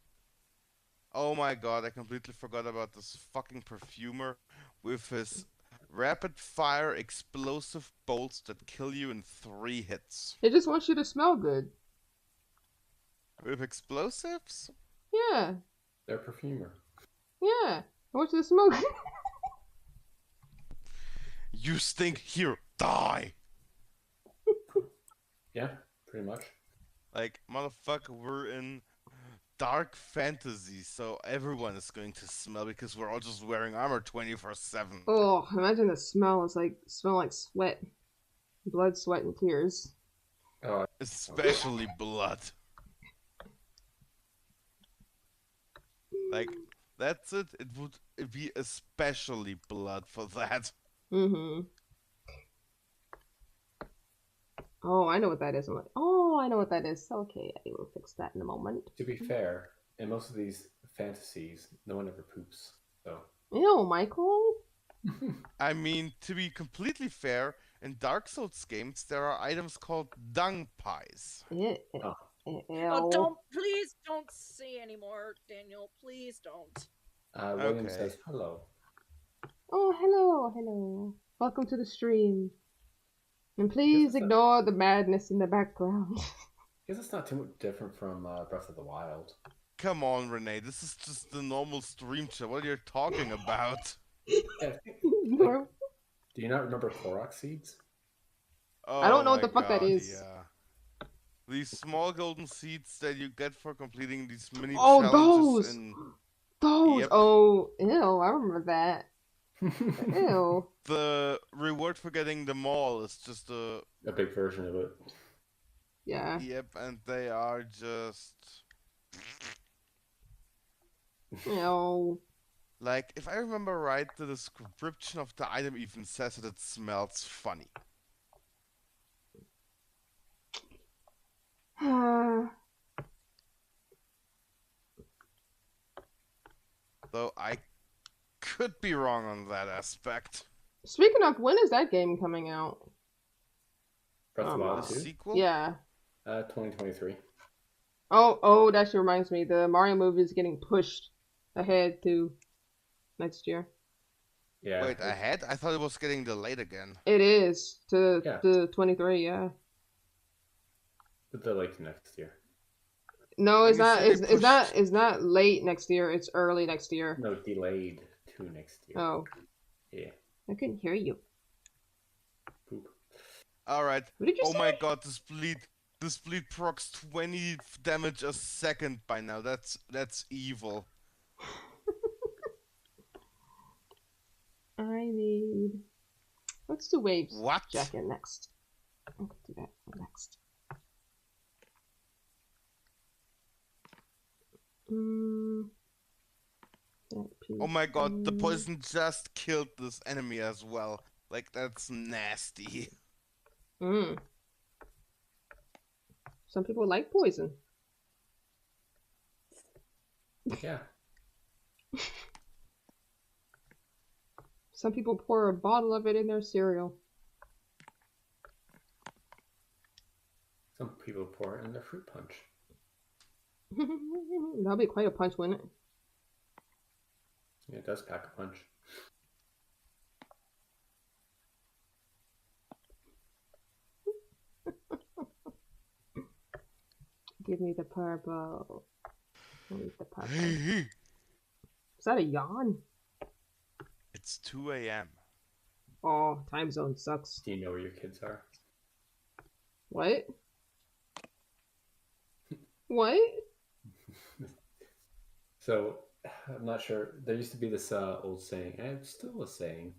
[SPEAKER 5] Oh my god, I completely forgot about this fucking perfumer with his rapid fire explosive bolts that kill you in 3 hits.
[SPEAKER 2] It just wants you to smell good.
[SPEAKER 5] With explosives?
[SPEAKER 2] Yeah.
[SPEAKER 1] They're a perfumer.
[SPEAKER 2] Yeah. I want you to smell good.
[SPEAKER 5] You stink, here, die!
[SPEAKER 1] Yeah, pretty much.
[SPEAKER 5] Like, motherfucker, we're in dark fantasy, so everyone is going to smell because we're all just wearing armor 24/7.
[SPEAKER 2] Oh, imagine the smell. It's like smell like sweat, blood, sweat, and tears.
[SPEAKER 1] Oh,
[SPEAKER 5] Especially blood. Like, that's it. It would be especially blood for that.
[SPEAKER 2] Mm-hmm. Oh, I know what that is. I'm like, oh, I know what that is. Okay, I will fix that in a moment.
[SPEAKER 1] to be fair, in most of these fantasies, no one ever poops. So.
[SPEAKER 2] Ew, Michael.
[SPEAKER 5] I mean, to be completely fair, in Dark Souls games, there are items called dung pies.
[SPEAKER 2] Ew.
[SPEAKER 4] Please don't say anymore, Daniel. Please don't.
[SPEAKER 1] William
[SPEAKER 5] Okay.
[SPEAKER 1] says hello.
[SPEAKER 2] Oh, hello. Welcome to the stream. And please ignore the madness in the background.
[SPEAKER 1] I guess it's not too much different from Breath of the Wild.
[SPEAKER 5] Come on, Renee. This is just the normal stream chat. What are you talking about?
[SPEAKER 1] Yeah, do you not remember Korok seeds?
[SPEAKER 5] Oh,
[SPEAKER 2] I don't know what
[SPEAKER 5] my
[SPEAKER 2] the fuck that
[SPEAKER 5] God,
[SPEAKER 2] is.
[SPEAKER 5] Yeah. These small golden seeds that you get for completing these mini
[SPEAKER 2] Oh,
[SPEAKER 5] challenges.
[SPEAKER 2] Those!
[SPEAKER 5] Yep.
[SPEAKER 2] Oh, ew, I remember that. Ew.
[SPEAKER 5] The reward for getting them all is just a
[SPEAKER 1] big version of it.
[SPEAKER 2] Yeah.
[SPEAKER 5] Yep, and they are just...
[SPEAKER 2] Ew.
[SPEAKER 5] Like, if I remember right, the description of the item even says that it smells funny. Though I could be wrong on that aspect.
[SPEAKER 2] Speaking of, when is that game coming out?
[SPEAKER 1] Breath of the Wild
[SPEAKER 5] The
[SPEAKER 1] 2?
[SPEAKER 5] sequel?
[SPEAKER 2] Yeah.
[SPEAKER 1] 2023.
[SPEAKER 2] Oh, that actually reminds me. The Mario movie is getting pushed ahead to next year.
[SPEAKER 1] Yeah.
[SPEAKER 5] Wait, ahead? I thought it was getting delayed again.
[SPEAKER 2] It is to
[SPEAKER 1] Yeah.
[SPEAKER 2] 23. Yeah.
[SPEAKER 1] But they're like next year.
[SPEAKER 2] No, it's
[SPEAKER 5] When you
[SPEAKER 2] not.
[SPEAKER 5] say
[SPEAKER 2] It's not.
[SPEAKER 5] pushed-
[SPEAKER 2] It's not late next year. It's early next year.
[SPEAKER 1] No, delayed to next year.
[SPEAKER 2] Oh,
[SPEAKER 1] Yeah.
[SPEAKER 2] I couldn't hear you.
[SPEAKER 1] Poop.
[SPEAKER 5] Alright.
[SPEAKER 2] What did you
[SPEAKER 5] Oh
[SPEAKER 2] say?
[SPEAKER 5] my god, this bleed procs 20 damage a second by now. That's evil.
[SPEAKER 2] I need. Let's do waves.
[SPEAKER 5] What?
[SPEAKER 2] Jacket next. I can do that next.
[SPEAKER 5] Oh my god, the poison just killed this enemy as well. Like, that's nasty.
[SPEAKER 2] Some people like poison.
[SPEAKER 1] Yeah.
[SPEAKER 2] Some people pour a bottle of it in their cereal.
[SPEAKER 1] Some people pour it in their fruit punch.
[SPEAKER 2] That'll be quite a punch, wouldn't it?
[SPEAKER 1] Yeah, it does pack a punch.
[SPEAKER 2] Give me the purple. I need the purple. Is that a yawn?
[SPEAKER 5] It's 2 a.m.
[SPEAKER 2] Oh, time zone sucks.
[SPEAKER 1] Do you know where your kids are?
[SPEAKER 2] What? What?
[SPEAKER 1] So, I'm not sure. There used to be this old saying, and it's still a saying,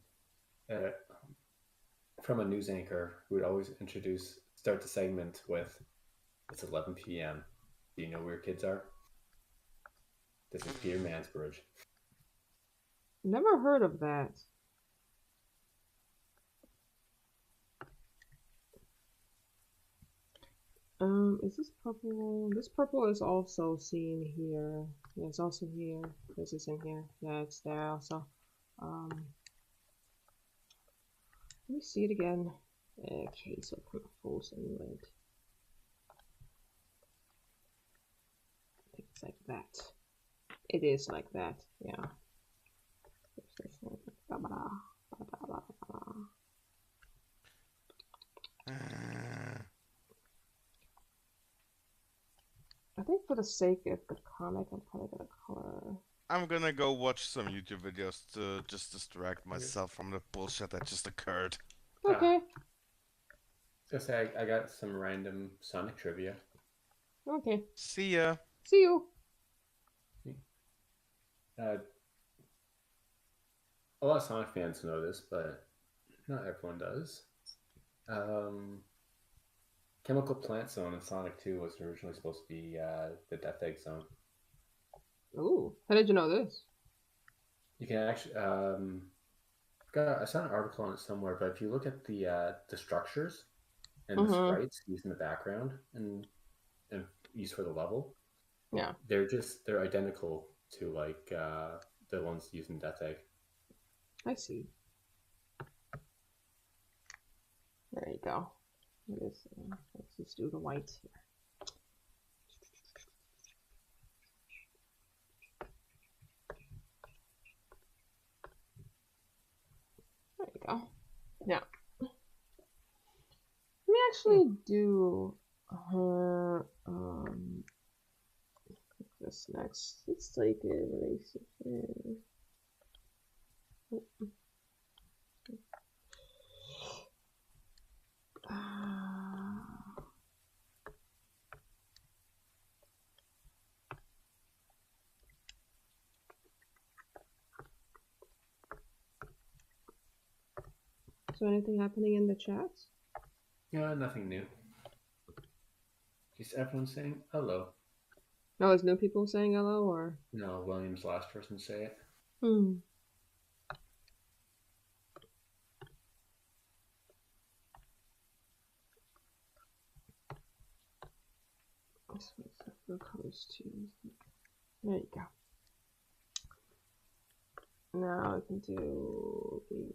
[SPEAKER 1] from a news anchor who would always start the segment with, "It's 11 p.m. Do you know where your kids are?" This is Peter Mansbridge.
[SPEAKER 2] Never heard of that. Is this purple? This purple is also seen here. Yeah, it's also here. This is in here. Yeah, it's there also. Let me see it again. Okay, so it kind of falls inward. I think it's like that. It is like that, yeah. I think for the sake of the comic, I'm probably gonna color.
[SPEAKER 5] I'm gonna go watch some YouTube videos to just distract myself from the bullshit that just occurred.
[SPEAKER 2] Okay.
[SPEAKER 1] I was gonna say I got some random Sonic trivia.
[SPEAKER 2] Okay.
[SPEAKER 5] See ya.
[SPEAKER 2] See you.
[SPEAKER 1] A lot of Sonic fans know this, but not everyone does. Chemical Plant Zone in Sonic 2 was originally supposed to be the Death Egg Zone.
[SPEAKER 2] Ooh, how did you know this?
[SPEAKER 1] You can actually, I saw an article on it somewhere, but if you look at the structures and the sprites used in the background and used for the level,
[SPEAKER 2] yeah,
[SPEAKER 1] they're identical to like the ones used in Death Egg.
[SPEAKER 2] I see. There you go. Let's just do the white here. There you go. Now, let me actually do this next. It's like a relationship. So anything happening in the chat?
[SPEAKER 1] Yeah, nothing new. Just everyone saying hello.
[SPEAKER 2] No, is new people saying hello or?
[SPEAKER 1] No, William's the last person to say it.
[SPEAKER 2] This one's the colors too. There you go. Now I can do the.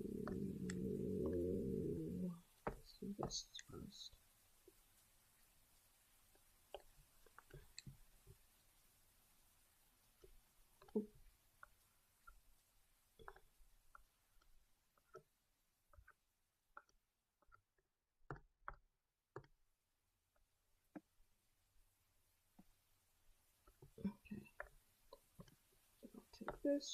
[SPEAKER 2] Let's do this first. Okay. I'll take this.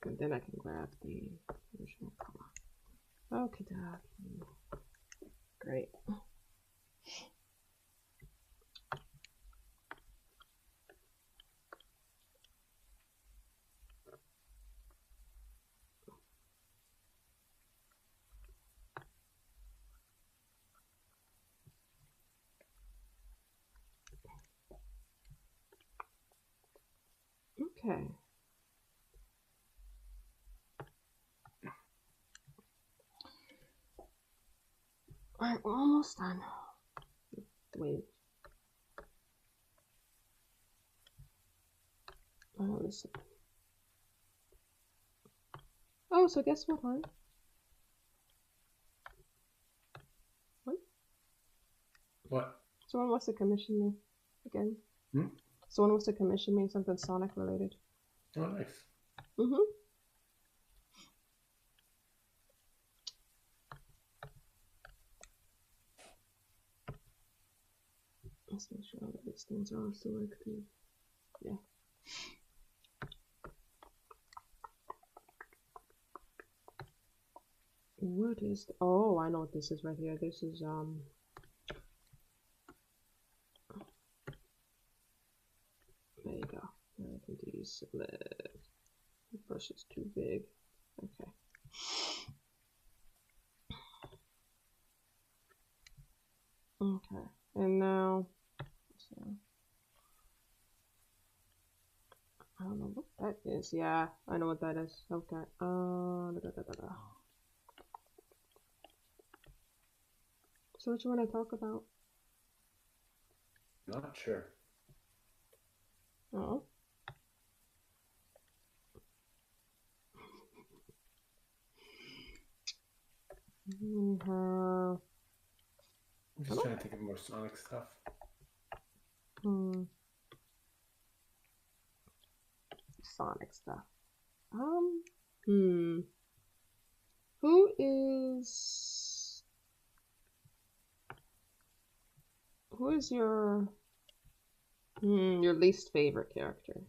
[SPEAKER 2] And then I can grab the original color. Okay, dokie. Great. Okay. Alright, we're almost done. Wait. Oh, listen. Oh, so guess what, hon? What?
[SPEAKER 1] What?
[SPEAKER 2] Someone wants to commission me again.
[SPEAKER 1] Hmm?
[SPEAKER 2] Someone wants to commission me something Sonic related.
[SPEAKER 1] Oh, nice.
[SPEAKER 2] Let's make sure that these things are selected. Yeah. What is oh, I know what this is right here. This is there you go. Now I can deselect. The brush is too big. Okay. Okay. And now so don't know what that is. Yeah, I know what that is. Okay. So what you want to talk about?
[SPEAKER 1] Not sure.
[SPEAKER 2] Oh.
[SPEAKER 1] I'm just trying to think of more Sonic stuff.
[SPEAKER 2] Sonic stuff. Who is your least favorite character?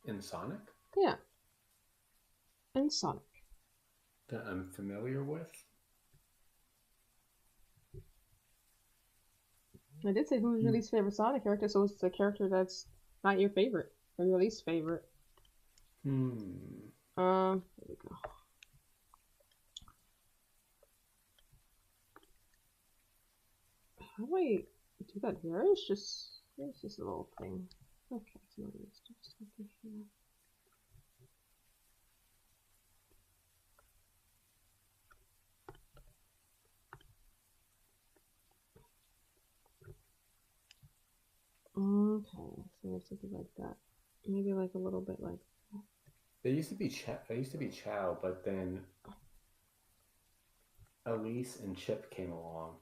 [SPEAKER 1] In Sonic?
[SPEAKER 2] Yeah. In Sonic.
[SPEAKER 1] That I'm familiar with?
[SPEAKER 2] I did say who's your least favorite Sonic character, so it's the character that's not your favorite or your least favorite. There we go. How do I do that here? It's just a little thing. Okay, so let's do something here. Okay, so something like that. Maybe like a little bit like that.
[SPEAKER 1] There used to be Chow, but then Elise and Chip came along.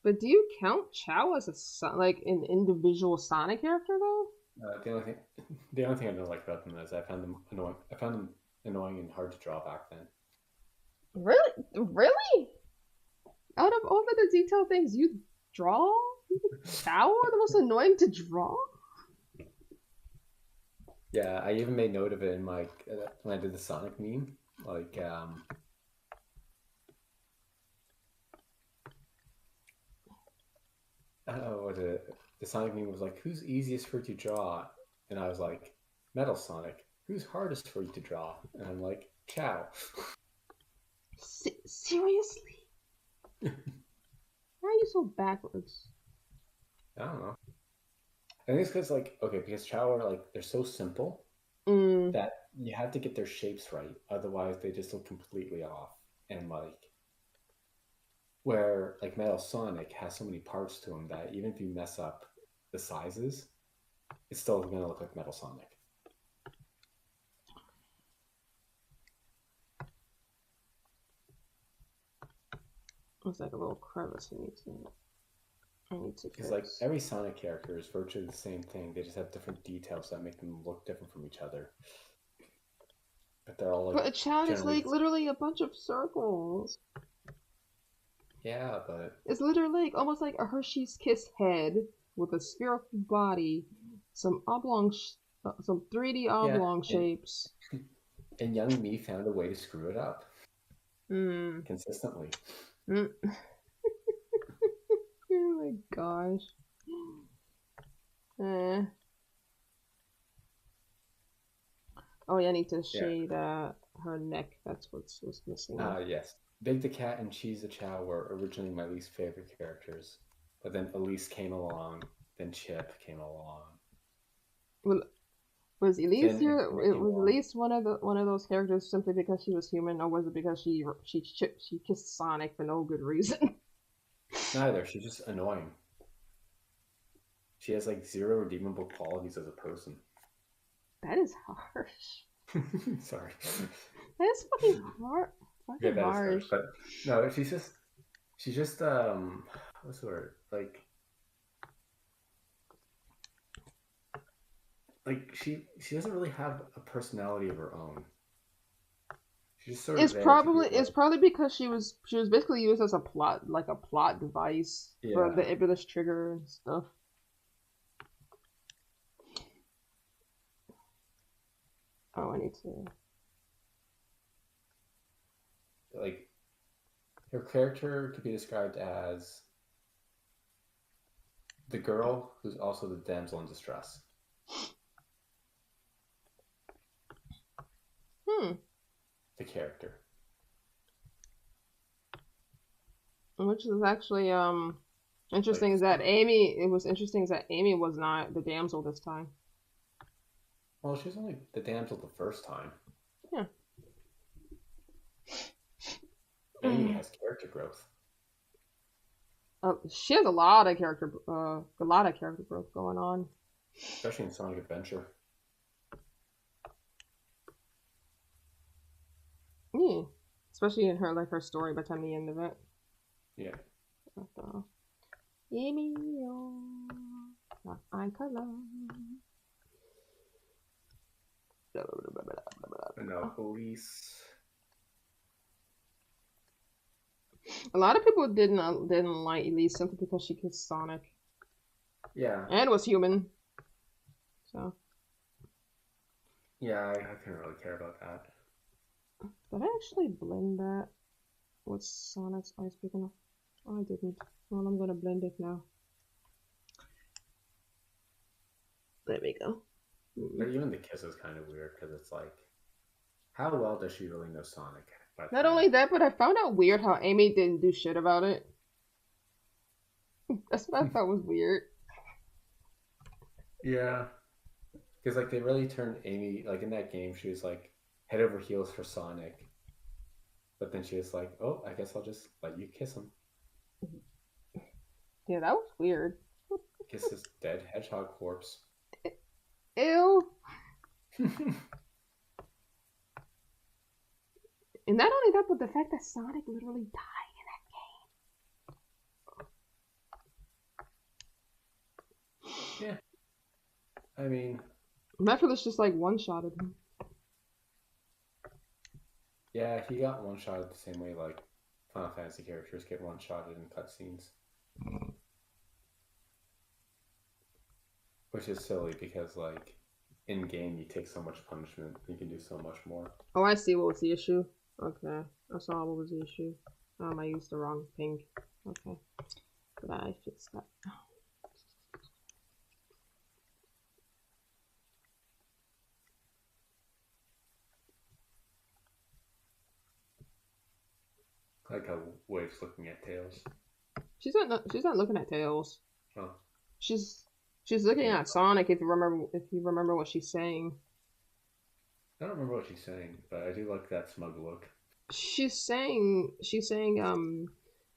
[SPEAKER 2] But do you count Chow as an individual Sonic character though?
[SPEAKER 1] The only thing I don't like about them is I found them annoying. I found them annoying and hard to draw back then.
[SPEAKER 2] Really? Out of all of the detailed things you draw, Chow are the most annoying to draw?
[SPEAKER 1] Yeah, I even made note of it in my when I did the Sonic meme. Like, the Sonic meme was like, "Who's easiest for you to draw?" And I was like, "Metal Sonic." Who's hardest for you to draw? And I'm like, "Chow."
[SPEAKER 2] Seriously? Why are you so backwards?
[SPEAKER 1] I don't know. I think it's because because Chow are they're so simple that you have to get their shapes right, otherwise they just look completely off. And where Metal Sonic has so many parts to him that even if you mess up the sizes, it's still gonna look like Metal Sonic.
[SPEAKER 2] It's like a little crevice I need to
[SPEAKER 1] It's like every Sonic character is virtually the same thing. They just have different details that make them look different from each other. But they're all
[SPEAKER 2] But a Chad is literally a bunch of circles.
[SPEAKER 1] Yeah, but
[SPEAKER 2] it's literally almost like a Hershey's Kiss head with a spherical body, some 3D oblong shapes.
[SPEAKER 1] And young me found a way to screw it up consistently.
[SPEAKER 2] Oh my gosh. Oh yeah, I need to shade her neck. That's what's missing.
[SPEAKER 1] Yes. Big the Cat and Cheese the Chow were originally my least favorite characters, but then Elise came along, then Chip came along.
[SPEAKER 2] Well, was Elise here? It was Elise one of those characters simply because she was human, or was it because she kissed Sonic for no good reason?
[SPEAKER 1] Neither. She's just annoying. She has zero redeemable qualities as a person.
[SPEAKER 2] That is harsh.
[SPEAKER 1] Sorry.
[SPEAKER 2] That is fucking hard.
[SPEAKER 1] Yeah, that is harsh. But no, she's just what's the word? She doesn't really have a personality of her own. She's sort of
[SPEAKER 2] it's probably because she was basically used as a plot device for the Iblis trigger and stuff. Oh, I need to
[SPEAKER 1] her character could be described as the girl who's also the damsel in distress. The character.
[SPEAKER 2] Which is actually Interesting
[SPEAKER 1] Like,
[SPEAKER 2] is that Amy. It was interesting is that Amy was not the damsel this time.
[SPEAKER 1] well, she was only the damsel the first time.
[SPEAKER 2] Yeah.
[SPEAKER 1] Amy has character growth.
[SPEAKER 2] She has a lot of character growth going on.
[SPEAKER 1] Especially in Sonic Adventure.
[SPEAKER 2] Yeah. Especially in her story by the time the end of it.
[SPEAKER 1] Yeah.
[SPEAKER 2] Amy, I color.
[SPEAKER 1] No, police.
[SPEAKER 2] A lot of people didn't like Elise simply because she kissed Sonic.
[SPEAKER 1] Yeah.
[SPEAKER 2] And was human. So.
[SPEAKER 1] Yeah, I couldn't really care about that.
[SPEAKER 2] Did I actually blend that with Sonic's ice picking? Oh, I didn't. Well, I'm gonna blend it now. There we go.
[SPEAKER 1] But even the kiss is kind of weird because it's like, how well does she really know Sonic?
[SPEAKER 2] Not only that, but I found out weird how Amy didn't do shit about it. That's what I thought was weird.
[SPEAKER 1] Yeah. Because like they really turned Amy, like in that game, she was like head over heels for Sonic. But then she was like, oh, I guess I'll just let you kiss him.
[SPEAKER 2] Yeah, that was weird.
[SPEAKER 1] Kiss his dead hedgehog corpse.
[SPEAKER 2] Ew. And not only that, but the fact that Sonic literally died in that game.
[SPEAKER 1] Yeah. I mean,
[SPEAKER 2] Metroid's just like one-shotted him.
[SPEAKER 1] yeah, he got one-shotted the same way like Final Fantasy characters get one-shotted in cutscenes. Which is silly because like in-game you take so much punishment, you can do so much more.
[SPEAKER 2] Oh, I see what was the issue. Okay, I saw what was the issue. I used the wrong pink. Okay, but I fixed that.
[SPEAKER 1] I like how Wave's looking at Tails.
[SPEAKER 2] She's not looking at Tails.
[SPEAKER 1] Oh.
[SPEAKER 2] She's looking at Sonic. If you remember what she's saying.
[SPEAKER 1] I don't remember what she's saying, but I do like that smug look.
[SPEAKER 2] She's saying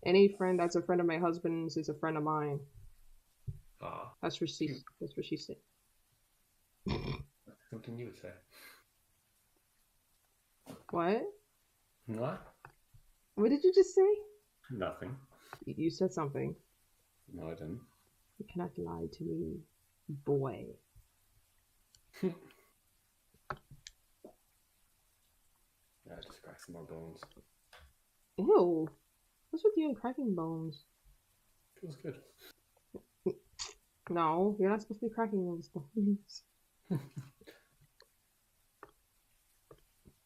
[SPEAKER 2] any friend that's a friend of my husband's is a friend of mine.
[SPEAKER 1] Ah.
[SPEAKER 2] That's what she said.
[SPEAKER 1] Something you would say.
[SPEAKER 2] What?
[SPEAKER 1] What?
[SPEAKER 2] What did you just say?
[SPEAKER 1] Nothing.
[SPEAKER 2] You said something.
[SPEAKER 1] No, I didn't.
[SPEAKER 2] You cannot lie to me, boy.
[SPEAKER 1] Yeah, just crack some more bones.
[SPEAKER 2] Ew. What's with you and cracking bones?
[SPEAKER 1] Feels good.
[SPEAKER 2] No, you're not supposed to be cracking those bones.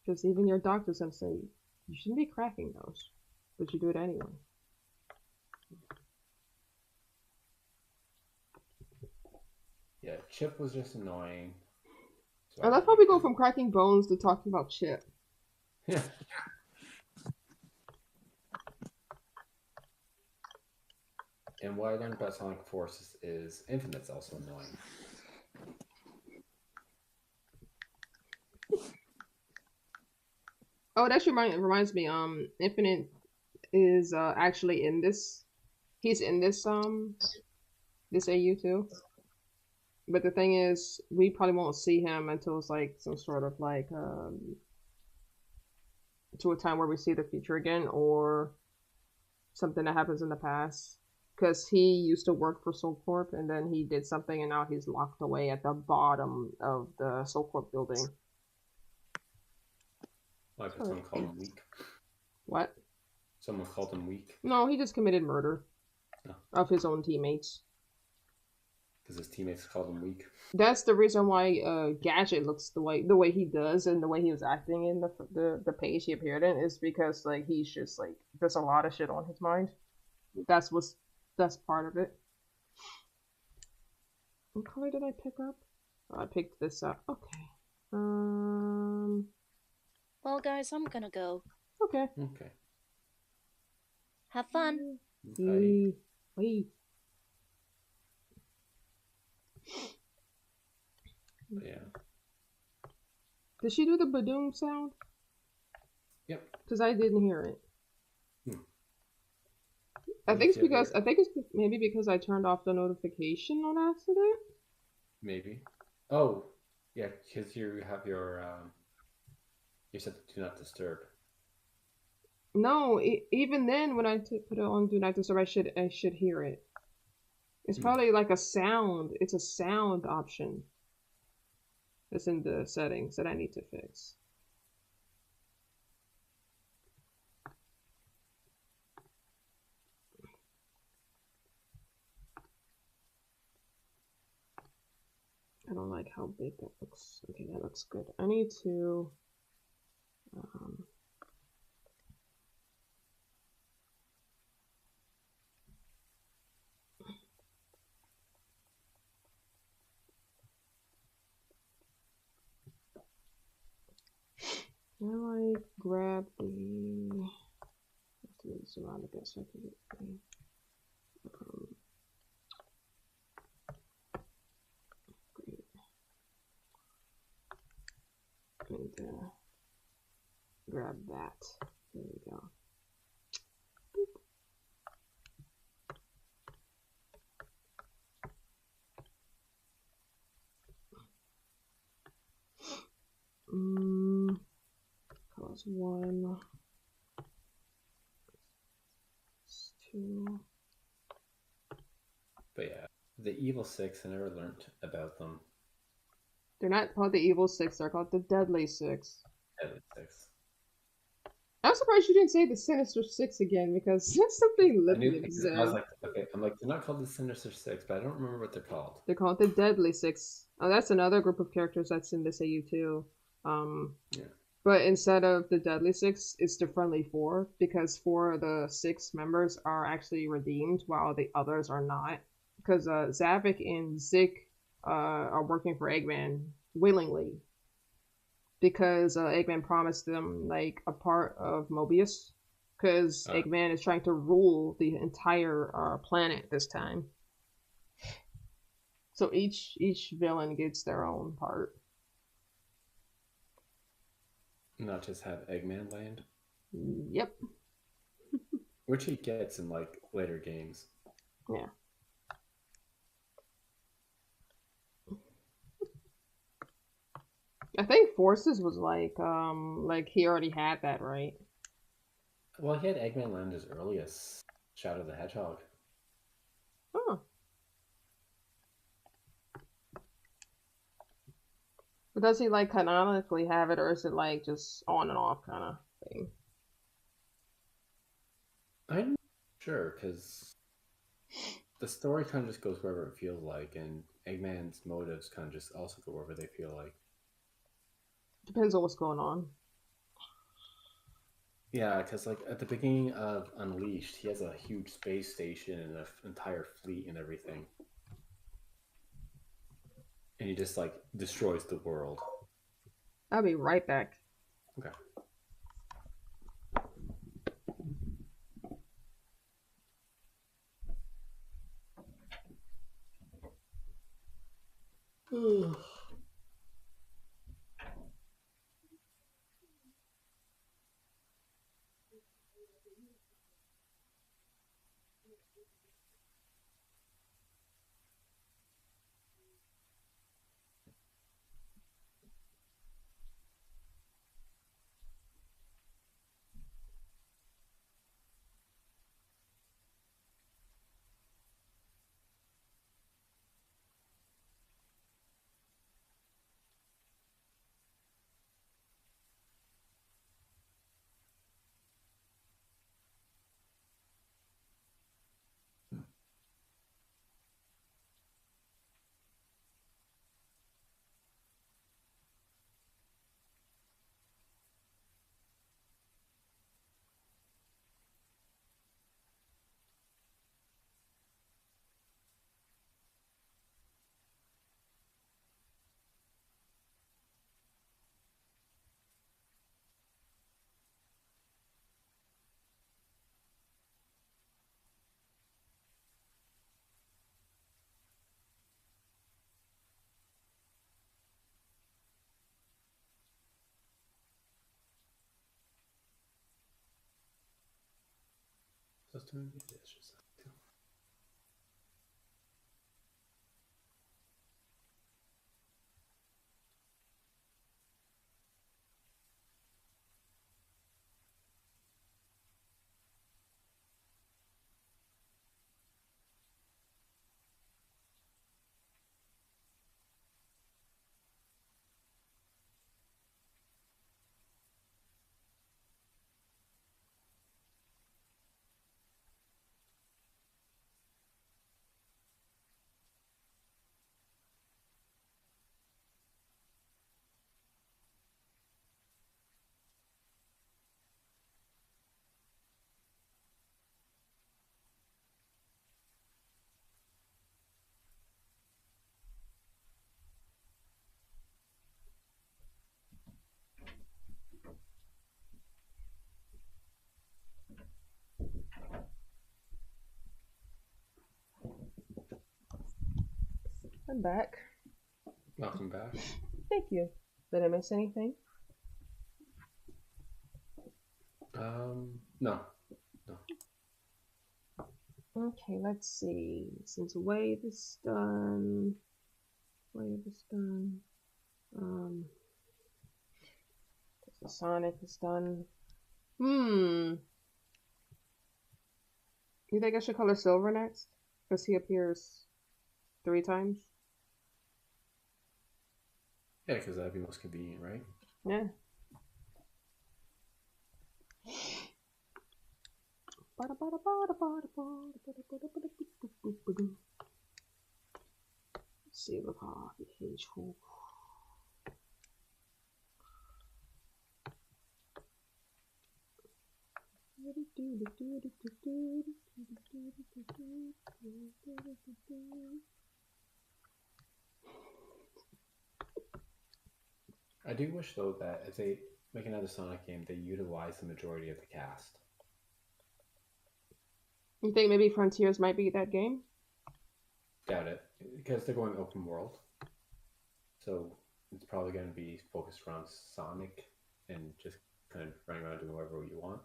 [SPEAKER 2] Because even your doctor's gonna say you shouldn't be cracking those, but you do it anyway.
[SPEAKER 1] Yeah, Chip was just annoying. So
[SPEAKER 2] I love how we go from cracking bones to talking about Chip.
[SPEAKER 1] Yeah. And what I learned about Sonic Forces is Infinite's also annoying.
[SPEAKER 2] Oh, it actually reminds me. Infinite is actually in this. He's in this this AU too. But the thing is, we probably won't see him until it's like some sort of like to a time where we see the future again, or something that happens in the past. Because he used to work for Soul Corp, and then he did something, and now he's locked away at the bottom of the Soul Corp building.
[SPEAKER 1] Like someone called him weak.
[SPEAKER 2] What?
[SPEAKER 1] Someone called him weak.
[SPEAKER 2] No, he just committed murder of his own teammates.
[SPEAKER 1] Because his teammates called him weak.
[SPEAKER 2] That's the reason why Gadget looks the way he does, and the way he was acting in the page he appeared in, is because like he's just like there's a lot of shit on his mind. That's part of it. What color did I pick up? Oh, I picked this up. Okay.
[SPEAKER 4] Well, guys, I'm gonna go.
[SPEAKER 2] Okay.
[SPEAKER 1] Okay.
[SPEAKER 4] Have fun.
[SPEAKER 1] Bye.
[SPEAKER 2] Wait.
[SPEAKER 1] But yeah.
[SPEAKER 2] Did she do the badoom sound?
[SPEAKER 1] Yep.
[SPEAKER 2] Because I didn't hear it. I
[SPEAKER 1] What
[SPEAKER 2] think it's
[SPEAKER 1] did you
[SPEAKER 2] because
[SPEAKER 1] hear?
[SPEAKER 2] maybe because I turned off the notification on accident.
[SPEAKER 1] Maybe. Oh, yeah, because you have your you said do not disturb.
[SPEAKER 2] No, even then when I put it on do not disturb, I should hear it. It's probably like a sound. It's a sound option that's in the settings that I need to fix. I don't like how big that looks. Okay, that looks good. I need to now I grab the let's move this around a bit so I can get great. And grab that. There we go. Cause 1, 2.
[SPEAKER 1] But yeah, the Evil Six, I never learned about them.
[SPEAKER 2] They're not called the Evil Six, they're called the Deadly Six.
[SPEAKER 1] Deadly Six.
[SPEAKER 2] I'm surprised you didn't say the Sinister Six again because that's something
[SPEAKER 1] I knew
[SPEAKER 2] Lithium said.
[SPEAKER 1] I was like, okay, I'm like, they're not called the Sinister Six, but I don't remember what they're called.
[SPEAKER 2] They're called the Deadly Six. Oh, that's another group of characters that's in this AU too.
[SPEAKER 1] Yeah.
[SPEAKER 2] But instead of the Deadly Six, it's the Friendly Four because 4 of the 6 members are actually redeemed while the others are not. Because Zavik and Zik are working for Eggman willingly. Because Eggman promised them like a part of Mobius. Because Eggman is trying to rule the entire planet this time. So each villain gets their own part.
[SPEAKER 1] Not just have Eggman land.
[SPEAKER 2] Yep.
[SPEAKER 1] Which he gets in like later games.
[SPEAKER 2] Yeah. I think Forces was like he already had that, right?
[SPEAKER 1] Well, he had Eggman land as early as Shadow the Hedgehog.
[SPEAKER 2] Oh. But does he like canonically have it, or is it like just on and off kind of thing?
[SPEAKER 1] I'm not sure, because the story kind of just goes wherever it feels like, and Eggman's motives kind of just also go wherever they feel like.
[SPEAKER 2] Depends on what's going on.
[SPEAKER 1] Yeah, because like at the beginning of Unleashed, he has a huge space station and an entire fleet and everything. And he just like destroys the world.
[SPEAKER 2] I'll be right back.
[SPEAKER 1] Okay. Just doing the dishes.
[SPEAKER 2] I'm back.
[SPEAKER 1] Welcome back.
[SPEAKER 2] Thank you. Did I miss anything?
[SPEAKER 1] No.
[SPEAKER 2] Okay, let's see. Since wave is done, the Sonic is done. You think I should color Silver next? Because he appears 3 times.
[SPEAKER 1] Yeah, because that'd be most convenient, right?
[SPEAKER 2] Yeah. Silver copy H4.
[SPEAKER 1] I do wish though that if they make another Sonic game, they utilize the majority of the cast.
[SPEAKER 2] You think maybe Frontiers might be that game?
[SPEAKER 1] Doubt it, because they're going open world. So it's probably going to be focused around Sonic and just kind of running around doing whatever you want.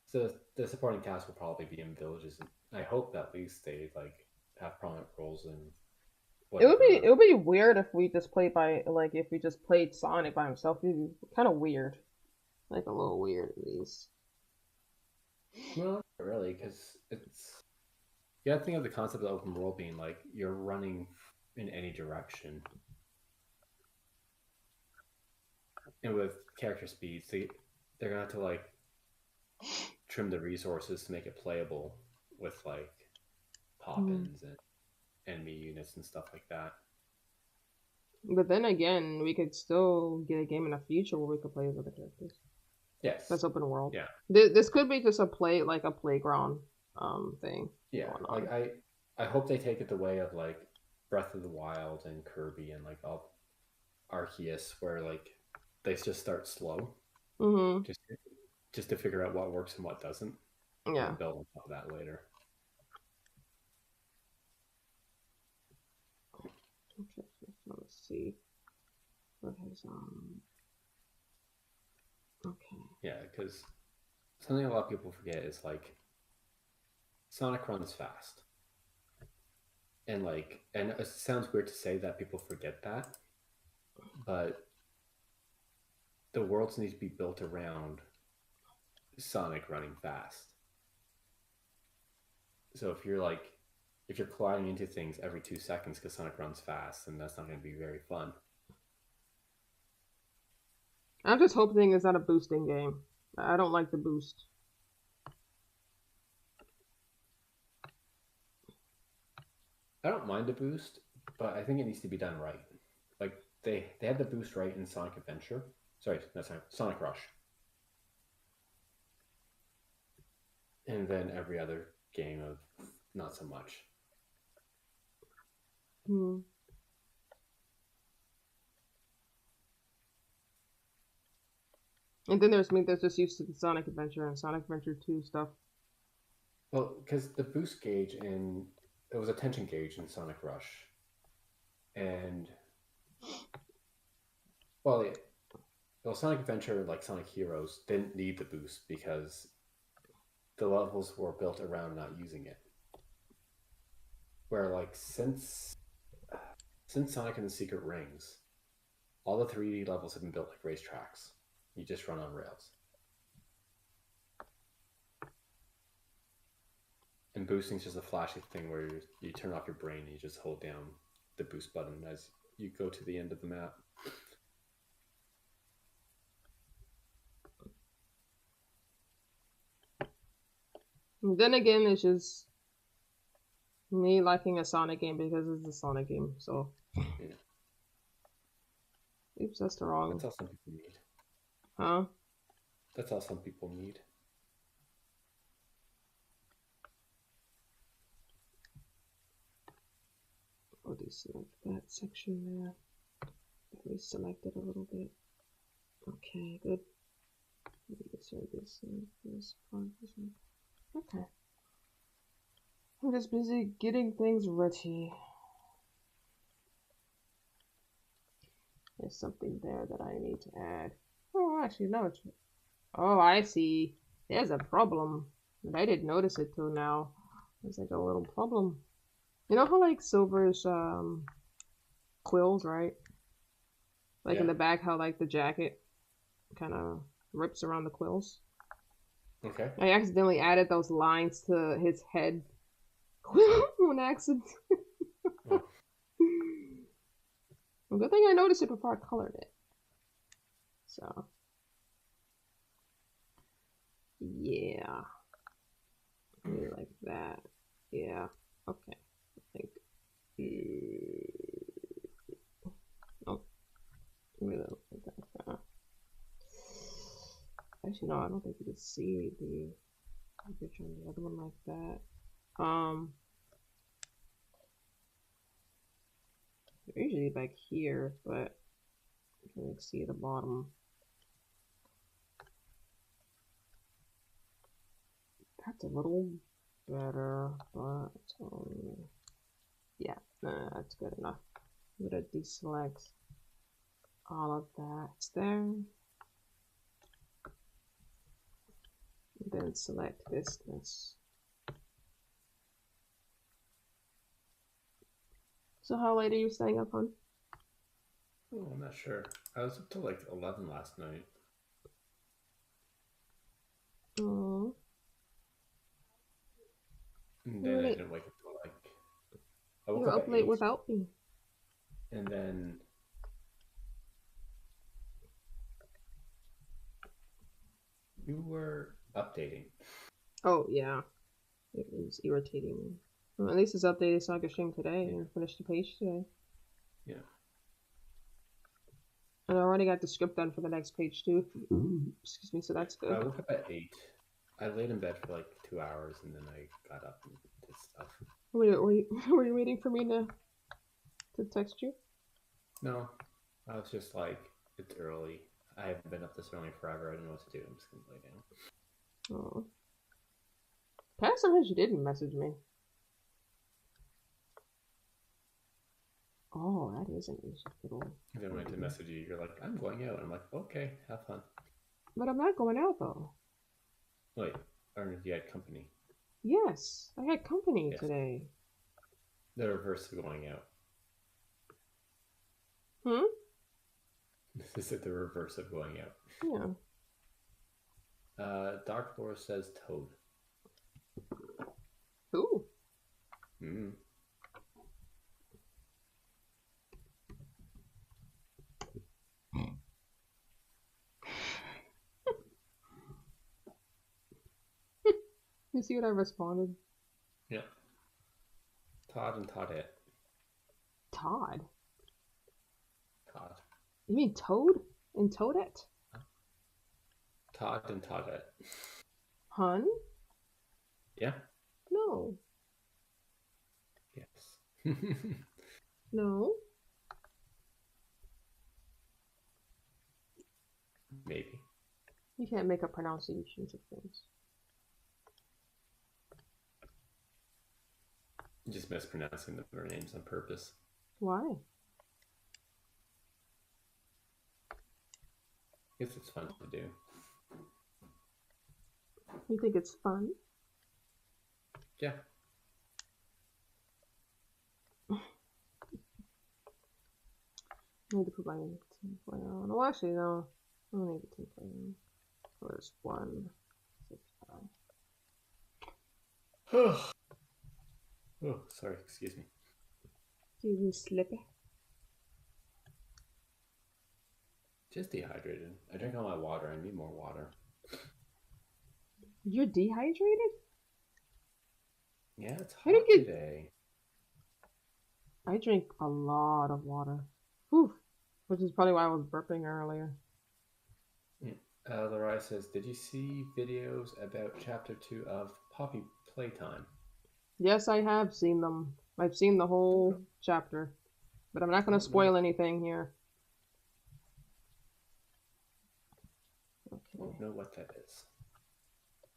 [SPEAKER 1] So the supporting cast will probably be in villages. I hope that at least they like have prominent roles in.
[SPEAKER 2] It would be weird if we just played if we just played Sonic by himself. It'd be kind of weird, like a little weird at least.
[SPEAKER 1] Well, not really, because it's you have to think of the concept of the open world being like you're running in any direction, and with character speeds, they're gonna have to like trim the resources to make it playable with like pop-ins and enemy units and stuff like that.
[SPEAKER 2] But then again, we could still get a game in the future where we could play with other characters.
[SPEAKER 1] Yes,
[SPEAKER 2] That's open world.
[SPEAKER 1] Yeah,
[SPEAKER 2] this could be just a playground thing.
[SPEAKER 1] Yeah, like I hope they take it the way of like Breath of the Wild and Kirby and like all Arceus, where like they just start slow, just to figure out what works and what doesn't,
[SPEAKER 2] Yeah.
[SPEAKER 1] and build on top of that later.
[SPEAKER 2] Let's see. Okay. Okay.
[SPEAKER 1] Yeah, because something a lot of people forget is like Sonic runs fast, and it sounds weird to say that people forget that, but the worlds need to be built around Sonic running fast. So if you're colliding into things every 2 seconds because Sonic runs fast, then that's not going to be very fun.
[SPEAKER 2] I'm just hoping it's not a boosting game. I don't like the boost.
[SPEAKER 1] I don't mind the boost, but I think it needs to be done right. Like they had the boost right in Sonic Adventure. Sorry, that's not Sonic Rush. And then every other game of not so much.
[SPEAKER 2] And then there's me that's just used to the Sonic Adventure and Sonic Adventure 2 stuff.
[SPEAKER 1] Well, because the boost gauge it was a tension gauge in Sonic Rush. And well, Sonic Adventure, like Sonic Heroes, didn't need the boost because the levels were built around not using it. Where like since Sonic and the Secret Rings, all the 3D levels have been built like racetracks. You just run on rails. And boosting is just a flashy thing where you turn off your brain and you just hold down the boost button as you go to the end of the map.
[SPEAKER 2] And then again, it's just me liking a Sonic game because it's a Sonic game, so.
[SPEAKER 1] Yeah.
[SPEAKER 2] Oops, that's the wrong.
[SPEAKER 1] That's all some people need.
[SPEAKER 2] Huh?
[SPEAKER 1] That's all some people need.
[SPEAKER 2] I'll deselect that section there. Let me select it a little bit. Okay, good. This part. Okay. I'm just busy getting things ready. There's something there that I need to add. Oh, actually, no. Oh, I see. There's a problem. And I didn't notice it till now. There's like a little problem. You know how like Silver's quills, right? Like in the back, how like the jacket kind of rips around the quills.
[SPEAKER 1] Okay.
[SPEAKER 2] I accidentally added those lines to his head on accident.
[SPEAKER 1] Oh.
[SPEAKER 2] Well, good thing I noticed it before I colored it. So, yeah. Maybe like that. Yeah. Okay. I think. Oh. Maybe that like that. Actually, no, I don't think you could see the picture on the other one like that. Usually back here, but you can like see the bottom. That's a little better, but yeah, that's good enough. I'm gonna deselect all of that there. Then select this. So how late are you staying up, hon?
[SPEAKER 1] Oh, I'm not sure. I was up till like 11 last night.
[SPEAKER 2] Oh.
[SPEAKER 1] And then I didn't wake up till like... I woke
[SPEAKER 2] You were
[SPEAKER 1] up
[SPEAKER 2] up
[SPEAKER 1] at
[SPEAKER 2] late
[SPEAKER 1] 8,
[SPEAKER 2] without me.
[SPEAKER 1] and then... You were updating.
[SPEAKER 2] Oh, yeah. It was irritating me. Well, at least it's updated so I can stream today and finish the page today.
[SPEAKER 1] Yeah.
[SPEAKER 2] And I already got the script done for the next page too. Excuse me, so that's good.
[SPEAKER 1] I woke up at 8. I laid in bed for like 2 hours and then I got up and did stuff.
[SPEAKER 2] Were you waiting for me to text you?
[SPEAKER 1] No. I was just like, it's early. I haven't been up this early forever. I don't know what to do. I'm just going to lay down.
[SPEAKER 2] Oh. Past sometimes you didn't message me. Oh, that is an issue.
[SPEAKER 1] If I wanted to message you, you're like, I'm going out. I'm like, okay, have fun.
[SPEAKER 2] But I'm not going out though.
[SPEAKER 1] Wait, or you had company.
[SPEAKER 2] Yes, I had company today.
[SPEAKER 1] The reverse of going out.
[SPEAKER 2] Hmm?
[SPEAKER 1] This is the reverse of going out.
[SPEAKER 2] Yeah.
[SPEAKER 1] Dark Lore says Toad.
[SPEAKER 2] Ooh.
[SPEAKER 1] Mm.
[SPEAKER 2] You see what I responded?
[SPEAKER 1] Yeah. Todd and Toadette.
[SPEAKER 2] Todd?
[SPEAKER 1] Todd.
[SPEAKER 2] You mean Toad and Toadette?
[SPEAKER 1] Todd and Toadette.
[SPEAKER 2] Hun?
[SPEAKER 1] Yeah?
[SPEAKER 2] No.
[SPEAKER 1] Yes.
[SPEAKER 2] No.
[SPEAKER 1] Maybe.
[SPEAKER 2] You can't make up pronunciations of things.
[SPEAKER 1] Just mispronouncing their names on purpose.
[SPEAKER 2] Why?
[SPEAKER 1] I guess it's fun to do.
[SPEAKER 2] You think it's fun?
[SPEAKER 1] Yeah.
[SPEAKER 2] I need to put my tinfoil on. Well, actually, no. I don't need the tinfoil on. Oh, there's 1, 6, 5.
[SPEAKER 1] Oh, sorry. Excuse me.
[SPEAKER 2] Excuse me, Slippy.
[SPEAKER 1] Just dehydrated. I drank all my water. I need more water.
[SPEAKER 2] You're dehydrated?
[SPEAKER 1] Yeah, it's
[SPEAKER 2] How
[SPEAKER 1] hot
[SPEAKER 2] do you get-
[SPEAKER 1] today.
[SPEAKER 2] I drink a lot of water. Whew. Which is probably why I was burping earlier.
[SPEAKER 1] Larai says, did you see videos about chapter 2 of Poppy Playtime?
[SPEAKER 2] Yes, I have seen them. I've seen the whole chapter. But I'm not going to spoil anything here.
[SPEAKER 1] I don't know what that is.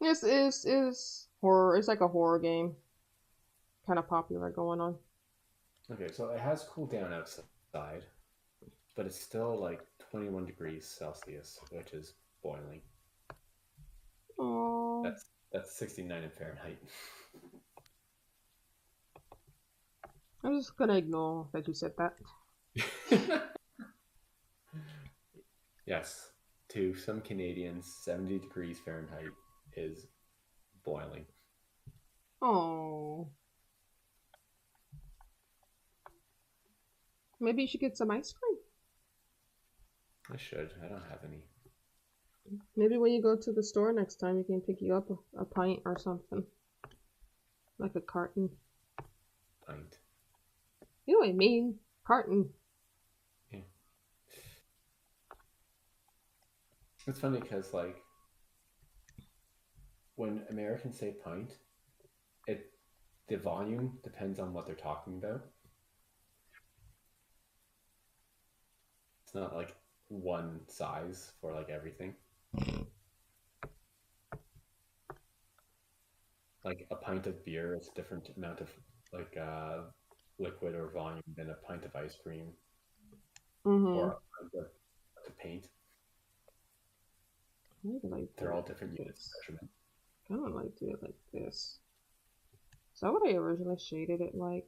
[SPEAKER 2] This is horror. It's like a horror game. Kind of popular going on.
[SPEAKER 1] Okay, so it has cooled down outside, but it's still like 21 degrees Celsius, which is boiling.
[SPEAKER 2] Oh.
[SPEAKER 1] That's 69 in Fahrenheit.
[SPEAKER 2] I'm just gonna ignore that you said that.
[SPEAKER 1] Yes, to some Canadians, 70 degrees Fahrenheit is boiling.
[SPEAKER 2] Oh. Maybe you should get some ice cream.
[SPEAKER 1] I should. I don't have any.
[SPEAKER 2] Maybe when you go to the store next time, you can pick you up a pint or something. Like a carton.
[SPEAKER 1] Pint.
[SPEAKER 2] You know what I mean? Carton.
[SPEAKER 1] Yeah. It's funny because, like, when Americans say pint, the volume depends on what they're talking about. It's not like one size for like everything. Like a pint of beer is a different amount of like liquid or volume than a pint of ice cream or a pint of paint. They're all different units of measurement.
[SPEAKER 2] I don't like do it like this. Is that what I originally shaded it like?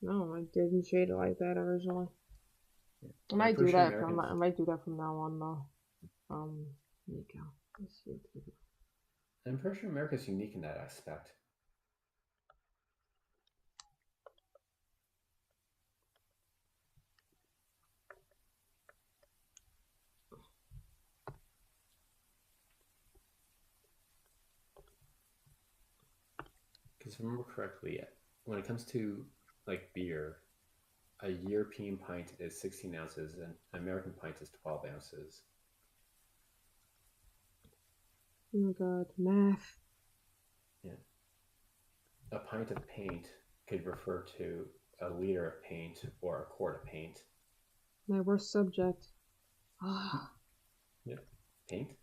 [SPEAKER 2] No, I didn't shade it like that originally.
[SPEAKER 1] Yeah.
[SPEAKER 2] I might do that from now on though. There you go.
[SPEAKER 1] I'm pretty sure America's unique in that aspect. Because if I remember correctly, when it comes to like beer, a European pint is 16 ounces and an American pint is 12 ounces.
[SPEAKER 2] Oh my god, math.
[SPEAKER 1] Yeah. A pint of paint could refer to a liter of paint or a quart of paint.
[SPEAKER 2] My worst subject.
[SPEAKER 1] Yeah. Paint?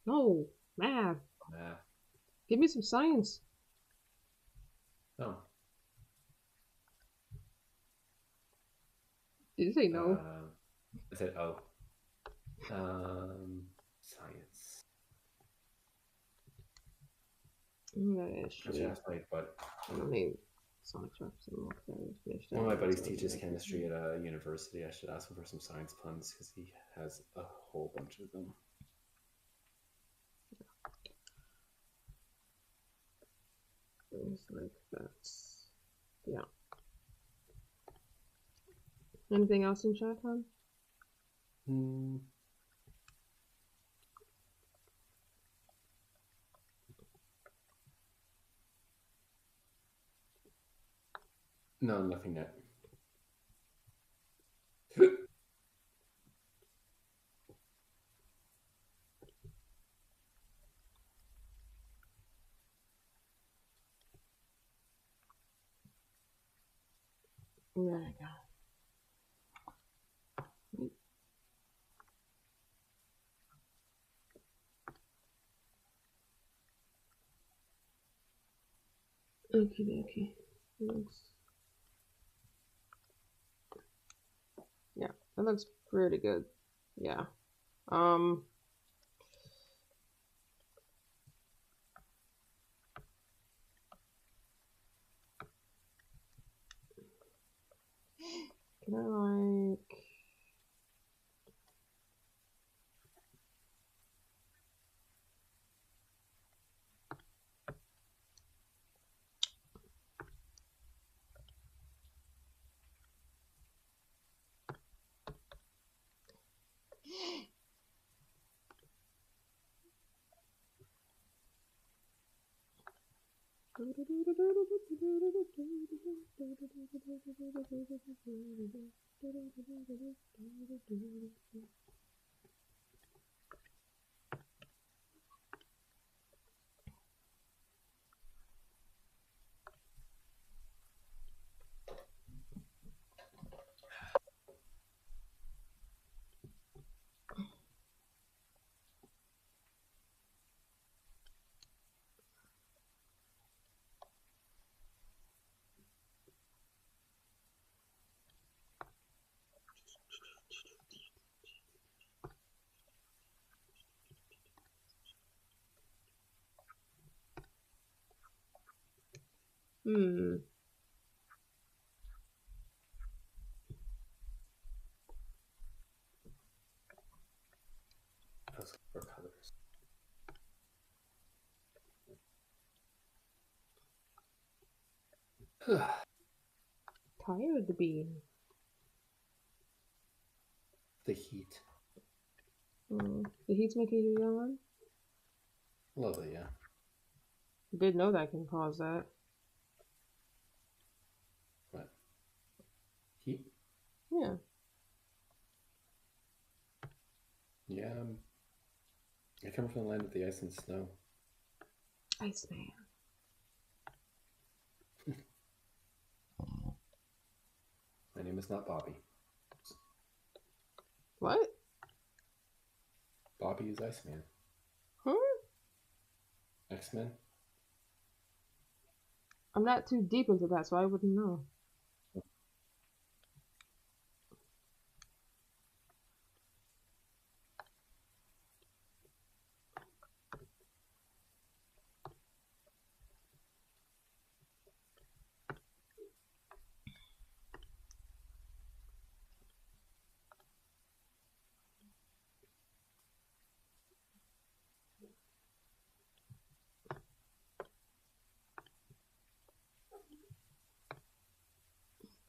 [SPEAKER 2] No, math.
[SPEAKER 1] Math.
[SPEAKER 2] Give me some science.
[SPEAKER 1] Oh.
[SPEAKER 2] Did you say no?
[SPEAKER 1] I said oh. Science.
[SPEAKER 2] Yeah,
[SPEAKER 1] Ask my buddy.
[SPEAKER 2] I mean, Sonic Drops and look there.
[SPEAKER 1] One of my buddies teaches chemistry at a university. I should ask him for some science puns because he has a whole bunch of them.
[SPEAKER 2] Things like that. Yeah. Anything else in chat, hon?
[SPEAKER 1] No, nothing yet.
[SPEAKER 2] There you go. Okay. Yeah, that looks pretty good. Yeah. Can I like...
[SPEAKER 1] Let's look for colors.
[SPEAKER 2] Tired to be.
[SPEAKER 1] The heat.
[SPEAKER 2] The heat's making you yawn?
[SPEAKER 1] A little bit, yeah.
[SPEAKER 2] Did know that can cause that.
[SPEAKER 1] What? Heat?
[SPEAKER 2] Yeah.
[SPEAKER 1] Yeah. I come from the land of the ice and snow.
[SPEAKER 2] Iceman.
[SPEAKER 1] My name is not Bobby.
[SPEAKER 2] What?
[SPEAKER 1] Bobby is Iceman.
[SPEAKER 2] Huh?
[SPEAKER 1] X-Men?
[SPEAKER 2] I'm not too deep into that, so I wouldn't know.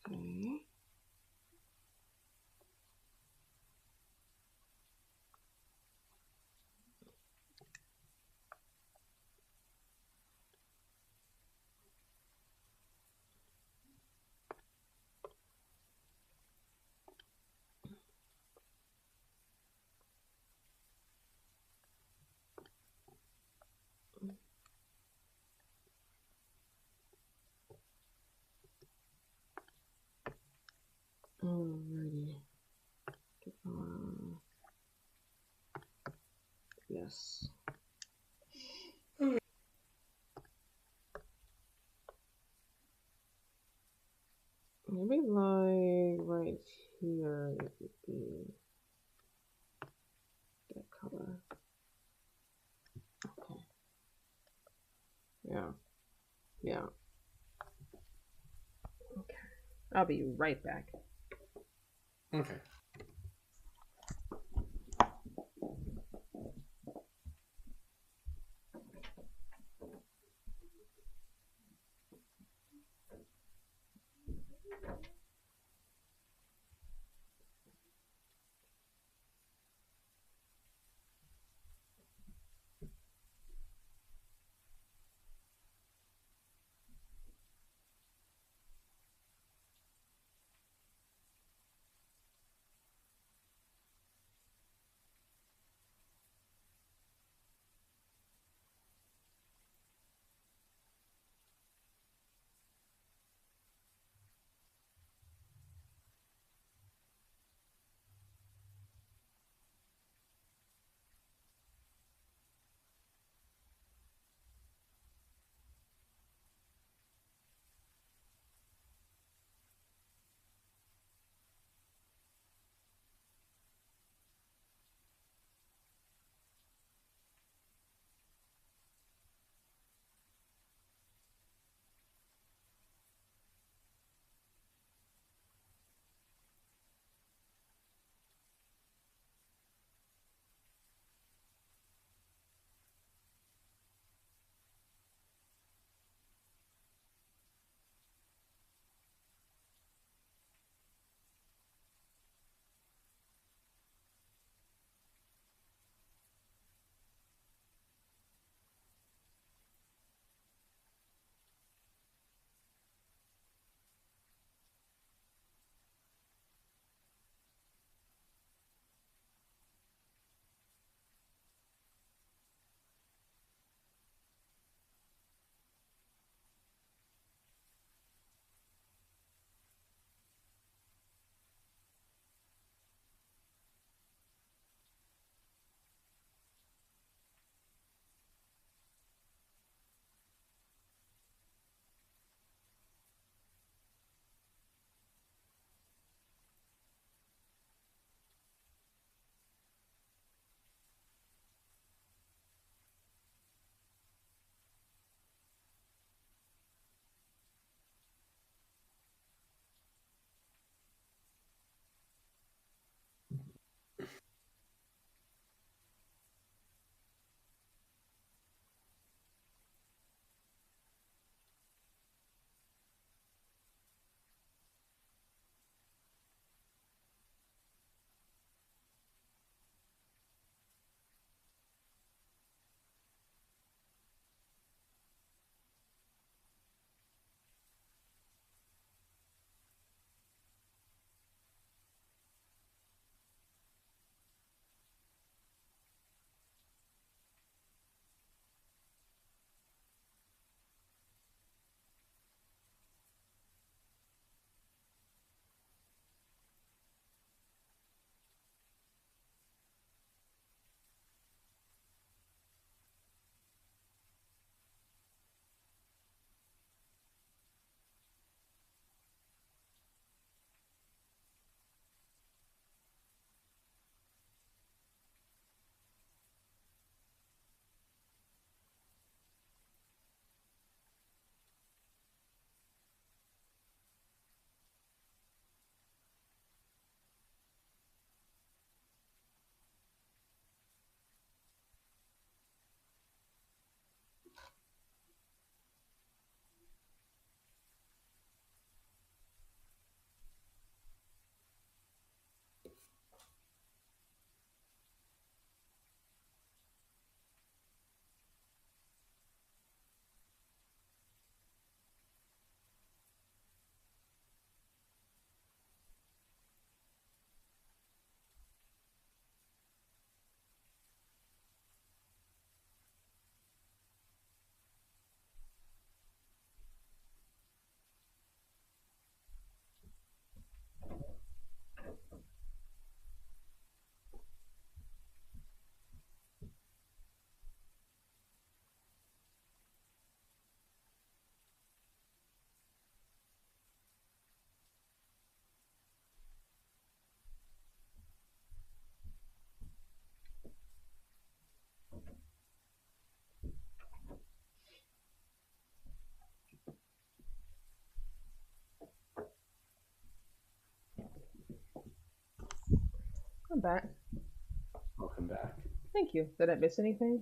[SPEAKER 2] Okay. Alrighty. Yes. Maybe like right here it would be that color. Okay. Yeah. Yeah. Okay. I'll be right back.
[SPEAKER 1] Okay.
[SPEAKER 2] I'm back.
[SPEAKER 1] Welcome back.
[SPEAKER 2] Thank you. Did I miss anything?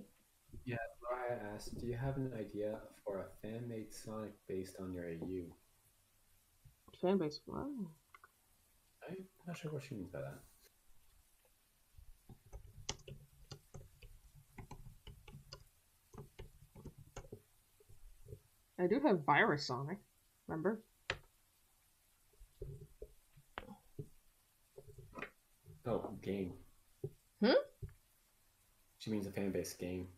[SPEAKER 1] Yeah, Laura asked, do you have an idea for a fan-made Sonic based on your AU?
[SPEAKER 2] Fanbase. Wow.
[SPEAKER 1] I'm not sure what she means by that.
[SPEAKER 2] I do have Virus Sonic. Remember?
[SPEAKER 1] Oh, game.
[SPEAKER 2] Hmm?
[SPEAKER 1] She means a fan-based game.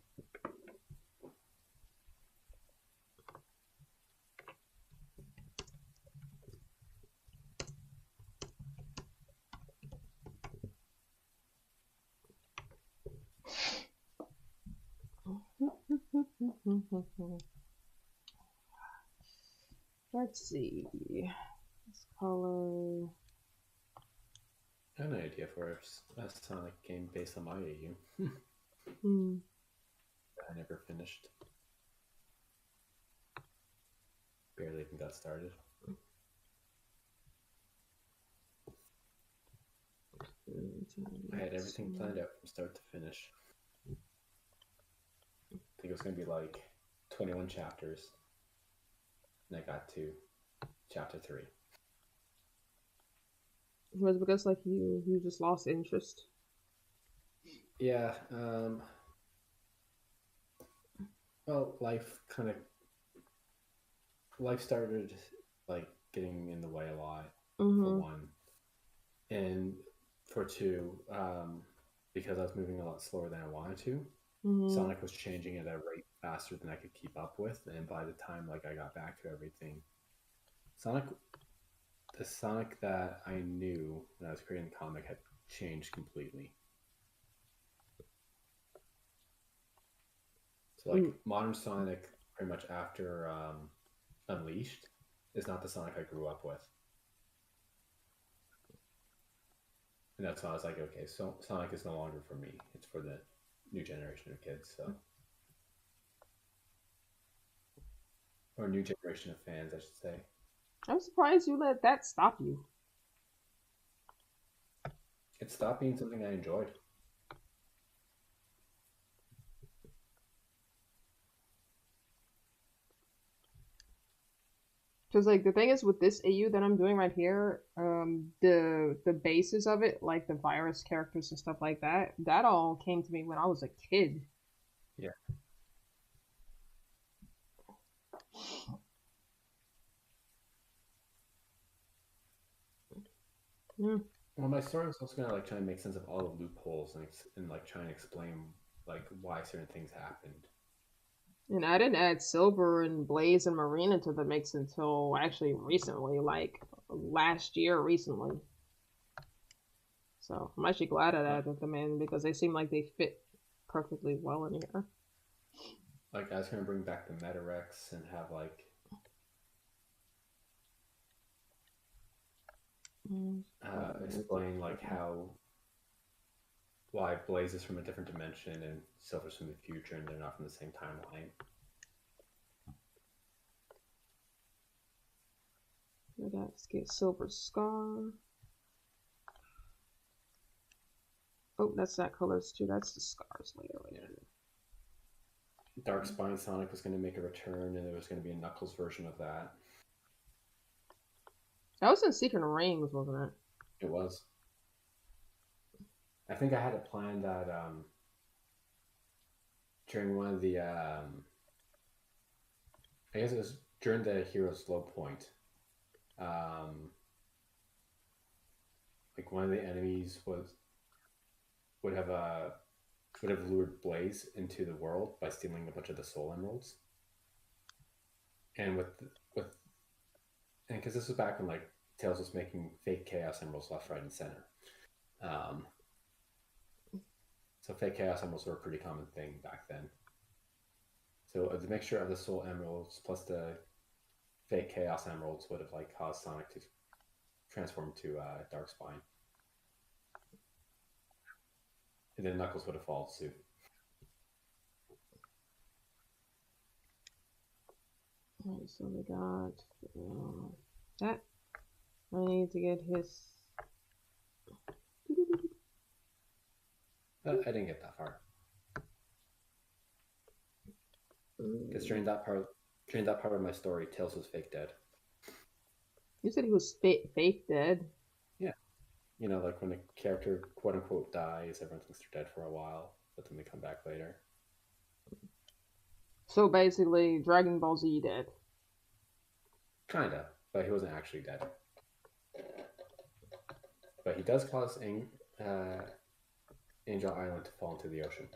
[SPEAKER 2] Let's see. This color.
[SPEAKER 1] I have an idea for a Sonic game based on my AU. I never finished. Barely even got started. I had everything planned out from start to finish. I think it was going to be like 21 chapters. And I got to chapter 3.
[SPEAKER 2] It was because like you just lost interest.
[SPEAKER 1] Yeah. Well, life started like getting in the way a lot, for one, and for two, because I was moving a lot slower than I wanted to. Sonic was changing at a rate faster than I could keep up with, and by the time like I got back to everything, the Sonic that I knew when I was creating the comic had changed completely. So like modern Sonic, pretty much after Unleashed, is not the Sonic I grew up with. And that's why I was like, okay, so Sonic is no longer for me. It's for the new generation of kids, so. Or new generation of fans, I should say.
[SPEAKER 2] I'm surprised you let that stop you.
[SPEAKER 1] It stopped being something I enjoyed.
[SPEAKER 2] Because like the thing is with this AU that I'm doing right here, the basis of it, like the virus characters and stuff like that, that all came to me when I was a kid.
[SPEAKER 1] Yeah. Well, my story was also gonna like try and make sense of all the loopholes and like try and explain like why certain things happened.
[SPEAKER 2] And I didn't add Silver and Blaze and Marine into the mix until actually recently, like last year recently. So I'm actually glad I added them in because they seem like they fit perfectly well in here.
[SPEAKER 1] Like I was gonna bring back the Metarex and have like explain like why Blaze is from a different dimension and Silver's from the future and they're not from the same timeline.
[SPEAKER 2] I got get Silver Scar. Oh, that's that colors too. That's the scars later.
[SPEAKER 1] Yeah. Dark Spine Sonic was going to make a return, and there was going to be a Knuckles version of that.
[SPEAKER 2] That was in Secret Rings, wasn't it?
[SPEAKER 1] It was. I think I had it planned that during one of the, I guess it was during the hero's low point. Like one of the enemies would have lured Blaze into the world by stealing a bunch of the soul emeralds. And because this was back when like Tails was making fake Chaos Emeralds left, right, and center. So fake Chaos Emeralds were a pretty common thing back then. So the mixture of the Soul Emeralds plus the fake Chaos Emeralds would have like caused Sonic to transform to Dark Spine. And then Knuckles would have followed suit.
[SPEAKER 2] Alright, so we got that. I need to get his
[SPEAKER 1] But I didn't get that far. Because during that part of my story, Tails was fake dead.
[SPEAKER 2] You said he was fake dead.
[SPEAKER 1] Yeah. You know, like when a character quote unquote dies, everyone thinks they're dead for a while, but then they come back later.
[SPEAKER 2] So basically, Dragon Ball Z dead.
[SPEAKER 1] Kinda, but he wasn't actually dead. But he does cause Angel Island to fall into the ocean.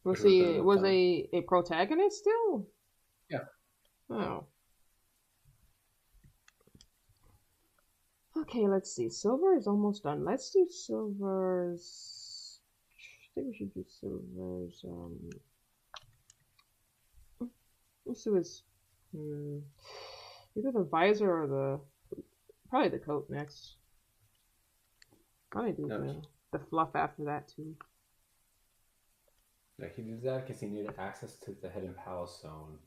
[SPEAKER 2] Was he a protagonist still?
[SPEAKER 1] Yeah.
[SPEAKER 2] Oh. Okay, let's see. Silver is almost done. Let's do Silver's. I think we should do Silver's. Let's do his. Either the visor or probably the coat next. Probably do the fluff after that too.
[SPEAKER 1] No, he did that because he needed access to the Hidden Palace Zone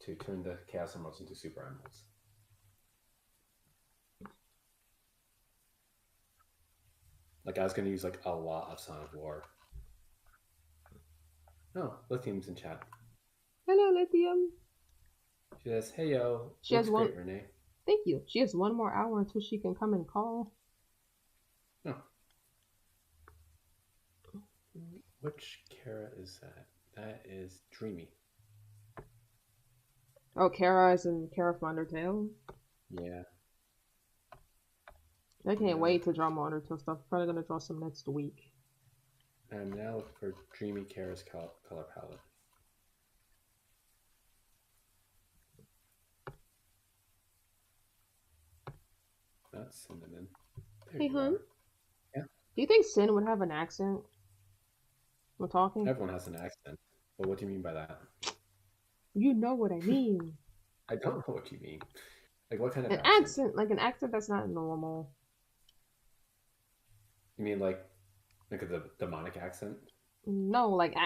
[SPEAKER 1] to turn the Chaos Emeralds into Super Emeralds. Like, I was going to use, like, a lot of Son of War. Oh, Lithium's in chat.
[SPEAKER 2] Hello, Lithium.
[SPEAKER 1] She says, hey, yo.
[SPEAKER 2] She has one.
[SPEAKER 1] Great, Renee.
[SPEAKER 2] Thank you. She has 1 more hour until she can come and call.
[SPEAKER 1] Oh. Which Kara is that? That is Dreamy.
[SPEAKER 2] Oh, Kara is in Kara from UnderTale?
[SPEAKER 1] Yeah.
[SPEAKER 2] I can't wait to draw more UnderTale stuff. Probably gonna draw some next week.
[SPEAKER 1] I'm now looking for Dreamy Kara's color palette. That's Cinnamon.
[SPEAKER 2] Hey, hon.
[SPEAKER 1] Yeah.
[SPEAKER 2] Do you think Sin would have an accent? We're talking?
[SPEAKER 1] Everyone has an accent. But what do you mean by that?
[SPEAKER 2] You know what I mean.
[SPEAKER 1] I don't know what you mean. Like, what kind of
[SPEAKER 2] accent? Like an accent that's not normal.
[SPEAKER 1] You mean like a demonic accent?
[SPEAKER 2] No, like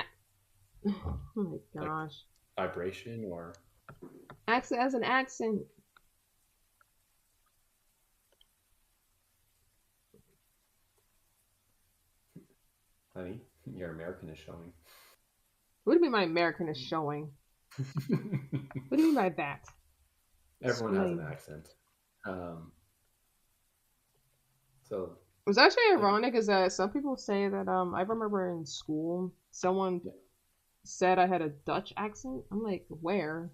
[SPEAKER 2] oh my gosh.
[SPEAKER 1] Like vibration or
[SPEAKER 2] accent as an accent.
[SPEAKER 1] Honey, your American is showing.
[SPEAKER 2] What do you mean my American is showing? What do you mean by that?
[SPEAKER 1] Everyone has an accent. So
[SPEAKER 2] what's actually ironic is that some people say that I remember in school someone said I had a Dutch accent. I'm like, where?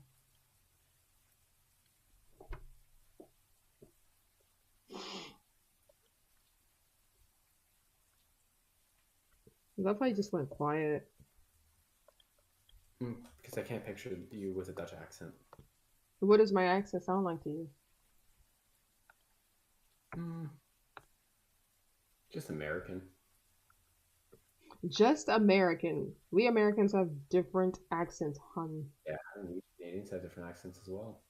[SPEAKER 2] That probably just went quiet.
[SPEAKER 1] Because I can't picture you with a Dutch accent.
[SPEAKER 2] What does my accent sound like to you?
[SPEAKER 1] Just American.
[SPEAKER 2] Just American. We Americans have different accents, hun.
[SPEAKER 1] Yeah, we Canadians have different accents as well.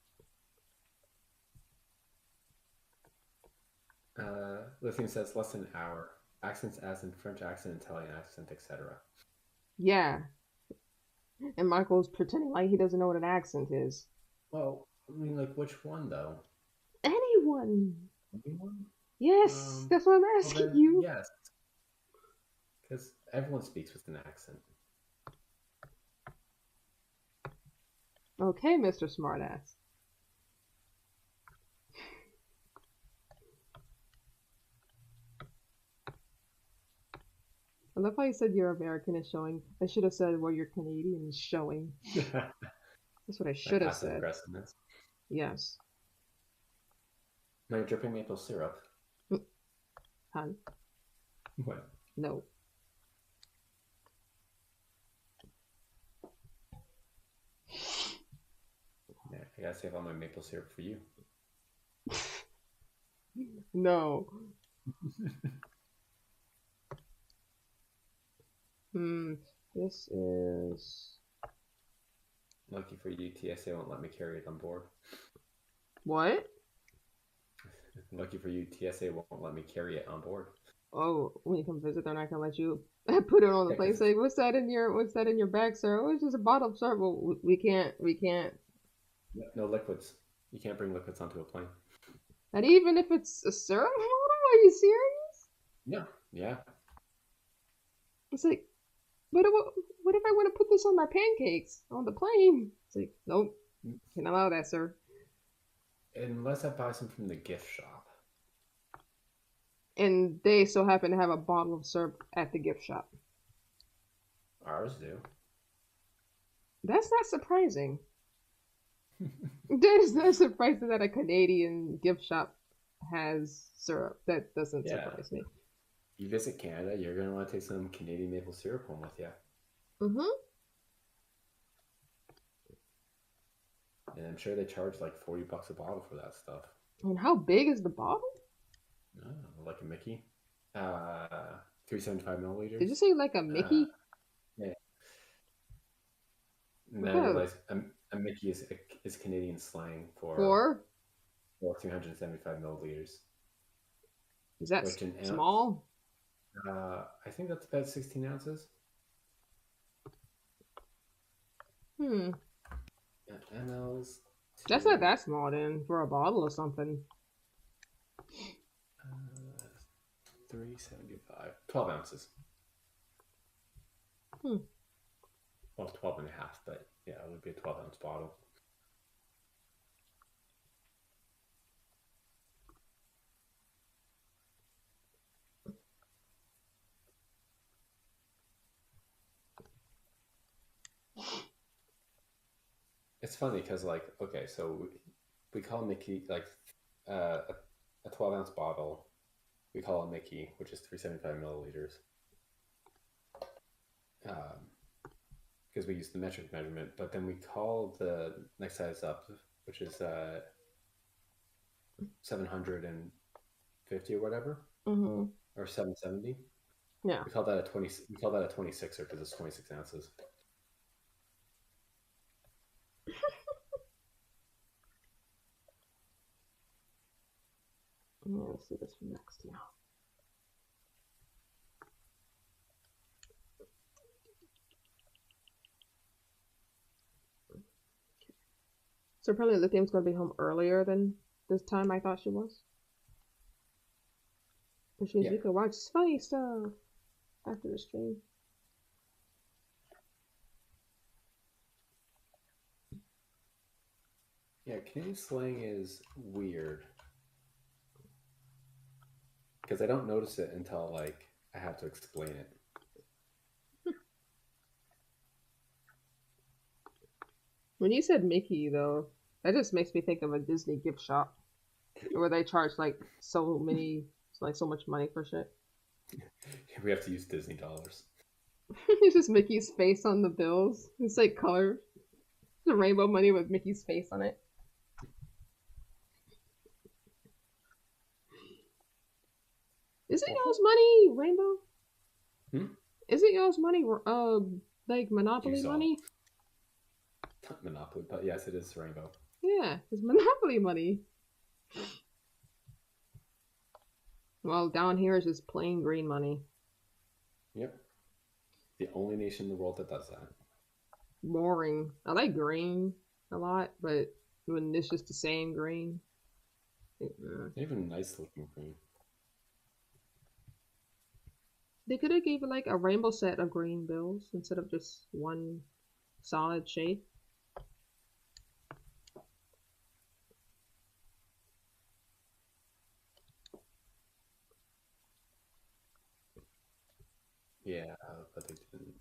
[SPEAKER 1] Lithium says less than an hour. Accents as in French accent, Italian accent, etc.
[SPEAKER 2] Yeah. And Michael's pretending like he doesn't know what an accent is.
[SPEAKER 1] Well, I mean, like, which one, though?
[SPEAKER 2] Anyone.
[SPEAKER 1] Anyone?
[SPEAKER 2] Yes, that's what I'm asking you.
[SPEAKER 1] Yes. Because everyone speaks with an accent.
[SPEAKER 2] Okay, Mr. Smartass. I love how you said your American is showing. I should have said, well, your Canadian is showing. That's what I should have said.
[SPEAKER 1] Aggressiveness.
[SPEAKER 2] Yes.
[SPEAKER 1] Now you're dripping maple syrup.
[SPEAKER 2] Hun?
[SPEAKER 1] What?
[SPEAKER 2] No.
[SPEAKER 1] Yeah, I gotta save all my maple syrup for you.
[SPEAKER 2] No. This is...
[SPEAKER 1] Lucky for you, TSA won't let me carry it on board.
[SPEAKER 2] What?
[SPEAKER 1] Lucky for you, TSA won't let me carry it on board.
[SPEAKER 2] Oh, when you come visit, they're not gonna let you put it on the plane. Say, what's that in your bag, sir? Oh, it's just a bottle, sir. Well, we can't.
[SPEAKER 1] No liquids. You can't bring liquids onto a plane.
[SPEAKER 2] And even if it's a syrup bottle, Are you serious?
[SPEAKER 1] Yeah, yeah.
[SPEAKER 2] It's like, what if I want to put this on my pancakes on the plane? It's like, nope, can't allow that, sir.
[SPEAKER 1] Unless I buy some from the gift shop.
[SPEAKER 2] And they so happen to have a bottle of syrup at the gift shop.
[SPEAKER 1] Ours do.
[SPEAKER 2] That's not surprising. That is not surprising that a Canadian gift shop has syrup. That doesn't surprise me.
[SPEAKER 1] You visit Canada, you're going to want to take some Canadian maple syrup home with you.
[SPEAKER 2] Mm-hmm.
[SPEAKER 1] And I'm sure they charge like $40 a bottle for that stuff.
[SPEAKER 2] And how big is the bottle?
[SPEAKER 1] Oh, like a Mickey. 375 milliliters.
[SPEAKER 2] Did you say like a Mickey?
[SPEAKER 1] Yeah. And then I realized a Mickey is Canadian slang for 375 milliliters.
[SPEAKER 2] Is that small?
[SPEAKER 1] I think that's about 16 ounces. MLs.
[SPEAKER 2] That's not that small then for a bottle or something.
[SPEAKER 1] 375. 12 ounces. Well, 12 and a half, but yeah, it would be a 12-ounce bottle. It's funny because, like, okay, so we call Mickey, like, a 12-ounce bottle, we call it Mickey, which is 375 milliliters. Because we use the metric measurement, but then we call the next size up, which is 750 or whatever, or 770.
[SPEAKER 2] Yeah,
[SPEAKER 1] we call that a 20. We call that a 26er because it's 26 ounces.
[SPEAKER 2] Let's see this one next now. So apparently Lithium's going to be home earlier than this time I thought she was. Which means we could watch funny stuff after the stream.
[SPEAKER 1] Yeah, Canadian slang is weird. Because I don't notice it until, like, I have to explain it.
[SPEAKER 2] When you said Mickey, though, that just makes me think of a Disney gift shop where they charge like so much money for shit.
[SPEAKER 1] We have to use Disney dollars.
[SPEAKER 2] It's just Mickey's face on the bills. It's like color, the rainbow money with Mickey's face on it. Is it y'all's money, Rainbow? Is it y'all's money? Like Monopoly money?
[SPEAKER 1] Not Monopoly, but yes, it is Rainbow.
[SPEAKER 2] Yeah, it's Monopoly money. Well, down here is just plain green money.
[SPEAKER 1] Yep. The only nation in the world that does that.
[SPEAKER 2] Boring. I like green a lot, but when it's just the same green.
[SPEAKER 1] Even a nice looking green.
[SPEAKER 2] They could have gave it like a rainbow set of green bills instead of just one solid shade.
[SPEAKER 1] Yeah, but they didn't.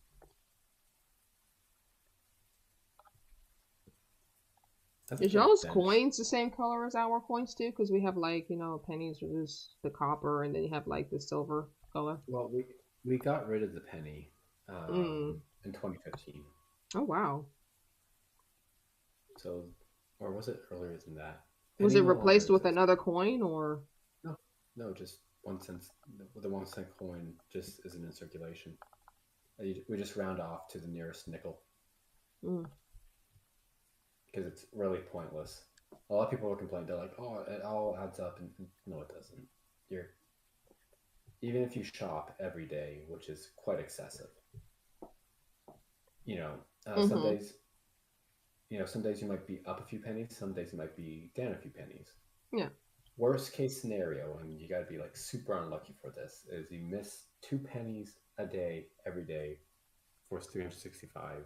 [SPEAKER 2] Is y'all's coins the same color as our coins too? Because we have like, pennies are just the copper, and then you have like the silver color.
[SPEAKER 1] Well, we got rid of the penny in 2015.
[SPEAKER 2] Oh wow!
[SPEAKER 1] So, or was it earlier than that?
[SPEAKER 2] Was it replaced with another coin, or?
[SPEAKER 1] No, just 1 cent. The 1 cent coin just isn't in circulation. We just round off to the nearest nickel. Because it's really pointless. A lot of people will complain. They're like, "Oh, it all adds up," and no, it doesn't. Even if you shop every day, which is quite excessive. Some days, some days you might be up a few pennies. Some days you might be down a few pennies.
[SPEAKER 2] Yeah.
[SPEAKER 1] worst case scenario, and you got to be like super unlucky for this, is you miss 2 pennies a day every day for 365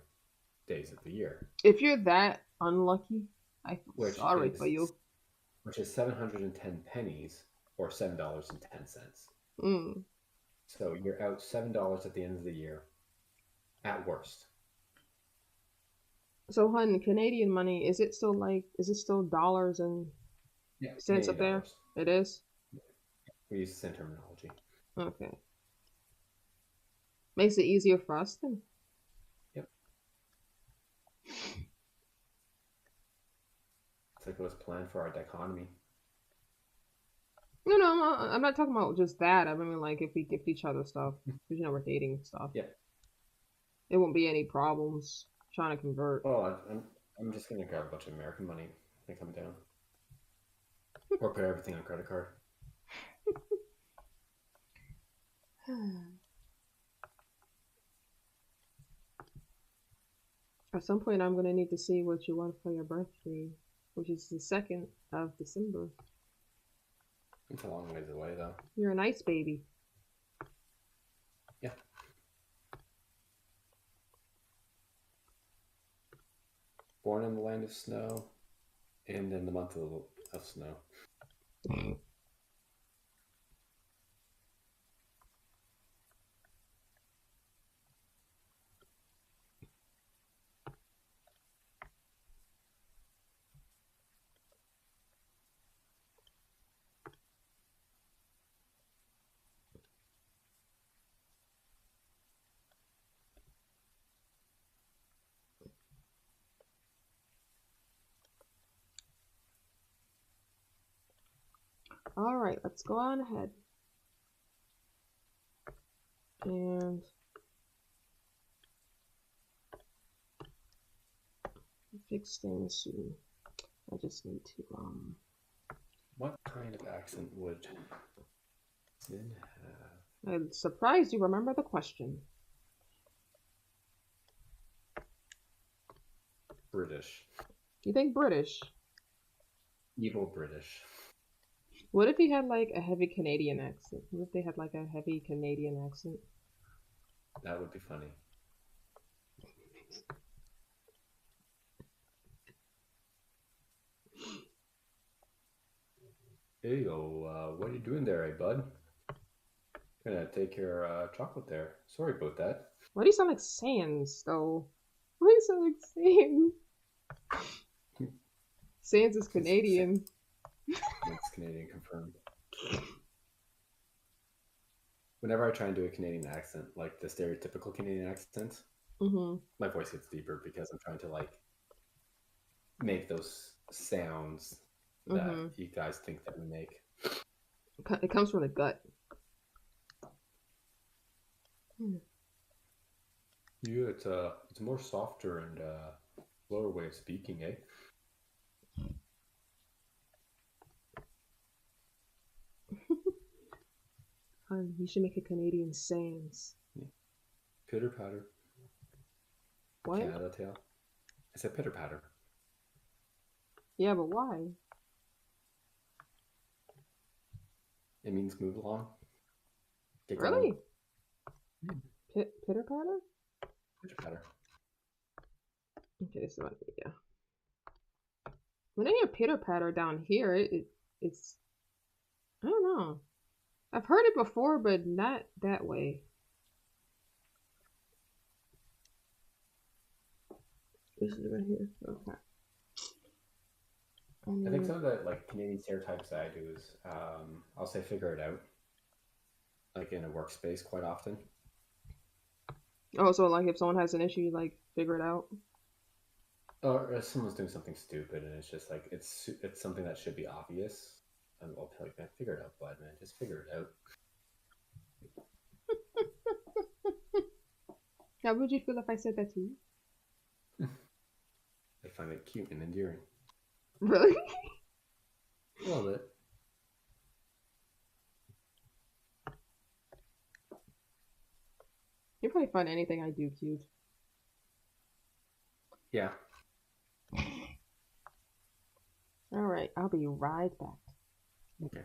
[SPEAKER 1] days of the year,
[SPEAKER 2] If you're that unlucky, I feel
[SPEAKER 1] which
[SPEAKER 2] sorry for you.
[SPEAKER 1] is 710 pennies or $7.10.
[SPEAKER 2] Mm.
[SPEAKER 1] So you're out $7 at the end of the year, at worst.
[SPEAKER 2] So, hun, Canadian money, is it still dollars and
[SPEAKER 1] Yeah,
[SPEAKER 2] cents up
[SPEAKER 1] Canadian
[SPEAKER 2] there?
[SPEAKER 1] dollars.
[SPEAKER 2] It is?
[SPEAKER 1] We use cent terminology.
[SPEAKER 2] Okay. Makes it easier for us then.
[SPEAKER 1] Yep. It's like it was planned for our dichotomy.
[SPEAKER 2] No, I'm not talking about just that. I mean, like, if we gift each other stuff, because, we're dating and stuff.
[SPEAKER 1] Yeah.
[SPEAKER 2] There won't be any problems trying to convert.
[SPEAKER 1] Oh, I'm just going to grab a bunch of American money and come down. Or put everything on credit card.
[SPEAKER 2] At some point, I'm going to need to see what you want for your birthday, which is the 2nd of December.
[SPEAKER 1] It's a long ways away, though.
[SPEAKER 2] You're a nice baby.
[SPEAKER 1] Yeah. Born in the land of snow and in the month of snow.
[SPEAKER 2] All right, let's go on ahead. And fix things soon. I just need to
[SPEAKER 1] What kind of accent would Sin have?
[SPEAKER 2] I'm surprised you remember the question.
[SPEAKER 1] British.
[SPEAKER 2] You think British?
[SPEAKER 1] Evil British.
[SPEAKER 2] What if he had like a heavy Canadian accent? What if they had like a heavy Canadian accent?
[SPEAKER 1] That would be funny. Hey, what are you doing there, eh, bud? Gonna take your chocolate there. Sorry about that.
[SPEAKER 2] Why do you sound like Sans, though? Why do you sound like Sans? Sans is Canadian.
[SPEAKER 1] It's Canadian confirmed. Whenever I try and do a Canadian accent, like the stereotypical Canadian accent, my voice gets deeper because I'm trying to like make those sounds that you guys think that we make.
[SPEAKER 2] It comes from the gut.
[SPEAKER 1] Yeah, it's a more softer and slower way of speaking, eh?
[SPEAKER 2] You should make a Canadian Sans.
[SPEAKER 1] Yeah. Pitter patter.
[SPEAKER 2] What?
[SPEAKER 1] Canada tail. I said pitter patter.
[SPEAKER 2] Yeah, but why?
[SPEAKER 1] It means move along. Get
[SPEAKER 2] Really?
[SPEAKER 1] going.
[SPEAKER 2] Pitter patter?
[SPEAKER 1] Pitter patter.
[SPEAKER 2] Okay, this is what yeah. When I hear pitter patter down here, it's I don't know. I've heard it before, but not that way. This is right here. Okay.
[SPEAKER 1] I think some of the like Canadian stereotypes that I do is I'll say figure it out. Like in a workspace quite often.
[SPEAKER 2] Oh, so like if someone has an issue, you like figure it out?
[SPEAKER 1] Or if someone's doing something stupid and it's just like it's something that should be obvious. And I'll be like, man, figure it out, bud, man. Just figure it out.
[SPEAKER 2] How would you feel if I said that to you?
[SPEAKER 1] I find it cute and endearing.
[SPEAKER 2] Really?
[SPEAKER 1] A little bit.
[SPEAKER 2] You probably find anything I do cute.
[SPEAKER 1] Yeah.
[SPEAKER 2] Alright, I'll be right back.
[SPEAKER 1] Okay.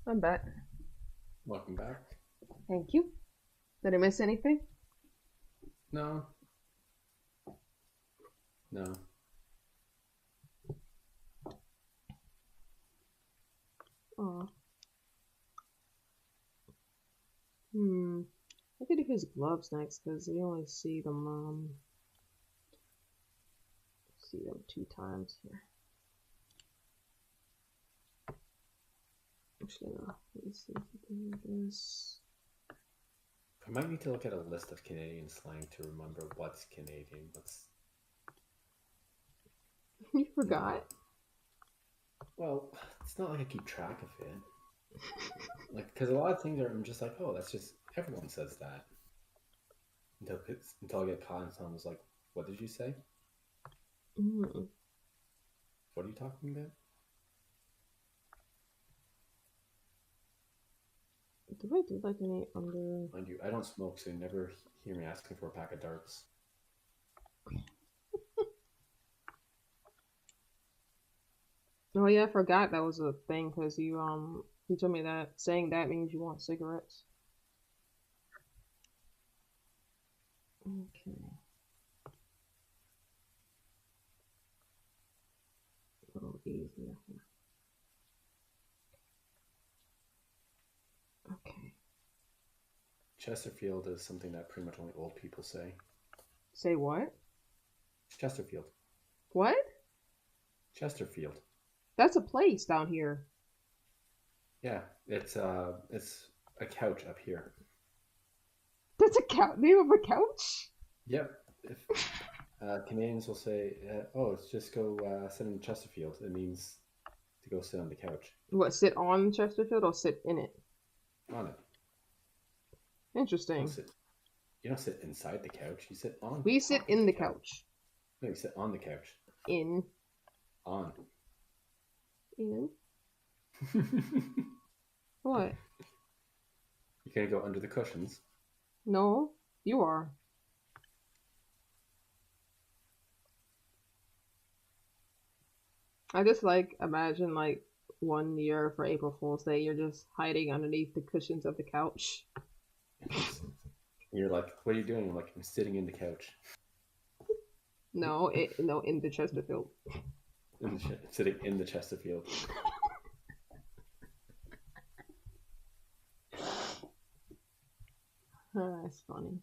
[SPEAKER 2] I'm back.
[SPEAKER 1] Welcome back.
[SPEAKER 2] Thank you. Did I miss anything?
[SPEAKER 1] No. No.
[SPEAKER 2] Aw. I could do his gloves next because we only see them 2 times here. Actually, no. Let me see if we can do this.
[SPEAKER 1] I might need to look at a list of Canadian slang to remember what's Canadian, what's...
[SPEAKER 2] You forgot?
[SPEAKER 1] Well, it's not like I keep track of it. Like, because a lot of things I'm just like, oh, that's just, everyone says that. Until I get caught and someone's like, what did you say? What are you talking about?
[SPEAKER 2] Do I do like any under...
[SPEAKER 1] Mind you, I don't smoke, so you never hear me asking for a pack of darts.
[SPEAKER 2] Oh yeah, I forgot that was a thing because you told me that saying that means you want cigarettes. Okay. A little easier here. Okay.
[SPEAKER 1] Chesterfield is something that pretty much only old people say.
[SPEAKER 2] Say what?
[SPEAKER 1] Chesterfield.
[SPEAKER 2] What?
[SPEAKER 1] Chesterfield.
[SPEAKER 2] That's a place down here.
[SPEAKER 1] Yeah, it's a couch up here.
[SPEAKER 2] That's a couch. Name of a couch?
[SPEAKER 1] Yep. If Canadians will say, "Oh, let's just go sit in Chesterfield," it means to go sit on the couch.
[SPEAKER 2] What? Sit on Chesterfield or sit in it?
[SPEAKER 1] On it.
[SPEAKER 2] Interesting.
[SPEAKER 1] You don't sit inside the couch. You sit on.
[SPEAKER 2] We sit in the couch.
[SPEAKER 1] No, you sit on the couch.
[SPEAKER 2] In.
[SPEAKER 1] On.
[SPEAKER 2] In. What?
[SPEAKER 1] You gonna go under the cushions?
[SPEAKER 2] No, you are. I just imagine 1 year for April Fool's Day, you're just hiding underneath the cushions of the couch.
[SPEAKER 1] You're like, what are you doing? I'm like, I'm sitting in the couch.
[SPEAKER 2] No, in the Chesterfield.
[SPEAKER 1] Sitting in the Chesterfield.
[SPEAKER 2] That's funny.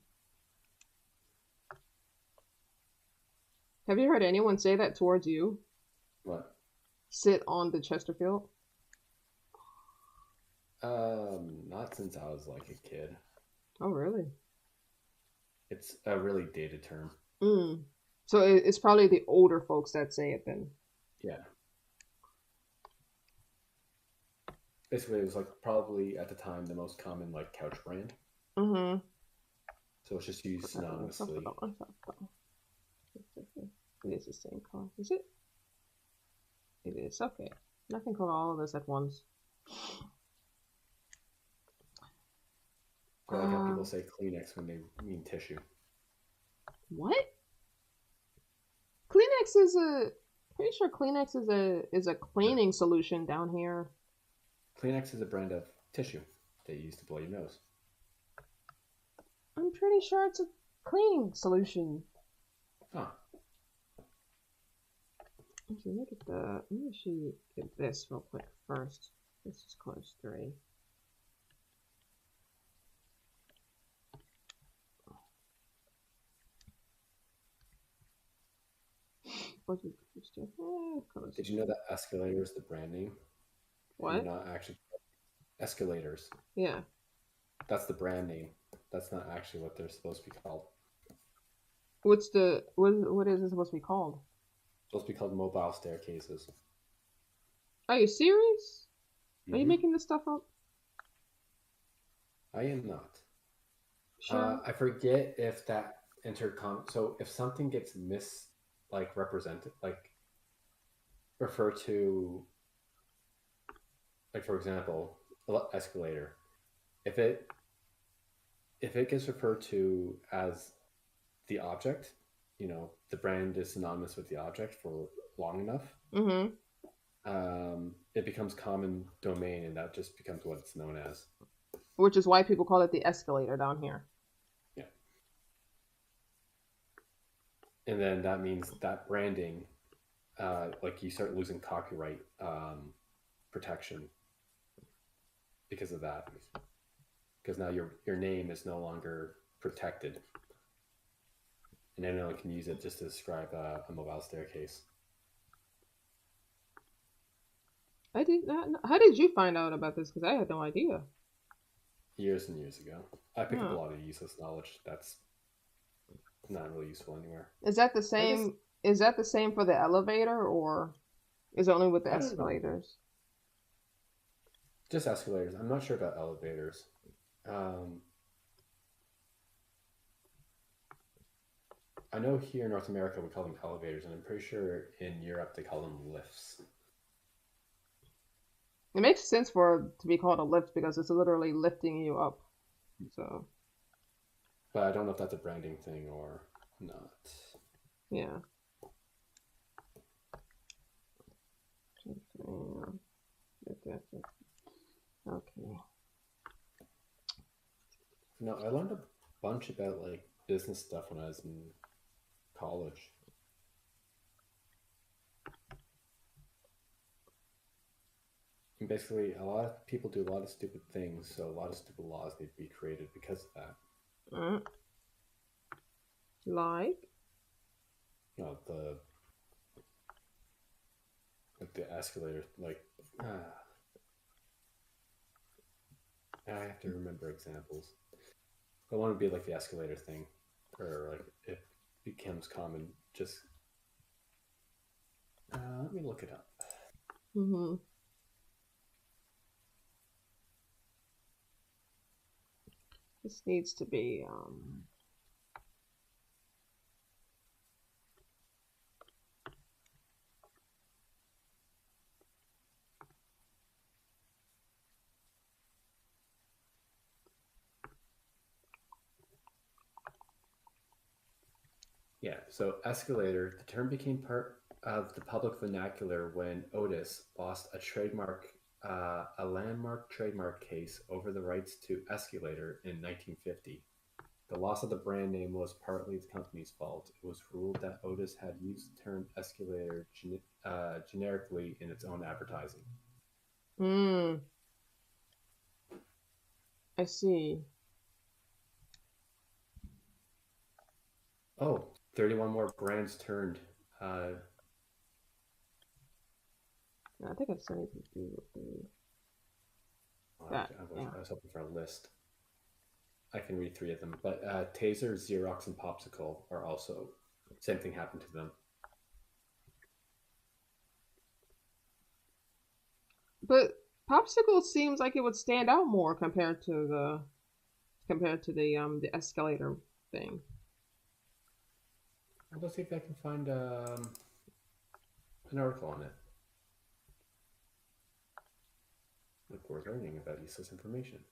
[SPEAKER 2] Have you heard anyone say that towards you?
[SPEAKER 1] What?
[SPEAKER 2] Sit on the Chesterfield?
[SPEAKER 1] Not since I was like a kid.
[SPEAKER 2] Oh, really?
[SPEAKER 1] It's a really dated term.
[SPEAKER 2] So it's probably the older folks that say it then.
[SPEAKER 1] Yeah. Basically, it was probably at the time the most common couch brand.
[SPEAKER 2] Mm-hmm.
[SPEAKER 1] So it's just used synonymously.
[SPEAKER 2] It is the same color. Is it? It is. Okay. I can cover all of this at once.
[SPEAKER 1] I like how people say Kleenex when they mean tissue.
[SPEAKER 2] What? Kleenex is a... Pretty sure Kleenex is a cleaning solution down here.
[SPEAKER 1] Kleenex is a brand of tissue that you use to blow your nose.
[SPEAKER 2] I'm pretty sure it's a cleaning solution.
[SPEAKER 1] Huh.
[SPEAKER 2] Actually, look at the... Let me actually get this real quick first. This is close 3.
[SPEAKER 1] Did you know that escalator is the brand name?
[SPEAKER 2] What?
[SPEAKER 1] Not actually escalators.
[SPEAKER 2] Yeah.
[SPEAKER 1] That's the brand name. That's not actually what they're supposed to be called.
[SPEAKER 2] What's the what is it supposed to be called?
[SPEAKER 1] It's supposed to be called mobile staircases.
[SPEAKER 2] Are you serious?
[SPEAKER 1] Mm-hmm.
[SPEAKER 2] Are you making this stuff up?
[SPEAKER 1] I am not.
[SPEAKER 2] Sure.
[SPEAKER 1] I forget if that so if something gets represented, like refer to, like for example, escalator. If it gets referred to as the object, you know, the brand is synonymous with the object for long enough, it becomes common domain, and that just becomes what it's known as.
[SPEAKER 2] Which is why people call it the escalator down here.
[SPEAKER 1] Yeah. And then that means that branding, like you start losing copyright protection because of that. Because now your name is no longer protected, and anyone can use it just to describe a mobile staircase.
[SPEAKER 2] I did not know. How did you find out about this? Because I had no idea.
[SPEAKER 1] Years and years ago. I picked up a lot of useless knowledge that's not really useful anywhere.
[SPEAKER 2] Is that the same? Is that the same for the elevator, or is it only with the
[SPEAKER 1] I don't know.
[SPEAKER 2] escalators?
[SPEAKER 1] Just escalators. I'm not sure about elevators. I know here in North America we call them elevators, and I'm pretty sure in Europe they call them lifts.
[SPEAKER 2] It makes sense for it to be called a lift because it's literally lifting you up. So.
[SPEAKER 1] But I don't know if that's a branding thing or not.
[SPEAKER 2] Yeah. Okay.
[SPEAKER 1] No, I learned a bunch about like business stuff when I was in college. And basically, a lot of people do a lot of stupid things, so a lot of stupid laws need to be created because of that.
[SPEAKER 2] Like?
[SPEAKER 1] No, the escalator, I have to remember examples. I want to be like the escalator thing, or like it becomes common. Just let me look it up.
[SPEAKER 2] This needs to be
[SPEAKER 1] Yeah, so escalator, the term became part of the public vernacular when Otis lost a landmark trademark case over the rights to escalator in 1950. The loss of the brand name was partly the company's fault. It was ruled that Otis had used the term escalator generically in its own advertising.
[SPEAKER 2] I see.
[SPEAKER 1] Oh, 31 more brands turned.
[SPEAKER 2] I think I've seen anything to do with that.
[SPEAKER 1] I was hoping for a list. I can read 3 of them, but Taser, Xerox, and Popsicle are also, same thing happened to them.
[SPEAKER 2] But Popsicle seems like it would stand out more compared to the escalator thing.
[SPEAKER 1] Let's see if I can find an article on it. worth learning about useless information.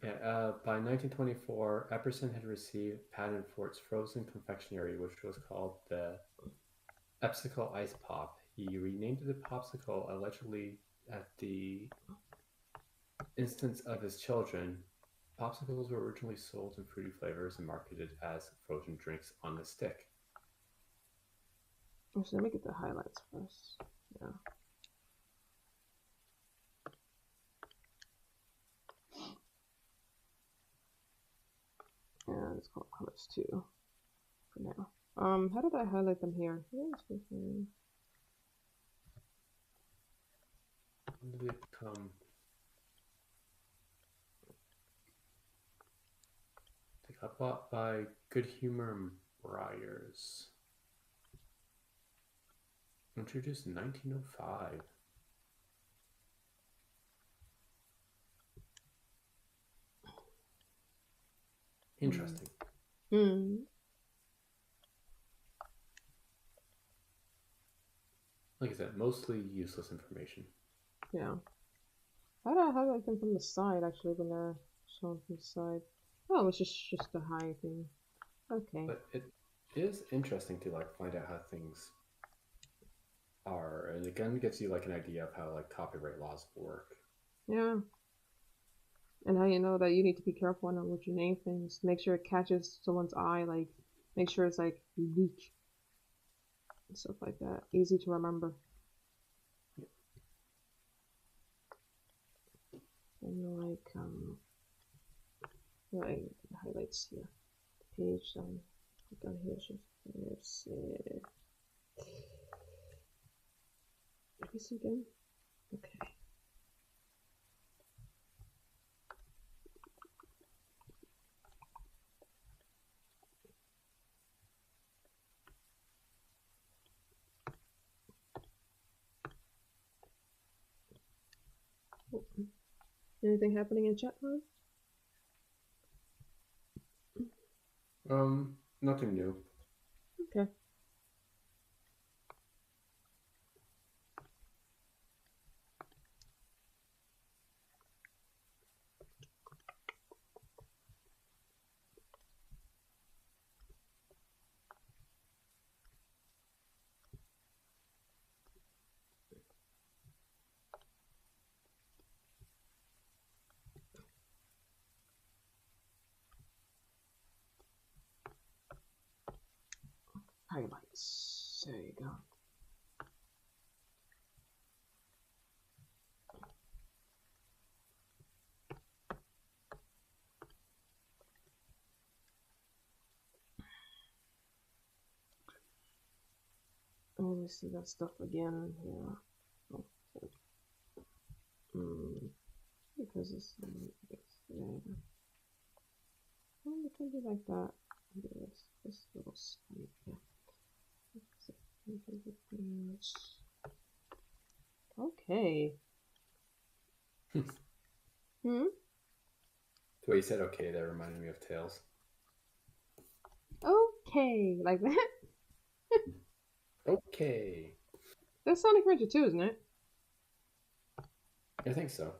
[SPEAKER 1] Yeah, by 1924, Epperson had received a patent for its frozen confectionery, which was called the Epsicle Ice Pop. He renamed it the Popsicle, allegedly at the instance of his children. Popsicles were originally sold in fruity flavors and marketed as frozen drinks on the stick.
[SPEAKER 2] Actually, let me get the highlights first. Yeah. Yeah, let's call it colors too for now. How did I highlight them here?
[SPEAKER 1] When did they become? They got bought by Good Humor and Briars. Introduced in 1905. Interesting. Like I said, mostly useless information.
[SPEAKER 2] Yeah. How do I highlight them from the side, actually, when they're shown from the side? Oh, it's just a high thing. Okay.
[SPEAKER 1] But it is interesting to like find out how things are, and again gives you like an idea of how like copyright laws work.
[SPEAKER 2] Yeah. And how you know that you need to be careful on what you name things. Make sure it catches someone's eye, like make sure it's like unique and stuff like that. Easy to remember. And like highlights here. Page click on here. Let's let me see again. Okay. Anything happening in chat room?
[SPEAKER 1] Nothing new.
[SPEAKER 2] Okay. Highlights. There you go. Let me see that stuff again here. Oh, because it's there. Well, it can be like that. This little side, yeah. Okay.
[SPEAKER 1] The way you said okay, that reminded me of Tails.
[SPEAKER 2] Okay, like that?
[SPEAKER 1] Okay.
[SPEAKER 2] That's Sonic Adventure 2, isn't it?
[SPEAKER 1] I think so.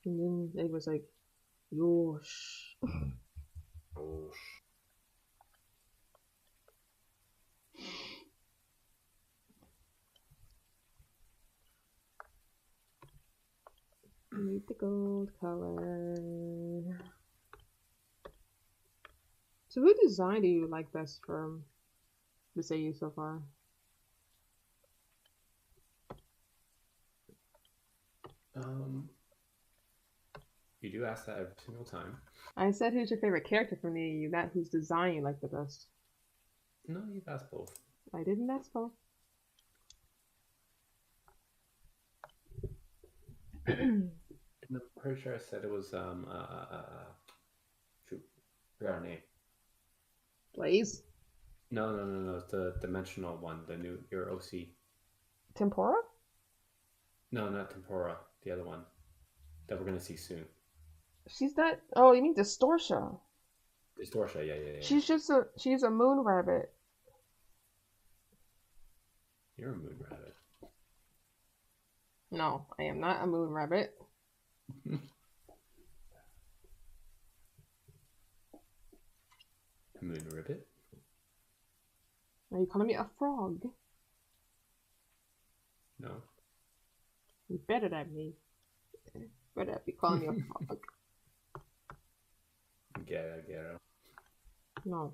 [SPEAKER 2] And then it was like, yosh.
[SPEAKER 1] Oh.
[SPEAKER 2] Need the gold color. So who design do you like best from this AU so far?
[SPEAKER 1] You do ask that every single time.
[SPEAKER 2] I said who's your favorite character from the AU, not whose design you like the best.
[SPEAKER 1] No, you've asked both.
[SPEAKER 2] I didn't ask both.
[SPEAKER 1] I'm pretty sure I said it was shoot, forgot her name.
[SPEAKER 2] Blaze?
[SPEAKER 1] No. It's the dimensional one, your OC.
[SPEAKER 2] Tempora?
[SPEAKER 1] No, not Tempora. The other one. that we're gonna see soon.
[SPEAKER 2] She's not. Oh, you mean Distortia?
[SPEAKER 1] Distortia, yeah.
[SPEAKER 2] She's a moon rabbit.
[SPEAKER 1] You're a moon rabbit.
[SPEAKER 2] No, I am not a moon rabbit.
[SPEAKER 1] Moon ribbit?
[SPEAKER 2] Are you calling me a frog?
[SPEAKER 1] No.
[SPEAKER 2] You better than me. Better be calling me a frog.
[SPEAKER 1] Ghetto.
[SPEAKER 2] No.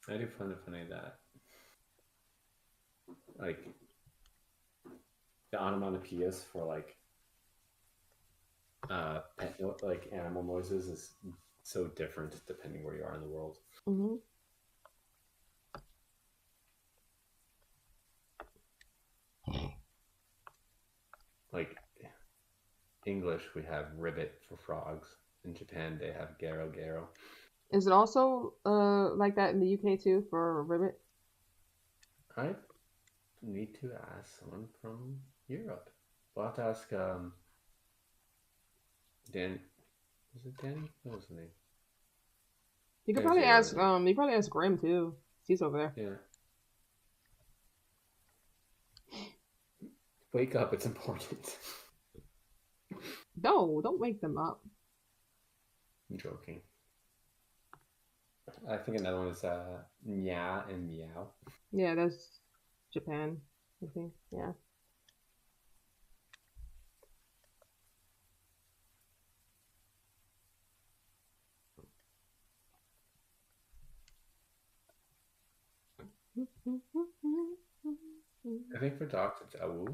[SPEAKER 1] I do find it funny that, like, the onomatopoeias for like animal noises is so different depending where you are in the world.
[SPEAKER 2] Mm-hmm.
[SPEAKER 1] Like English, we have ribbit for frogs. In Japan, they have gero.
[SPEAKER 2] Is it also like that in the UK too for ribbit?
[SPEAKER 1] I need to ask someone from Europe. We'll have to ask Dan. Was it Danny? What was his name?
[SPEAKER 2] You could
[SPEAKER 1] There's
[SPEAKER 2] probably
[SPEAKER 1] your-
[SPEAKER 2] ask you probably ask Grim too. He's over there.
[SPEAKER 1] Yeah. Wake up! It's important.
[SPEAKER 2] No, don't wake them up.
[SPEAKER 1] I'm joking. I think another one is nya and meow.
[SPEAKER 2] Yeah, that's Japan, I think. Yeah.
[SPEAKER 1] I think for dogs it's AU.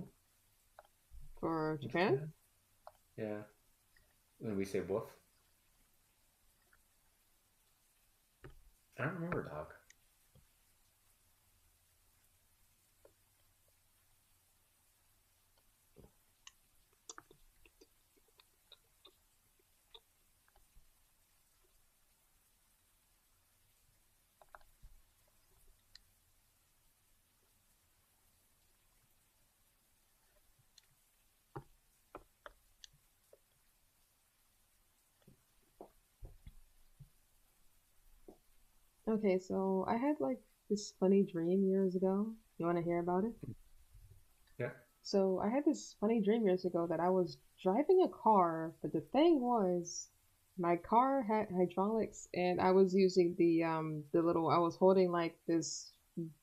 [SPEAKER 2] For Japan?
[SPEAKER 1] Yeah. When we say woof. I don't remember dog.
[SPEAKER 2] Okay, so I had like this funny dream years ago. You want to hear about it?
[SPEAKER 1] Yeah.
[SPEAKER 2] So I had this funny dream years ago that I was driving a car, but the thing was, my car had hydraulics, and I was using the little I was holding like the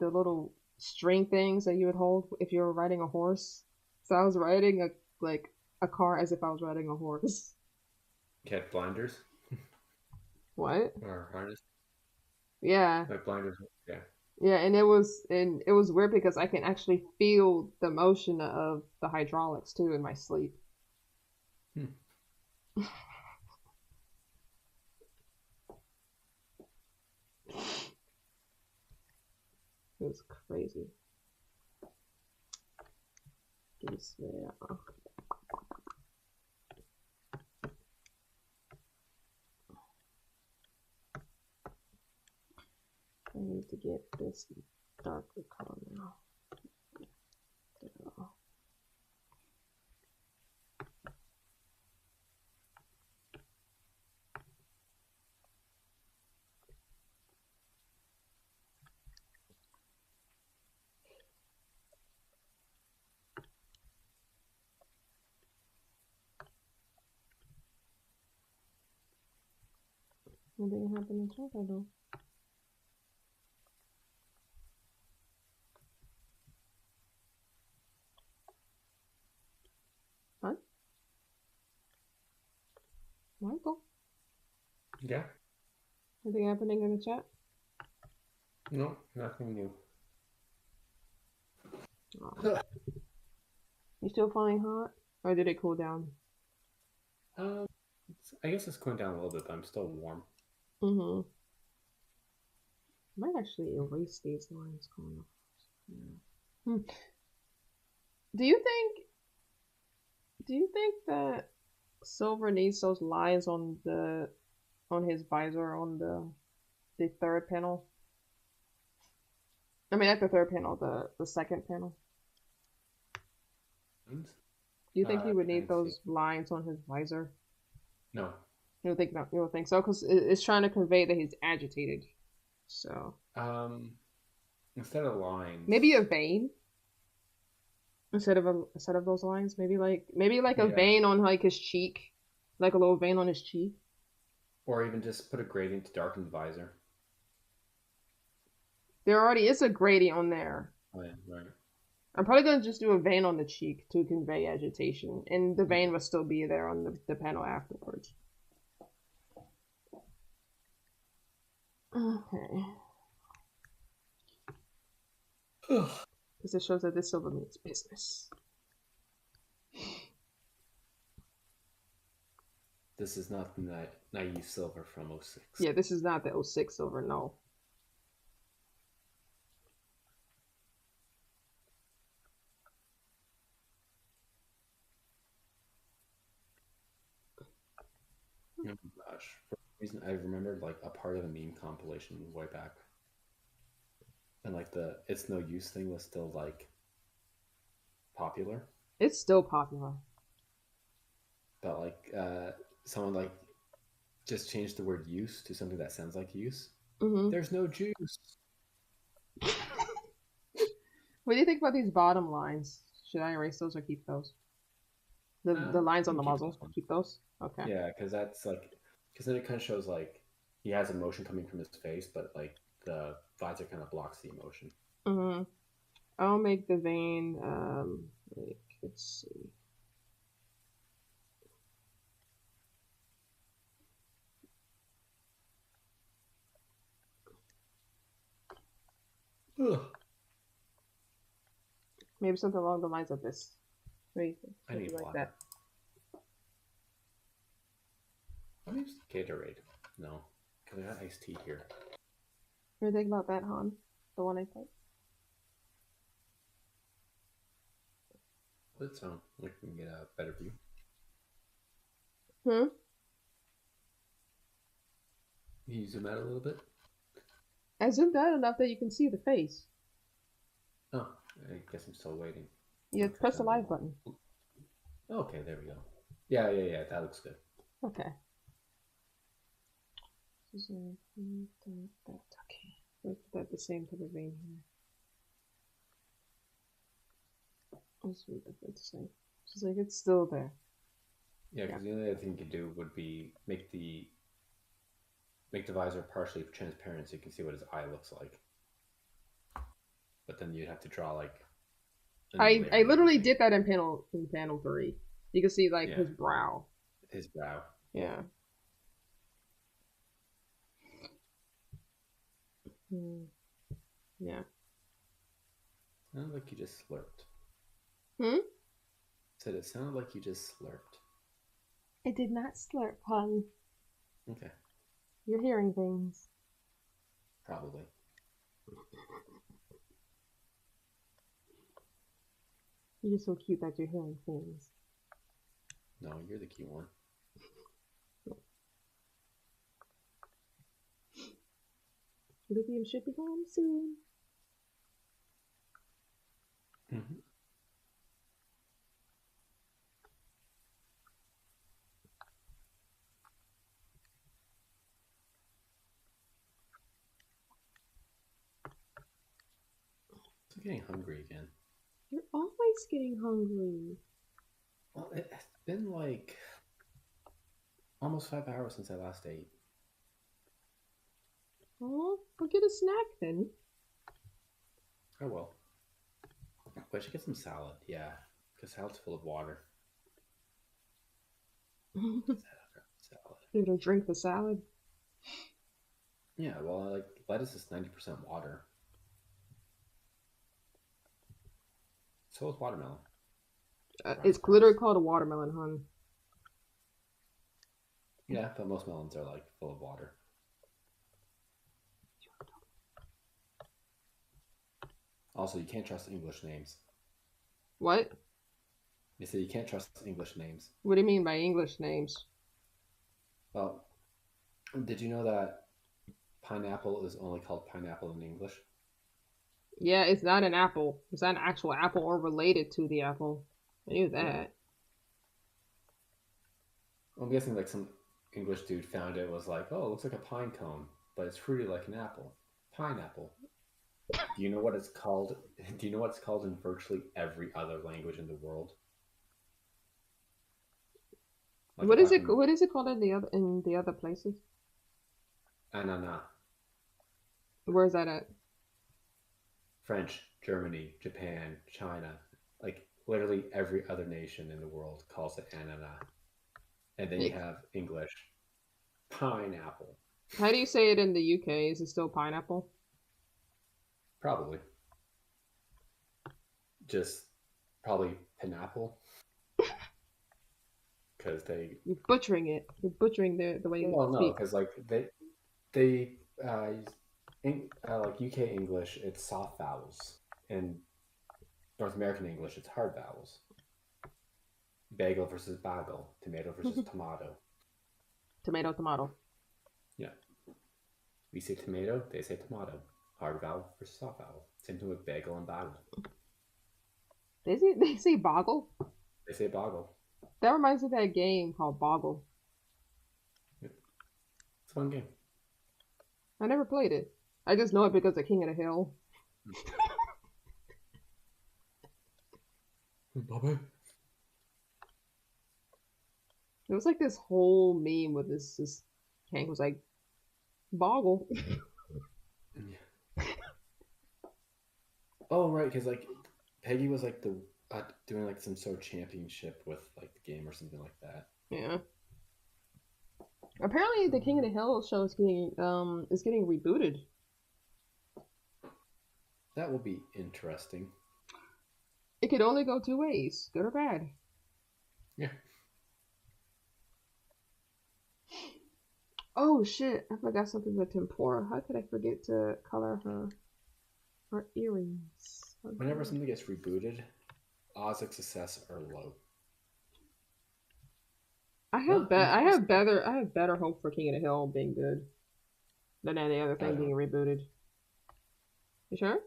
[SPEAKER 2] little string things that you would hold if you were riding a horse. So I was riding a car as if I was riding a horse.
[SPEAKER 1] Cat blinders
[SPEAKER 2] What?
[SPEAKER 1] or harness.
[SPEAKER 2] Yeah.
[SPEAKER 1] Like blinders. Yeah.
[SPEAKER 2] Yeah, and it was weird because I can actually feel the motion of the hydraulics too in my sleep. It was crazy. Yeah. I need to get this darker color now. There. Nothing happened in chat, though. Huh? Michael?
[SPEAKER 1] Yeah.
[SPEAKER 2] Anything happening in the chat?
[SPEAKER 1] No, nothing new.
[SPEAKER 2] Oh. You still feeling hot? Or did it cool down?
[SPEAKER 1] I guess it's cooling down a little bit, but I'm still warm.
[SPEAKER 2] Mm-hmm. I might actually erase these lines going off. Yeah. Do you think that Silver needs those lines on his visor on the the third panel. I mean, not the third panel, the second panel. Do you think he would need those lines on his visor?
[SPEAKER 1] No.
[SPEAKER 2] You don't think so? Because it's trying to convey that he's agitated. So.
[SPEAKER 1] Instead of lines.
[SPEAKER 2] Maybe a vein. Instead of those lines, maybe a vein on like his cheek, like a little vein on his cheek.
[SPEAKER 1] Or even just put a gradient to darken the visor.
[SPEAKER 2] There already is a gradient on there.
[SPEAKER 1] Oh, yeah, right.
[SPEAKER 2] I'm probably gonna just do a vein on the cheek to convey agitation, and the vein will still be there on the panel afterwards. Okay. Because it shows that this silver means business.
[SPEAKER 1] This is not the naive silver from 06.
[SPEAKER 2] Yeah, this is not the 06 silver, no.
[SPEAKER 1] Oh gosh. For some reason, I remembered like a part of a meme compilation way back. And like the "it's no use" thing was still like popular.
[SPEAKER 2] It's still popular.
[SPEAKER 1] But like someone like just changed the word "use" to something that sounds like use.
[SPEAKER 2] Mm-hmm.
[SPEAKER 1] There's no juice.
[SPEAKER 2] What do you think about these bottom lines? Should I erase those or keep those? The lines on the muzzle. Keep those? Okay.
[SPEAKER 1] Yeah, because that's like, because then it kind of shows like he has emotion coming from his face, but like the visor kind of blocks the emotion.
[SPEAKER 2] Mm-hmm. I'll make the vein. Like, let's see.
[SPEAKER 1] Ugh.
[SPEAKER 2] Maybe something along the lines of this. What do you think?
[SPEAKER 1] I need
[SPEAKER 2] like
[SPEAKER 1] water.
[SPEAKER 2] that.
[SPEAKER 1] Let me use Gatorade. No, because I got iced tea here.
[SPEAKER 2] What do you think about that, Han? The one I put?
[SPEAKER 1] Let's we can get a better view.
[SPEAKER 2] Hmm.
[SPEAKER 1] Can you zoom out a little bit?
[SPEAKER 2] I zoomed out enough that you can see the face.
[SPEAKER 1] Oh, I guess I'm still waiting.
[SPEAKER 2] You press the live button.
[SPEAKER 1] Okay, there we go. Yeah, that looks good.
[SPEAKER 2] Okay. Okay. Let's put that the same type of vein here. Let's read the same. Just like it's still there.
[SPEAKER 1] Yeah, because the only other thing you could do would be make the visor partially transparent so you can see what his eye looks like. But then you'd have to draw like.
[SPEAKER 2] I literally did that in panel 3. You can see like his brow.
[SPEAKER 1] His brow.
[SPEAKER 2] Yeah. Yeah.
[SPEAKER 1] Sounded like you just slurped.
[SPEAKER 2] Hmm?
[SPEAKER 1] Said it sounded like you just slurped.
[SPEAKER 2] I did not slurp, hon.
[SPEAKER 1] Okay.
[SPEAKER 2] You're hearing things.
[SPEAKER 1] Probably.
[SPEAKER 2] You're just so cute that you're hearing things.
[SPEAKER 1] No, you're the cute one.
[SPEAKER 2] Lithium should be gone soon.
[SPEAKER 1] Mm-hmm. I'm getting hungry again.
[SPEAKER 2] You're always getting hungry.
[SPEAKER 1] Well, it's been like almost 5 hours since I last ate.
[SPEAKER 2] Oh, we'll get a snack then.
[SPEAKER 1] Oh well. But I should get some salad, yeah. Because salad's full of water. Salad.
[SPEAKER 2] You're gonna drink the salad?
[SPEAKER 1] Yeah, well, like lettuce is 90% water. So is watermelon.
[SPEAKER 2] It's literally called a watermelon, hon.
[SPEAKER 1] Yeah, but most melons are like full of water. Also, you can't trust English names.
[SPEAKER 2] What?
[SPEAKER 1] They say you can't trust English names.
[SPEAKER 2] What do you mean by English names?
[SPEAKER 1] Well, did you know that pineapple is only called pineapple in English?
[SPEAKER 2] Yeah, it's not an apple. It's not an actual apple or related to the apple. I knew that.
[SPEAKER 1] I'm guessing like some English dude found it, was like, oh, it looks like a pine cone, but it's fruity like an apple. Pineapple. Do you know what it's called? Do you know what it's called in virtually every other language in the world? Like
[SPEAKER 2] What is
[SPEAKER 1] apart
[SPEAKER 2] it?
[SPEAKER 1] from
[SPEAKER 2] What is it called in the other places?
[SPEAKER 1] anana,
[SPEAKER 2] Where's that at?
[SPEAKER 1] French, Germany, Japan, China, like literally every other nation in the world calls it anana. And then you have English, pineapple.
[SPEAKER 2] How do you say it in the UK? Is it still pineapple?
[SPEAKER 1] Probably. Just probably pineapple. Because they.
[SPEAKER 2] You're butchering it. You're butchering the way you
[SPEAKER 1] Well, no,
[SPEAKER 2] speak.
[SPEAKER 1] because like like UK English, it's soft vowels. In North American English, it's hard vowels. Bagel versus bagel, tomato versus tomato.
[SPEAKER 2] Tomato, tomato.
[SPEAKER 1] Yeah. We say tomato, they say tomato. Hard vowel versus soft vowel. Same thing with bagel and bagel.
[SPEAKER 2] They say boggle?
[SPEAKER 1] They say boggle.
[SPEAKER 2] That reminds me of that game called Boggle.
[SPEAKER 1] Yeah. It's a fun game.
[SPEAKER 2] I never played it. I just know it because of King of the Hill.
[SPEAKER 1] Bobby.
[SPEAKER 2] It was like this whole meme with this Hank was like, Boggle.
[SPEAKER 1] Oh, right, because like Peggy was like the doing like some sort of championship with like the game or something like that.
[SPEAKER 2] Yeah. Apparently, the King of the Hill show is getting rebooted.
[SPEAKER 1] That will be interesting.
[SPEAKER 2] It could only go two ways, good or bad.
[SPEAKER 1] Yeah.
[SPEAKER 2] Oh shit! I forgot something with Tempura. How could I forget to color her earrings?
[SPEAKER 1] Whenever something gets rebooted, odds of success are low.
[SPEAKER 2] I have better hope for King of the Hill being good than any other thing being rebooted. You sure?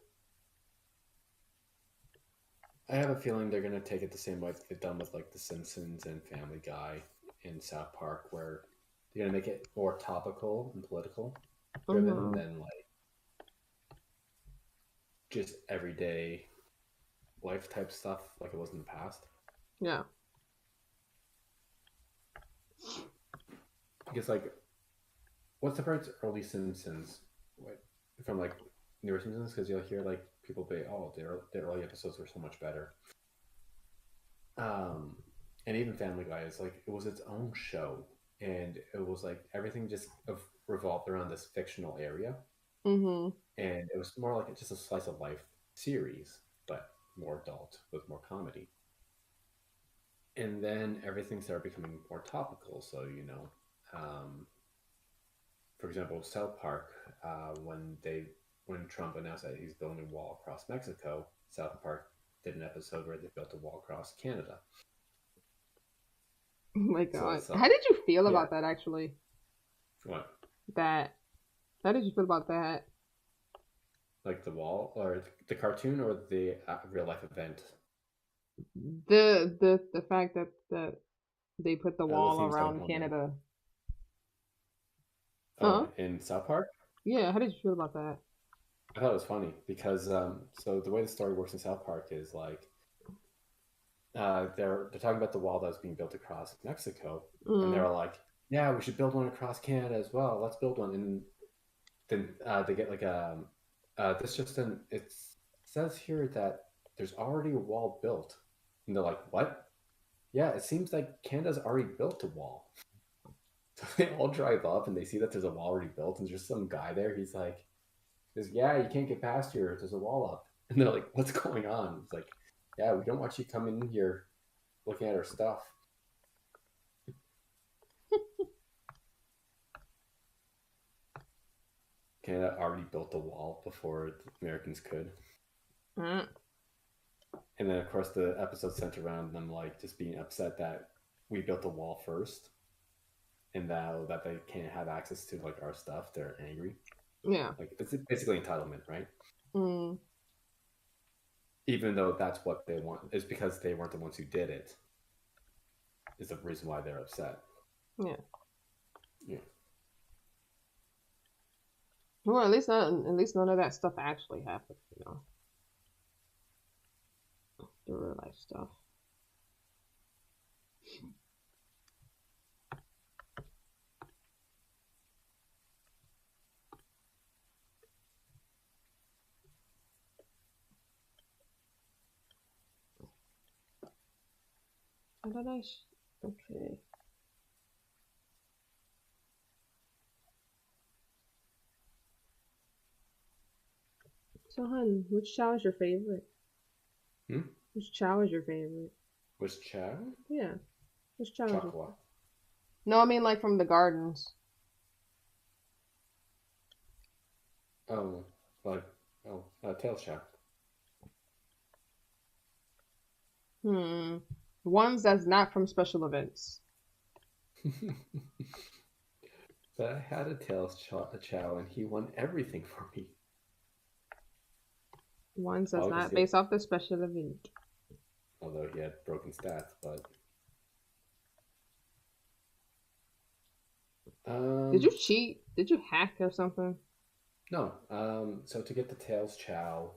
[SPEAKER 1] I have a feeling they're gonna take it the same way that they've done with like The Simpsons and Family Guy and South Park, where they're gonna make it more topical and political driven than like just everyday life type stuff like it was in the past.
[SPEAKER 2] Yeah.
[SPEAKER 1] Because like, what's the first early Simpsons from like newer Simpsons? Because you'll hear like people say, "Oh, the early episodes were so much better." And even Family Guy is like it was its own show, and it was like everything just revolved around this fictional area, and it was more like just a slice of life series, but more adult with more comedy. And then everything started becoming more topical. So for example, South Park, when Trump announced that he's building a wall across Mexico, South Park did an episode where they built a wall across Canada.
[SPEAKER 2] Oh my god! How did you feel about that? Actually,
[SPEAKER 1] what?
[SPEAKER 2] That. How did you feel about that?
[SPEAKER 1] Like the wall, or the cartoon, or the real life event?
[SPEAKER 2] The fact that they put the wall around Canada.
[SPEAKER 1] In South Park?
[SPEAKER 2] Yeah, how did you feel about that?
[SPEAKER 1] I thought it was funny because so the way the story works in South Park is like they're talking about the wall that was being built across Mexico, and they're like, "Yeah, we should build one across Canada as well. Let's build one." And then they get like it says here that there's already a wall built, and they're like, "What?" Yeah, it seems like Canada's already built a wall. So they all drive up and they see that there's a wall already built, and there's some guy there. He's like, "Yeah, you can't get past here. There's a wall up." And they're like, "What's going on?" It's like, "Yeah, we don't want you coming in here looking at our stuff." Canada already built the wall before the Americans could. And then, of course, the episode centered around them like just being upset that we built the wall first, and now that they can't have access to like our stuff, they're angry.
[SPEAKER 2] Yeah.
[SPEAKER 1] Like it's basically entitlement, right?
[SPEAKER 2] Mm.
[SPEAKER 1] Even though that's what they want, it's because they weren't the ones who did it. Is the reason why they're upset.
[SPEAKER 2] Yeah.
[SPEAKER 1] Yeah.
[SPEAKER 2] Well, at least none of that stuff actually happened. You know, the real life stuff. How did I? Okay. So, hun, which chow is your favorite?
[SPEAKER 1] Hmm?
[SPEAKER 2] Which chow is your favorite?
[SPEAKER 1] Was chow?
[SPEAKER 2] Yeah. Which chow is your
[SPEAKER 1] Chocolate.
[SPEAKER 2] No, I mean like from the gardens.
[SPEAKER 1] Oh, like tails chow.
[SPEAKER 2] Ones that's not from special events.
[SPEAKER 1] But I had a tails chow, and he won everything for me.
[SPEAKER 2] Ones that's
[SPEAKER 1] Probably 'cause
[SPEAKER 2] not based off the special event.
[SPEAKER 1] although he had broken stats, but
[SPEAKER 2] Did you cheat? Did you hack or something?
[SPEAKER 1] no. So to get the tails chow,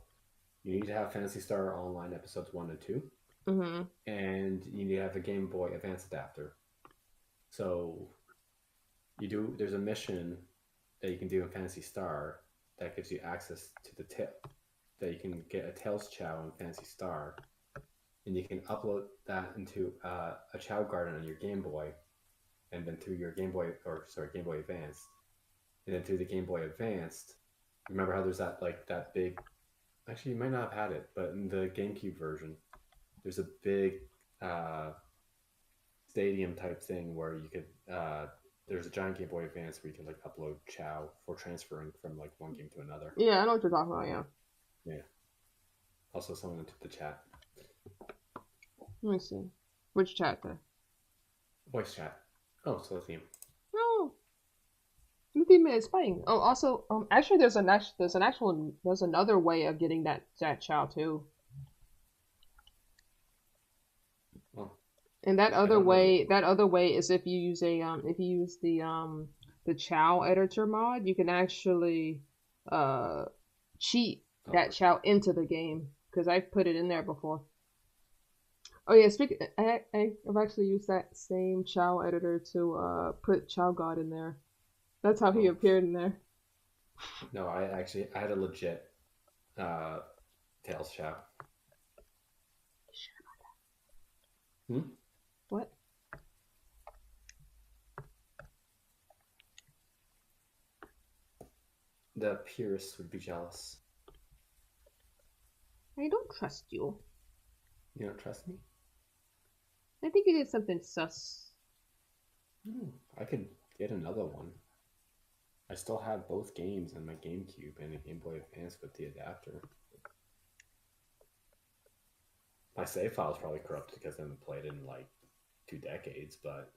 [SPEAKER 1] you need to have Fantasy Star Online episodes 1 and 2,
[SPEAKER 2] Mm-hmm.
[SPEAKER 1] and you need to have a Game Boy Advance adapter. So there's a mission that you can do in Fantasy Star that gives you access to the tail, that you can get a Tails Chow in Fantasy Star, and you can upload that into a Chow Garden on your Game Boy, and then through your Game Boy Advance, and then through the Game Boy Advanced, remember how there's that big. Actually, you might not have had it, but in the GameCube version, there's a big stadium type thing where you could. There's a giant Game Boy Advance where you can upload Chow for transferring from one game to another.
[SPEAKER 2] Yeah, I know what you're talking about. Yeah.
[SPEAKER 1] Yeah. Also, someone into the chat.
[SPEAKER 2] Let me see. Which chat there?
[SPEAKER 1] Voice chat. Oh, so the theme.
[SPEAKER 2] No. The theme is fighting. Oh, also, actually, there's another way of getting that chow too.
[SPEAKER 1] Oh.
[SPEAKER 2] And that other way is if you use the chow editor mod, you can actually cheat that chow into the game, because I've put it in there before. Oh yeah, I've actually used that same chow editor to put Chow God in there. That's how he appeared in there.
[SPEAKER 1] No, I had a legit Tails Chow. Hmm?
[SPEAKER 2] What?
[SPEAKER 1] The purists would be jealous.
[SPEAKER 2] I don't trust you.
[SPEAKER 1] You don't trust me?
[SPEAKER 2] I think you did something sus.
[SPEAKER 1] I could get another one. I still have both games on my GameCube and a Game Boy Advance with the adapter. My save file's probably corrupted because I haven't played it in 2 decades, but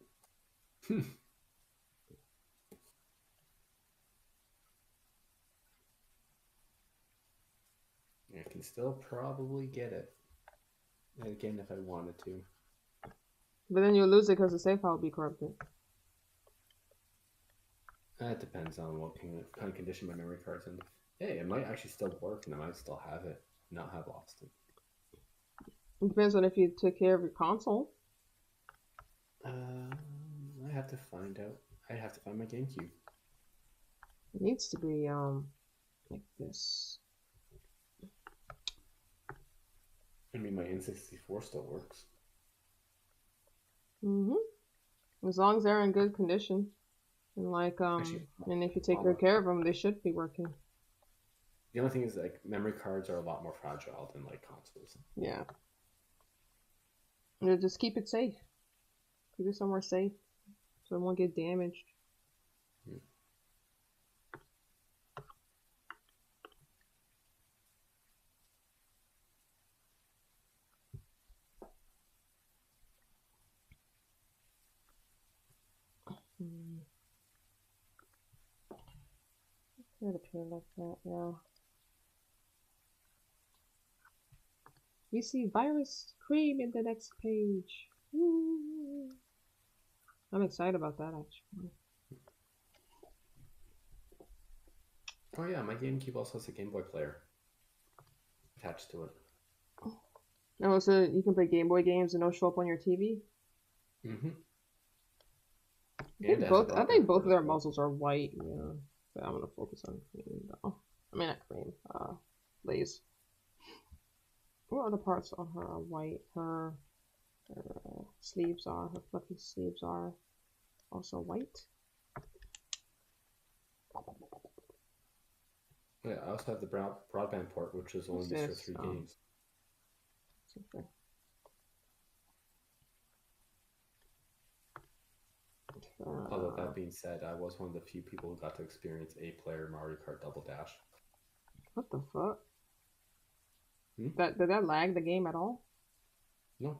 [SPEAKER 1] I can still probably get it again if I wanted to.
[SPEAKER 2] But then you'll lose it because the save file will be corrupted.
[SPEAKER 1] That depends on what kind of condition my memory card's in. Hey, it might actually still work, and I might still have it, not have lost it.
[SPEAKER 2] It depends on if you took care of your console.
[SPEAKER 1] I have to find out. I have to find my GameCube.
[SPEAKER 2] It needs to be like this.
[SPEAKER 1] I mean, my N64 still works.
[SPEAKER 2] As long as they're in good condition, and
[SPEAKER 1] Actually,
[SPEAKER 2] and if you take good care of them, they should be working.
[SPEAKER 1] The only thing is memory cards are a lot more fragile than consoles.
[SPEAKER 2] Yeah. You just keep it safe. Keep it somewhere safe, so it won't get damaged. It appeared like that, yeah. We see virus cream in the next page. Woo. I'm excited about that actually.
[SPEAKER 1] Oh yeah, my GameCube also has a Game Boy player attached to it.
[SPEAKER 2] Oh, so you can play Game Boy games and they'll show up on your TV?
[SPEAKER 1] Mm-hmm.
[SPEAKER 2] I think both of their muzzles are white, yeah. But I'm gonna focus on cream though. I mean not cream, Blaze. What other parts on her are white? Her sleeves are, her fluffy sleeves are also white.
[SPEAKER 1] Yeah, I also have the broadband port, which is only used for 3 games.
[SPEAKER 2] Okay.
[SPEAKER 1] Although that being said, I was one of the few people who got to experience 8-player Mario Kart Double Dash.
[SPEAKER 2] What the fuck? Did that lag the game at all?
[SPEAKER 1] No.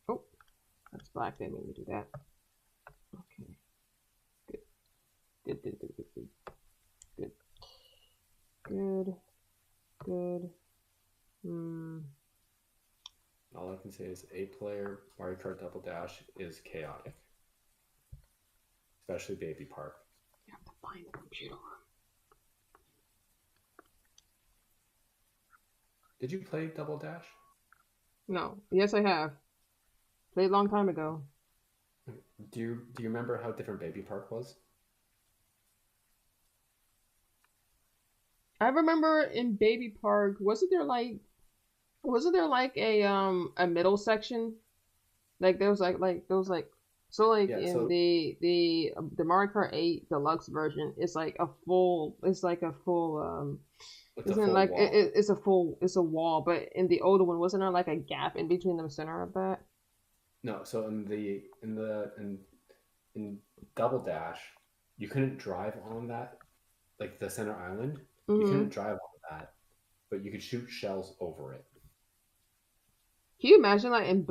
[SPEAKER 2] Oh, that's black. Didn't mean to do that. Okay. Good.
[SPEAKER 1] All I can say is 8-player Mario Kart Double Dash is chaotic. Especially Baby Park.
[SPEAKER 2] You have to find the computer.
[SPEAKER 1] Did you play Double Dash?
[SPEAKER 2] No. Yes, I have. Played a long time ago.
[SPEAKER 1] Do you remember how different Baby Park was?
[SPEAKER 2] I remember in Baby Park, wasn't there like a middle section? Like there was like in the Mario Kart 8 deluxe version, it's a full it's a wall, but in the older one wasn't there like a gap in between the center of that?
[SPEAKER 1] No, so in Double Dash, you couldn't drive on that, like the center island.
[SPEAKER 2] Mm-hmm.
[SPEAKER 1] You couldn't drive on that, but you could shoot shells over it.
[SPEAKER 2] Can you imagine in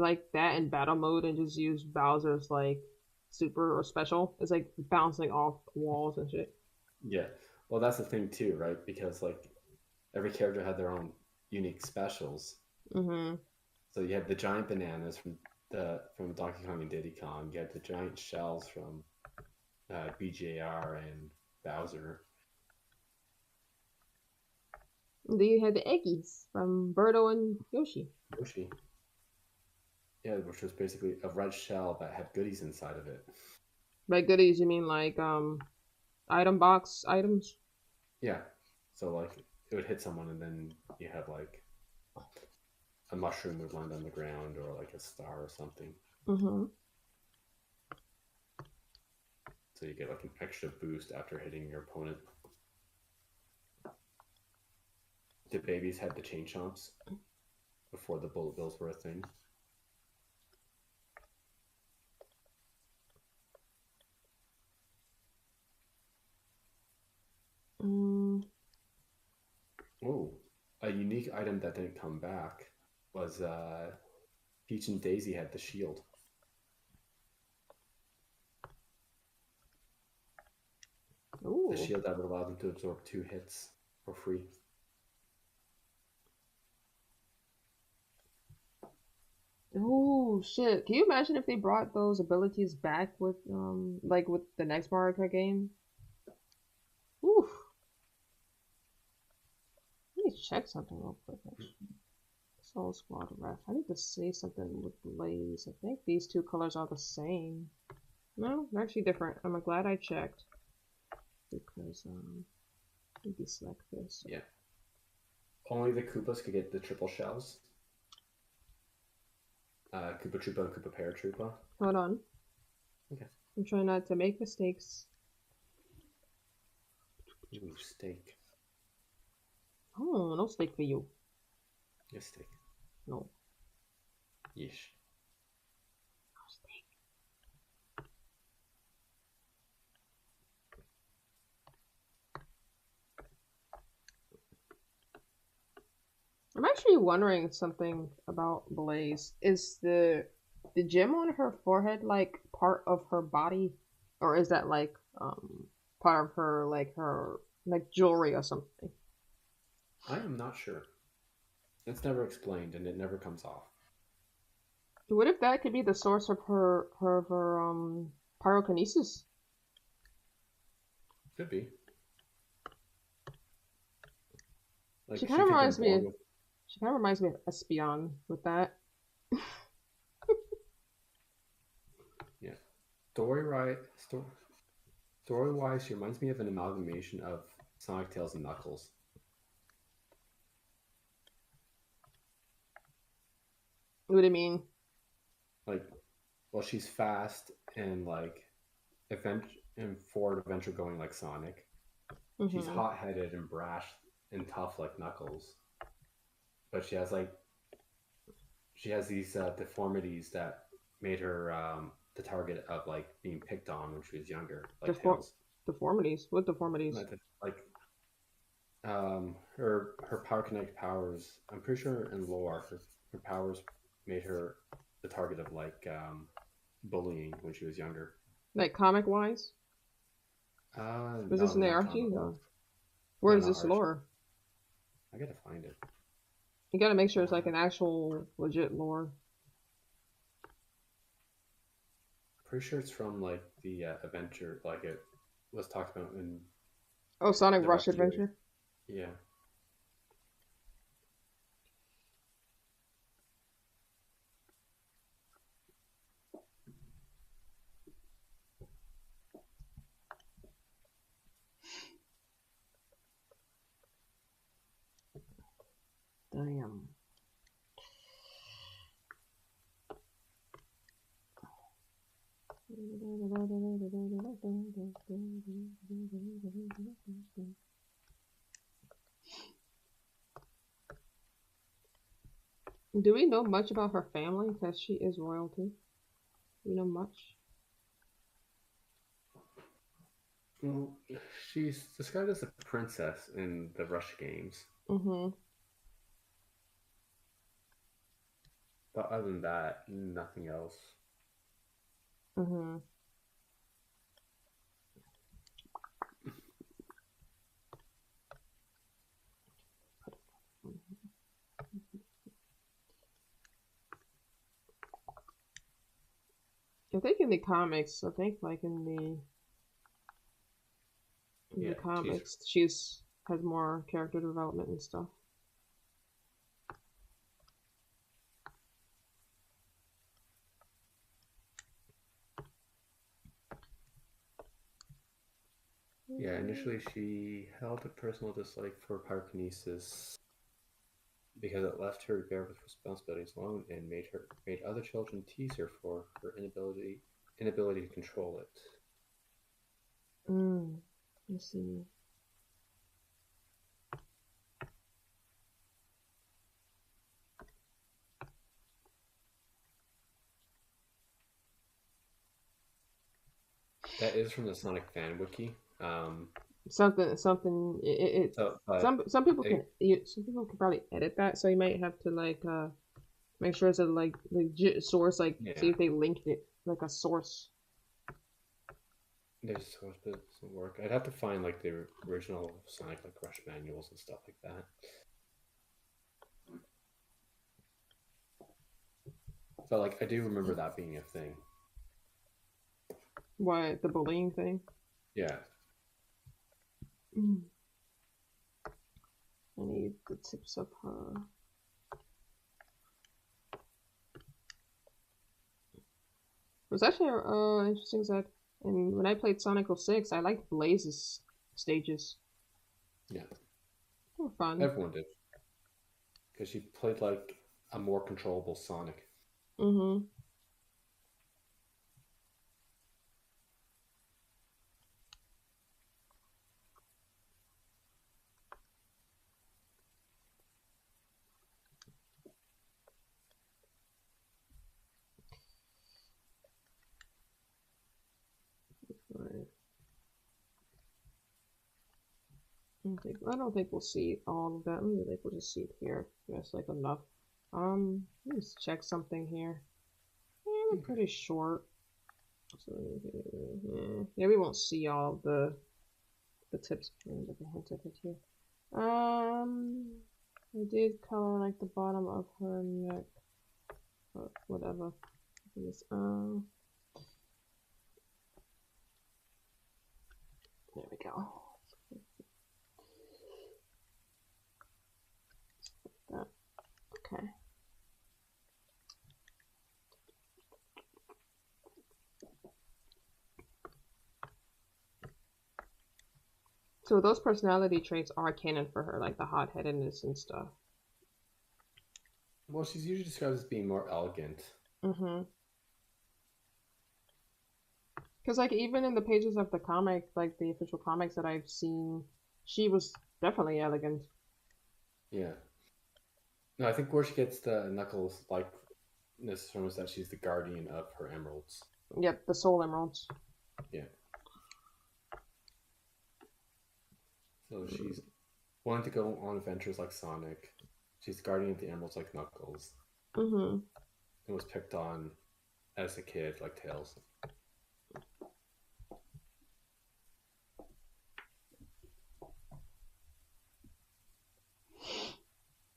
[SPEAKER 2] battle mode and just use Bowser's super or special? It's bouncing off walls and shit.
[SPEAKER 1] Yeah, well that's the thing too, right? Because every character had their own unique specials.
[SPEAKER 2] Mm-hmm.
[SPEAKER 1] So you had the giant bananas from Donkey Kong and Diddy Kong. You had the giant shells from BJR and Bowser.
[SPEAKER 2] And then you had the eggies from Birdo and Yoshi.
[SPEAKER 1] Yeah, which was basically a red shell that had goodies inside of it.
[SPEAKER 2] By goodies, you mean item box items?
[SPEAKER 1] Yeah. So it would hit someone and then you have a mushroom would land on the ground or a star or something.
[SPEAKER 2] Mm-hmm.
[SPEAKER 1] So you get an extra boost after hitting your opponent. The babies had the chain chomps before the bullet bills were a thing. Oh, a unique item that didn't come back was Peach and Daisy had the shield.
[SPEAKER 2] Ooh.
[SPEAKER 1] The shield that would allow them to absorb 2 hits for free.
[SPEAKER 2] Oh shit! Can you imagine if they brought those abilities back with with the next Mario Kart game? Oof. Let me check something real quick. Actually. Soul Squad Ref. I need to say something with Blaze. I think these 2 colors are the same. No, they're actually different. I'm glad I checked because let me deselect this.
[SPEAKER 1] Yeah. Only the Koopas could get the triple shells. Koopa Troopa and Koopa Paratroopa.
[SPEAKER 2] Hold on.
[SPEAKER 1] Okay.
[SPEAKER 2] I'm trying not to make mistakes.
[SPEAKER 1] Ooh, steak.
[SPEAKER 2] Oh, no steak for you.
[SPEAKER 1] Yes, steak.
[SPEAKER 2] No.
[SPEAKER 1] Yeesh.
[SPEAKER 2] No steak. I'm actually wondering something about Blaze. Is the the gem on her forehead like part of her body, or is that like part of her like jewelry or something?
[SPEAKER 1] I am not sure. It's never explained, and it never comes off.
[SPEAKER 2] What if that could be the source of her pyrokinesis?
[SPEAKER 1] Could be. Like
[SPEAKER 2] She
[SPEAKER 1] she
[SPEAKER 2] kind of
[SPEAKER 1] could have
[SPEAKER 2] reminds
[SPEAKER 1] been
[SPEAKER 2] me.
[SPEAKER 1] born with.
[SPEAKER 2] She kind of reminds me of Espion with that.
[SPEAKER 1] Yeah. Story-wise, she reminds me of an amalgamation of Sonic, Tails, and Knuckles.
[SPEAKER 2] What do you mean?
[SPEAKER 1] Like, well, she's fast and like forward adventure going like Sonic. She's
[SPEAKER 2] Mm-hmm.
[SPEAKER 1] hot-headed and brash and tough like Knuckles. But she has these deformities that made her the target of like being picked on when she was younger, like Tails.
[SPEAKER 2] Deformities? What deformities?
[SPEAKER 1] Like her pyrokinetic powers. I'm pretty sure in lore, her powers made her the target of like bullying when she was younger.
[SPEAKER 2] Like comic wise? Was this in the Archie? Where is this lore?
[SPEAKER 1] I gotta find it.
[SPEAKER 2] You gotta make sure it's like an actual legit lore.
[SPEAKER 1] Pretty sure it's from like the adventure, like it was talked about in.
[SPEAKER 2] Oh, Sonic Rush Adventure.
[SPEAKER 1] Yeah.
[SPEAKER 2] Damn. Do we know much about her family? Because she is royalty. Do we know much?
[SPEAKER 1] Well, she's described as a princess in the Rush games.
[SPEAKER 2] Mm-hmm.
[SPEAKER 1] But other than that, nothing else.
[SPEAKER 2] Mm-hmm. I think in the comics, like in the comics, she's has more character development and stuff.
[SPEAKER 1] Yeah, initially she held a personal dislike for pyrokinesis because it left her bare with responsibilities alone and made other children tease her for her inability to control it.
[SPEAKER 2] I see.
[SPEAKER 1] That is from the Sonic fan wiki.
[SPEAKER 2] Something. Some people
[SPEAKER 1] it,
[SPEAKER 2] can probably edit that, so you might have to like make sure it's a like legit source, like see if they linked it like a source.
[SPEAKER 1] There's a source, but it doesn't work. I'd have to find like the original Sonic like Rush manuals and stuff like that. But like I do remember that being a thing.
[SPEAKER 2] What, the bullying thing?
[SPEAKER 1] Yeah.
[SPEAKER 2] I need the tips of her. It was actually interesting that, and when I played Sonic 06, I liked Blaze's stages.
[SPEAKER 1] Yeah.
[SPEAKER 2] They were fun.
[SPEAKER 1] Everyone did. Because she played like a more controllable Sonic.
[SPEAKER 2] Mm-hmm. I don't think we'll see all of that. I think we'll just see it here. That's like enough. Let me just check something here. they're pretty short. So, yeah, we won't see all of the tips of the head here. I did color like the bottom of her neck, but whatever. There we go. Like that. Okay. So those personality traits are canon for her, like the hot-headedness and stuff.
[SPEAKER 1] Well, she's usually described as being more elegant.
[SPEAKER 2] Mm-hmm. Because, like, even in the pages of the comic, like the official comics that I've seen, she was definitely elegant.
[SPEAKER 1] Yeah. No, I think where she gets the Knuckles likeness from is that she's the guardian of her emeralds.
[SPEAKER 2] Yep, the soul emeralds.
[SPEAKER 1] Yeah. So she's wanting to go on adventures like Sonic. She's the guardian of the emeralds like Knuckles.
[SPEAKER 2] Mm-hmm.
[SPEAKER 1] It was picked on as a kid like Tails.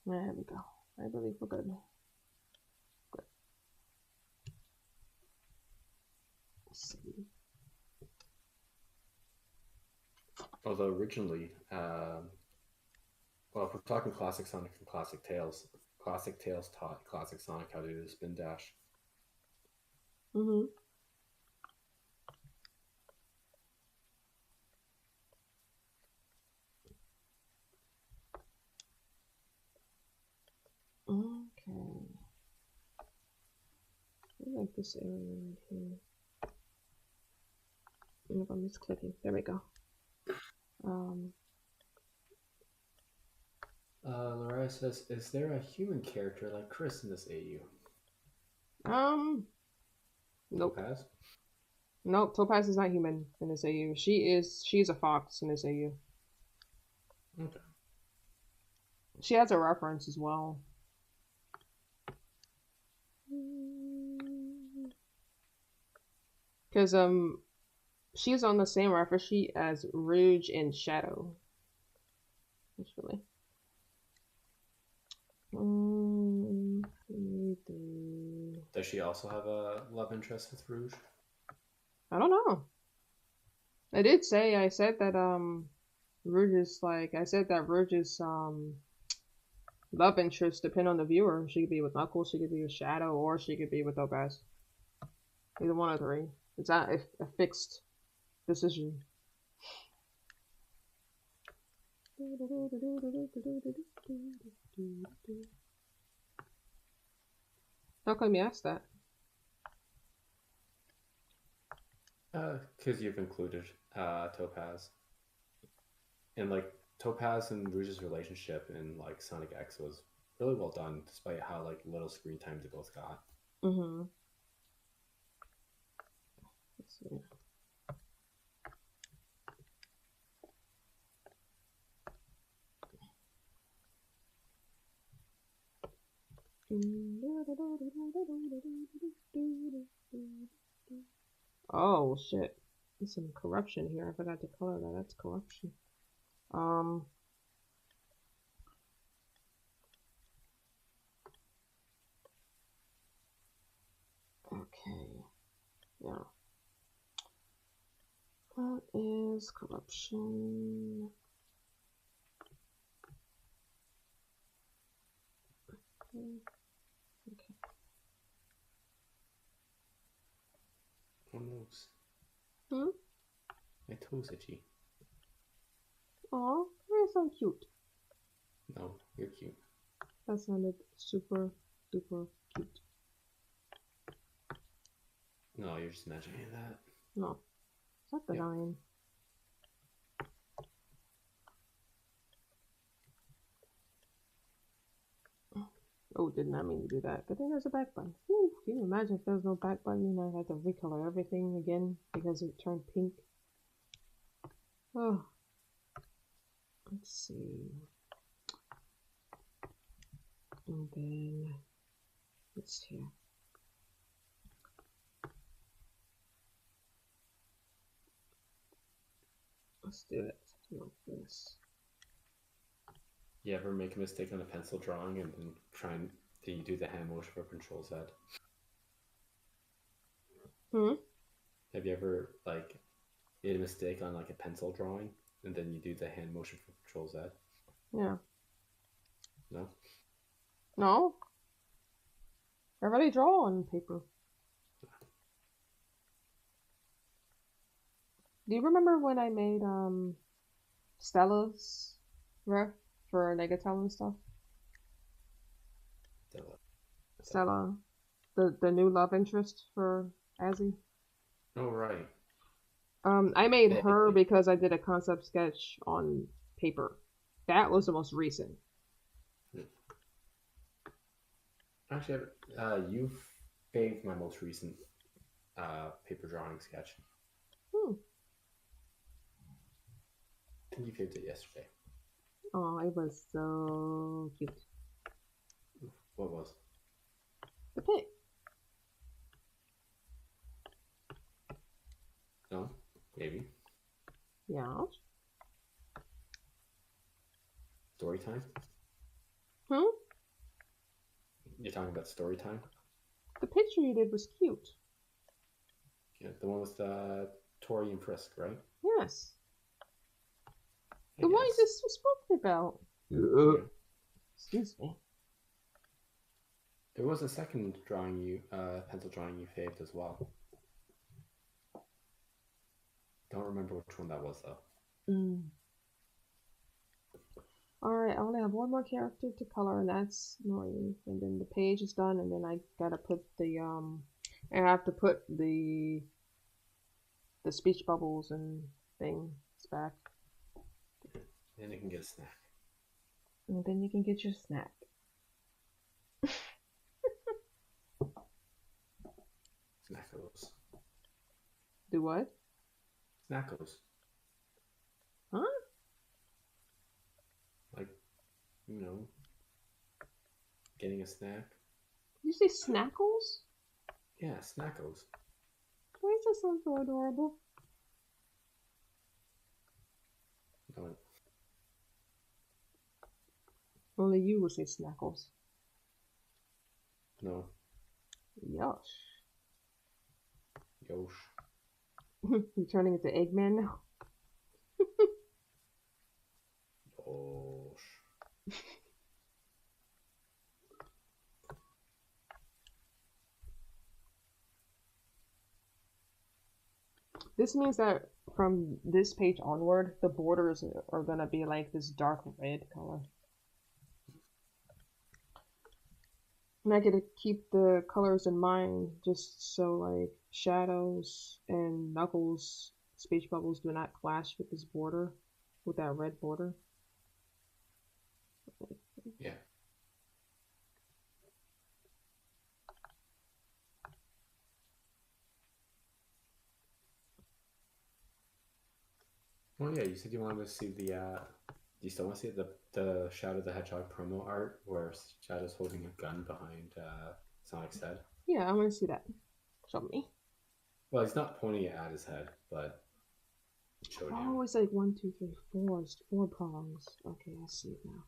[SPEAKER 2] There we go. I believe we're good. Good. Let's see.
[SPEAKER 1] Although originally, well, if we're talking classic Sonic and classic Tails taught classic Sonic how to do the spin dash.
[SPEAKER 2] Mm-hmm. Okay. I like this area right here. Nope, I'm just clicking. There we go.
[SPEAKER 1] Loraya says, "Is there a human character like Chris in this AU?"
[SPEAKER 2] Nope.
[SPEAKER 1] Topaz?
[SPEAKER 2] Nope, Topaz is not human in this AU. She's a fox in this AU.
[SPEAKER 1] Okay.
[SPEAKER 2] She has a reference as well. Because she's on the same reference sheet as Rouge and Shadow. Actually.
[SPEAKER 1] Does she also have a love interest with Rouge?
[SPEAKER 2] I don't know. I said that Rouge's love interest depend on the viewer. She could be with Knuckles, she could be with Shadow, or she could be with Topaz. Either one of three. It's not a fixed decision. How come you asked that?
[SPEAKER 1] Because you've included Topaz. And like Topaz and Rouge's relationship in like Sonic X was really well done, despite how like little screen time they both got.
[SPEAKER 2] Mm-hmm. Let's see. Oh shit. There's some corruption here. I forgot to color that. That's corruption. Okay. Yeah. That is corruption. Okay.
[SPEAKER 1] Oh nose.
[SPEAKER 2] Hmm?
[SPEAKER 1] My toes itchy.
[SPEAKER 2] Aw, you're so cute.
[SPEAKER 1] No, you're cute.
[SPEAKER 2] That sounded super duper cute.
[SPEAKER 1] No, you're just imagining that.
[SPEAKER 2] No. Stop the line. Oh, did not mean to do that. But then there's a back button. Ooh, can you imagine if there was no back button and I had to recolor everything again because it turned pink? Oh. Let's see. And then this here. Let's do it like this.
[SPEAKER 1] You ever make a mistake on a pencil drawing and then then you do the hand motion for Control Z? Have you ever made a mistake on like a pencil drawing and then you do the hand motion for Control Z?
[SPEAKER 2] Yeah.
[SPEAKER 1] No?
[SPEAKER 2] No? I already draw on paper. Do you remember when I made Stella's ref for Negatel and stuff? Stella, the new love interest for Azzy.
[SPEAKER 1] Oh right.
[SPEAKER 2] I made her because I did a concept sketch on paper. That was the most recent.
[SPEAKER 1] Actually, you faved my most recent paper drawing sketch. I think you faved it yesterday.
[SPEAKER 2] Oh, it was so cute.
[SPEAKER 1] What was?
[SPEAKER 2] The pig.
[SPEAKER 1] No? Maybe.
[SPEAKER 2] Yeah.
[SPEAKER 1] Story time? You're talking about story time?
[SPEAKER 2] The picture you did was cute.
[SPEAKER 1] Yeah, the one with Tori and Frisk, right?
[SPEAKER 2] Yes. The one you just spoke about.
[SPEAKER 1] Yeah.
[SPEAKER 2] Excuse me.
[SPEAKER 1] There was a second drawing pencil drawing you faved as well. Don't remember which one that was though.
[SPEAKER 2] Alright, I only have one more character to color, and that's Noreen. And then the page is done, and then I gotta put the I have to put the speech bubbles and things back.
[SPEAKER 1] Then you can get a snack.
[SPEAKER 2] And then you can get your snack.
[SPEAKER 1] Snackos.
[SPEAKER 2] Do what?
[SPEAKER 1] Snackos.
[SPEAKER 2] Huh?
[SPEAKER 1] Like, getting a snack.
[SPEAKER 2] Did you say snackles?
[SPEAKER 1] Yeah, snackos.
[SPEAKER 2] Why does that sound so adorable?
[SPEAKER 1] No.
[SPEAKER 2] Only you would say snackles.
[SPEAKER 1] No.
[SPEAKER 2] Yosh.
[SPEAKER 1] Yosh.
[SPEAKER 2] You're turning into Eggman now?
[SPEAKER 1] Yosh.
[SPEAKER 2] This means that from this page onward, the borders are gonna be like this dark red color. And I get to keep the colors in mind just so like shadows and Knuckles' speech bubbles do not clash with this border, with that red border.
[SPEAKER 1] Yeah. Oh yeah, you said you wanted to see the. Do you still want to see the Shadow the Hedgehog promo art where Shadow's holding a gun behind Sonic's head?
[SPEAKER 2] Yeah, I want to see that. Show me.
[SPEAKER 1] Well, he's not pointing it at his head, but it showed him.
[SPEAKER 2] Oh, it's like 1, 2, 3, 4. It's 4 prongs. Okay, I see it now.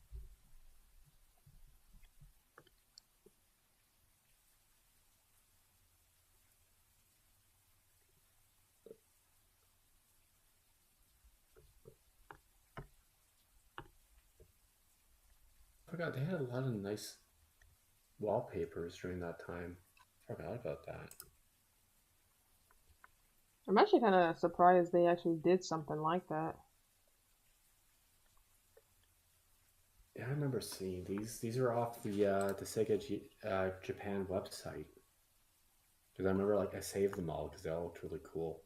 [SPEAKER 1] I forgot they had a lot of nice wallpapers during that time. I forgot about that.
[SPEAKER 2] I'm actually kind of surprised they actually did something like that.
[SPEAKER 1] Yeah, I remember seeing these. These are off the Sega Japan website. Because I remember I saved them all because they all looked really cool.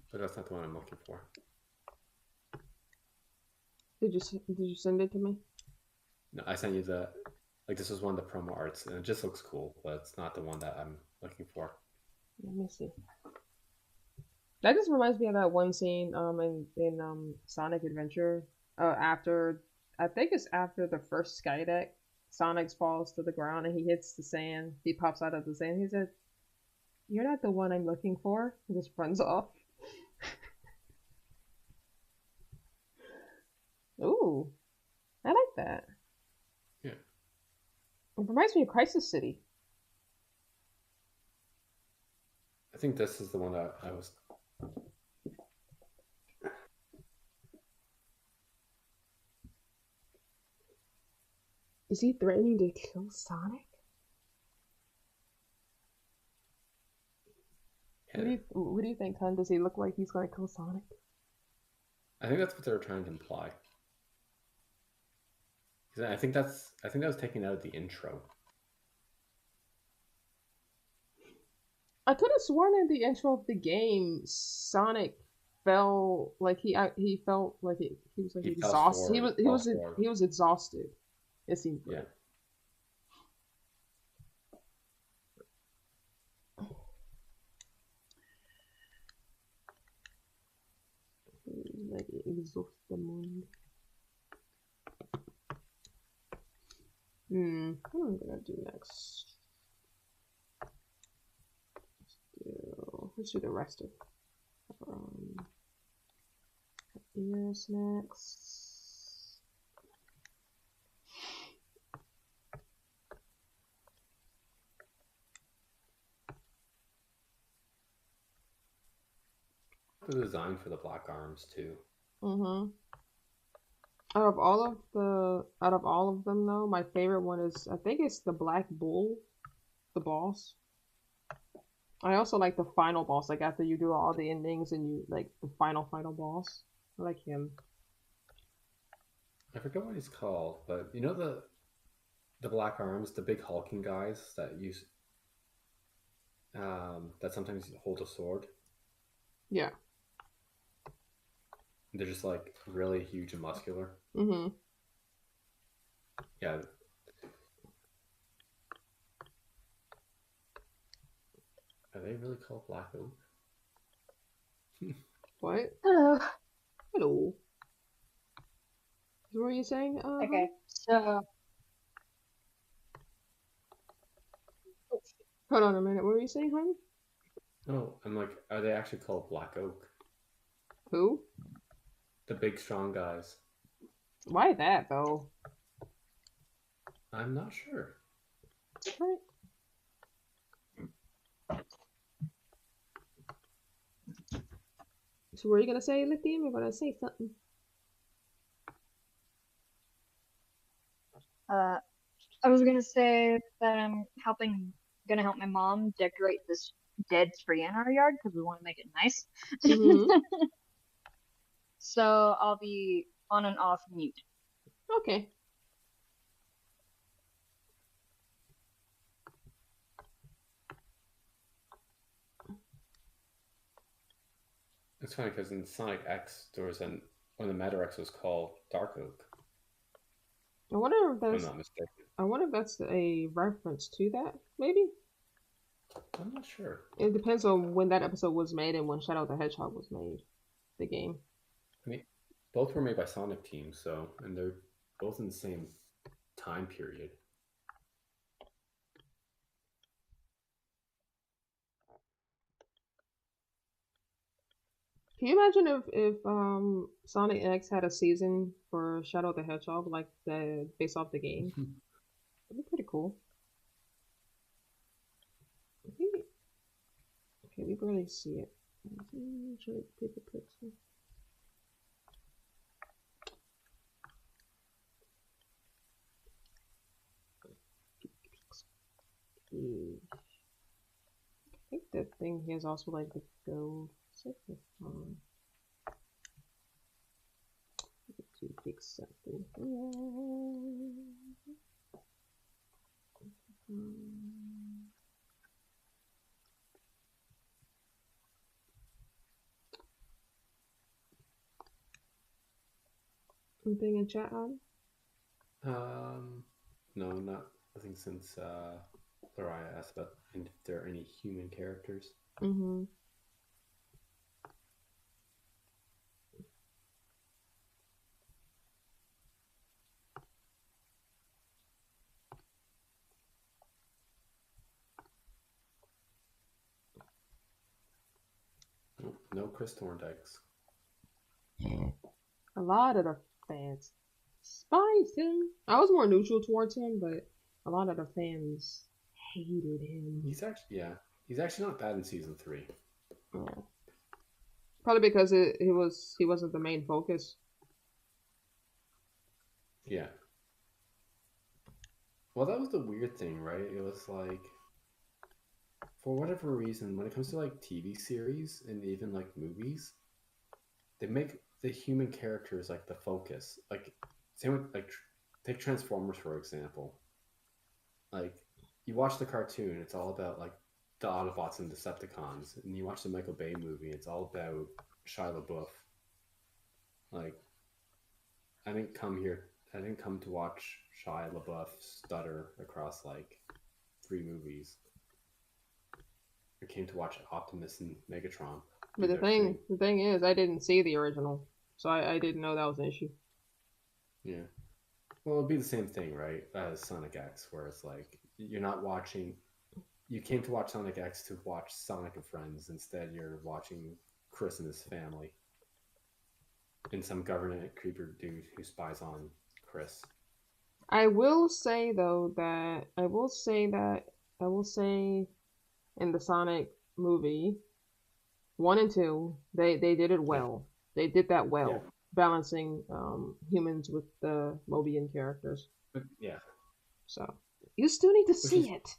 [SPEAKER 1] But that's not the one I'm looking for.
[SPEAKER 2] Did you send it to me?
[SPEAKER 1] No, I sent you this was one of the promo arts, and it just looks cool, but it's not the one that I'm looking for.
[SPEAKER 2] Let me see. That just reminds me of that one scene in Sonic Adventure after I think it's after the first Skydeck. Sonic falls to the ground and he hits the sand. He pops out of the sand. He said, "You're not the one I'm looking for." He just runs off. Ooh, I like that.
[SPEAKER 1] Yeah.
[SPEAKER 2] It reminds me of Crisis City.
[SPEAKER 1] I think this is the one that I was.
[SPEAKER 2] Is he threatening to kill Sonic?
[SPEAKER 1] Yeah.
[SPEAKER 2] What do you think, Hun? Does he look like he's gonna kill Sonic?
[SPEAKER 1] I think that's what they were trying to imply. I think that was taken out of the intro.
[SPEAKER 2] I could have sworn in the intro of the game, Sonic fell like he felt like he was like exhausted. He was exhausted. It seemed like.
[SPEAKER 1] Yeah.
[SPEAKER 2] Like exhaust the mind. What am I gonna do next? Let's do the rest of ears next.
[SPEAKER 1] The design for the black arms too.
[SPEAKER 2] Out of all of them though, my favorite one is, I think it's the Black Bull, the boss. I also like the final boss, like after you do all the endings and you like the final boss. I like him.
[SPEAKER 1] I forget what he's called, but you know the black arms, the big hulking guys that use that sometimes hold a sword.
[SPEAKER 2] Yeah.
[SPEAKER 1] They're just like really huge and muscular. Yeah. Are they really called Black Oak?
[SPEAKER 2] What?
[SPEAKER 6] Hello.
[SPEAKER 2] Hello. What were you saying?
[SPEAKER 6] Okay, so
[SPEAKER 2] hold on a minute. What were you saying, honey?
[SPEAKER 1] No, I'm like, are they actually called Black Oak?
[SPEAKER 2] Who?
[SPEAKER 1] The big strong guys.
[SPEAKER 2] Why that though?
[SPEAKER 1] I'm not sure.
[SPEAKER 2] Right. So what are you gonna say, Lithium? You're gonna say something.
[SPEAKER 6] I was gonna say that I'm gonna help my mom decorate this dead tree in our yard because we want to make it nice. So I'll be on and off mute.
[SPEAKER 2] Okay.
[SPEAKER 1] It's funny because in Sonic X there was when the Matter X was called Dark Oak.
[SPEAKER 2] I wonder if
[SPEAKER 1] I'm not mistaken.
[SPEAKER 2] I wonder if that's a reference to that, maybe?
[SPEAKER 1] I'm not sure.
[SPEAKER 2] It depends on when that episode was made and when Shadow the Hedgehog was made. The game.
[SPEAKER 1] I mean, both were made by Sonic Team, and they're both in the same time period.
[SPEAKER 2] Can you imagine if Sonic X had a season for Shadow the Hedgehog, like based off the game? That'd be pretty cool. Okay, we barely see it. Should I take a picture? I think that thing here is also like the gold. To fix something here. Anything in chat on?
[SPEAKER 1] No, nothing since Lariah asked about if there are any human characters. No Chris Thorndikes.
[SPEAKER 2] A lot of the fans despised him. I was more neutral towards him, but a lot of the fans hated him.
[SPEAKER 1] He's actually not bad in season 3.
[SPEAKER 2] Yeah. Probably because he wasn't the main focus.
[SPEAKER 1] Yeah. Well, that was the weird thing, right? It was like, for whatever reason, when it comes to like TV series and even like movies, they make the human characters like the focus. Like, same with like take Transformers for example. Like, you watch the cartoon, it's all about like the Autobots and Decepticons, and you watch the Michael Bay movie, it's all about Shia LaBeouf. Like, I didn't come to watch Shia LaBeouf stutter across like 3 movies. I came to watch Optimus and Megatron.
[SPEAKER 2] But the thing is, I didn't see the original, so I didn't know that was an issue.
[SPEAKER 1] Yeah. Well, it'd be the same thing, right, as Sonic X, where it's like you're not watching. You came to watch Sonic X to watch Sonic and Friends. Instead, you're watching Chris and his family, and some government creeper dude who spies on Chris.
[SPEAKER 2] I will say in the Sonic movie 1 and 2, they did it well. Yeah. They did that well, yeah. Balancing humans with the Mobian characters.
[SPEAKER 1] Yeah.
[SPEAKER 2] So you still need to see it,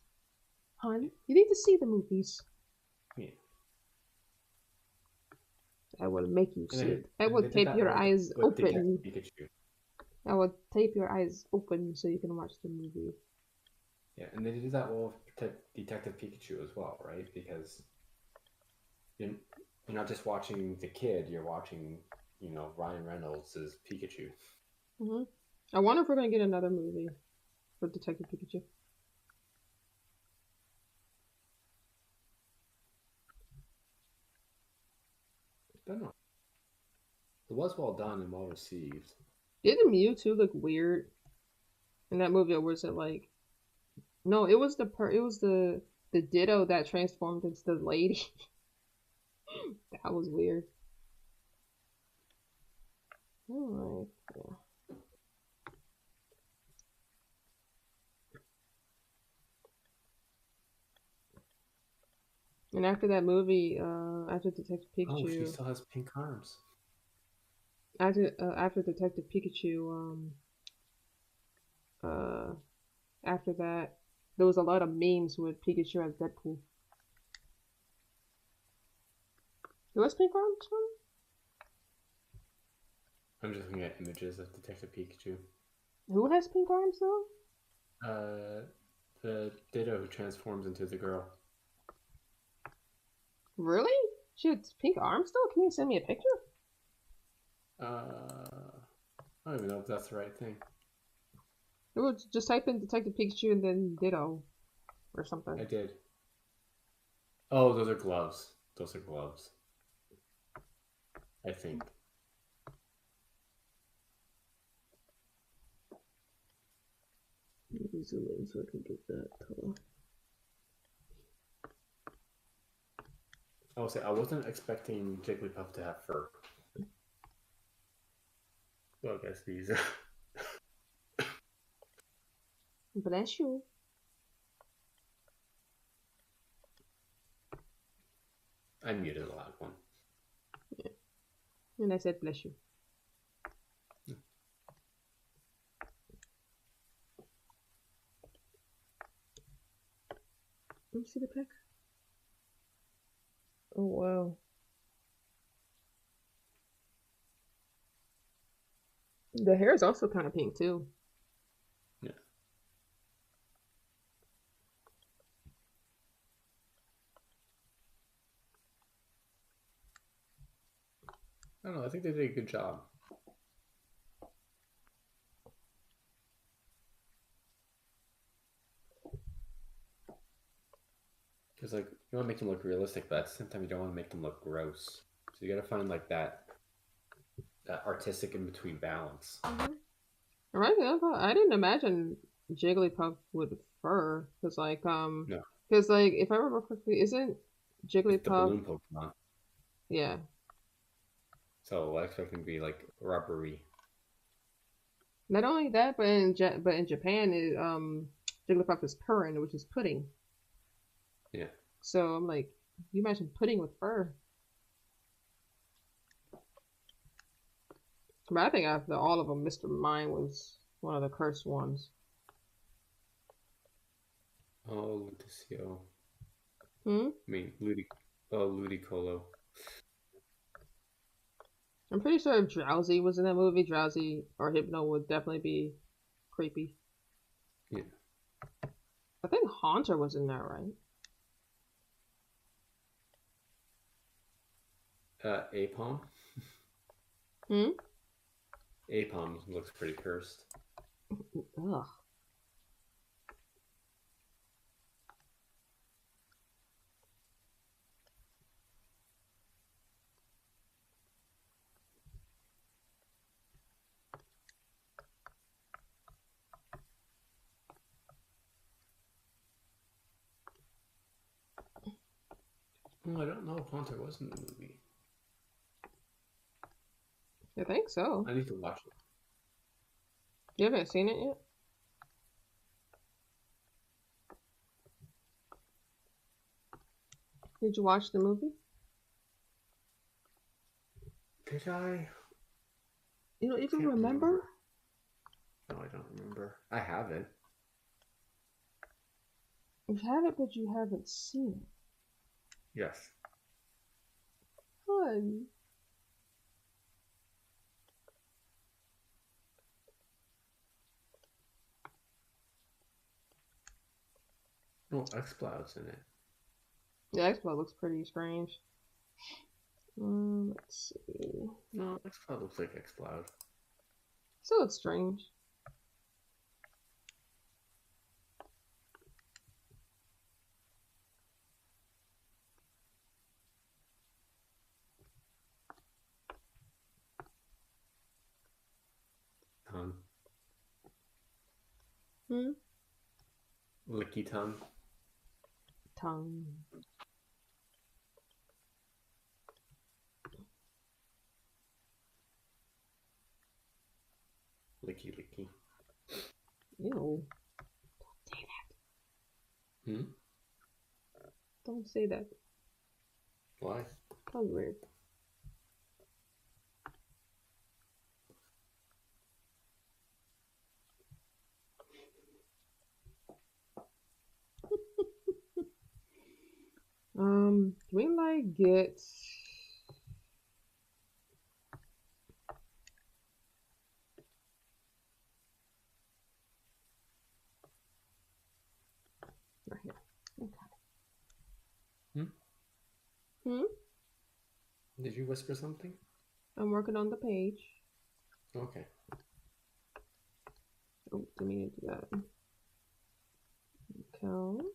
[SPEAKER 2] hon. You need to see the movies.
[SPEAKER 1] Yeah.
[SPEAKER 2] I will make you see it. I will tape your eyes open. I will tape your eyes open so you can watch the movie.
[SPEAKER 1] Yeah, and they did that well with Detective Pikachu as well, right? Because you're not just watching the kid, you're watching, Ryan Reynolds' Pikachu.
[SPEAKER 2] Mm-hmm. I wonder if we're going to get another movie for Detective Pikachu.
[SPEAKER 1] I don't know. It was well done and well received.
[SPEAKER 2] Didn't Mewtwo look weird in that movie, or was it like? No, it was the Ditto that transformed into the lady. That was weird. Alright, yeah. And after that movie, after Detective Pikachu...
[SPEAKER 1] Oh, she still has pink arms.
[SPEAKER 2] After Detective Pikachu, after that, there was a lot of memes with Pikachu as Deadpool. Who has pink arms?
[SPEAKER 1] I'm just looking at images of Detective Pikachu.
[SPEAKER 2] Who has pink arms, though?
[SPEAKER 1] The Ditto who transforms into the girl.
[SPEAKER 2] Really? She has pink arms, though? Can you send me a picture?
[SPEAKER 1] I don't even know if that's the right thing.
[SPEAKER 2] Just type in Detective Pikachu and then Ditto or something.
[SPEAKER 1] I did. Oh, those are gloves. I think.
[SPEAKER 2] Let me zoom in so I can get that color.
[SPEAKER 1] I will say, I wasn't expecting Jigglypuff to have fur. Well, I guess these.
[SPEAKER 2] Bless you.
[SPEAKER 1] I muted a loud one.
[SPEAKER 2] Yeah. And I said bless you. Let me see the pic. Oh, wow. The hair is also kind of pink, too.
[SPEAKER 1] Yeah. I don't know. I think they did a good job. Because, like, you want to make them look realistic, but at the same time, you don't want to make them look gross. So you got to find, like, that artistic in-between balance.
[SPEAKER 2] Mm-hmm. Right, I didn't imagine Jigglypuff with fur. Because, like,
[SPEAKER 1] no.
[SPEAKER 2] Because, like, if I remember correctly, isn't Jigglypuff...
[SPEAKER 1] It's the balloon Pokemon.
[SPEAKER 2] Yeah.
[SPEAKER 1] So I expect him to be like rubbery.
[SPEAKER 2] Not only that, but in Japan, Jigglypuff is purring, which is pudding.
[SPEAKER 1] Yeah.
[SPEAKER 2] So I'm like, you imagine pudding with fur. But I think after all of them, Mr. Mime was one of the cursed ones.
[SPEAKER 1] Oh, Ludicio.
[SPEAKER 2] Hmm?
[SPEAKER 1] I mean, Ludicolo.
[SPEAKER 2] I'm pretty sure if Drowsy was in that movie, Drowsy or Hypno would definitely be creepy.
[SPEAKER 1] Yeah.
[SPEAKER 2] I think Haunter was in there, right?
[SPEAKER 1] Apom.
[SPEAKER 2] Hmm?
[SPEAKER 1] Apom looks pretty cursed.
[SPEAKER 2] Ugh.
[SPEAKER 1] Oh, I don't know if Haunter was in the movie.
[SPEAKER 2] I think so.
[SPEAKER 1] I need to watch it.
[SPEAKER 2] You haven't seen it yet? Did you watch the movie?
[SPEAKER 1] Did I?
[SPEAKER 2] You don't even
[SPEAKER 1] Can't
[SPEAKER 2] remember?
[SPEAKER 1] No, I don't remember. I haven't.
[SPEAKER 2] You have it, but you haven't seen it.
[SPEAKER 1] Yes.
[SPEAKER 2] Fun.
[SPEAKER 1] No, X-Cloud's in it.
[SPEAKER 2] The X-Plode looks pretty strange. Let's see.
[SPEAKER 1] No, X-Cloud looks like X-Cloud.
[SPEAKER 2] Still looks strange.
[SPEAKER 1] Tongue.
[SPEAKER 2] Hmm?
[SPEAKER 1] Licky tongue.
[SPEAKER 2] Tongue.
[SPEAKER 1] Licky licky.
[SPEAKER 2] Ew.
[SPEAKER 1] Hmm?
[SPEAKER 2] Don't say that.
[SPEAKER 1] Why?
[SPEAKER 2] Sounds weird. Can we like get right here? Okay. Hmm?
[SPEAKER 1] Did you whisper something?
[SPEAKER 2] I'm working on the page.
[SPEAKER 1] Okay.
[SPEAKER 2] Oh, didn't mean to do that. Okay.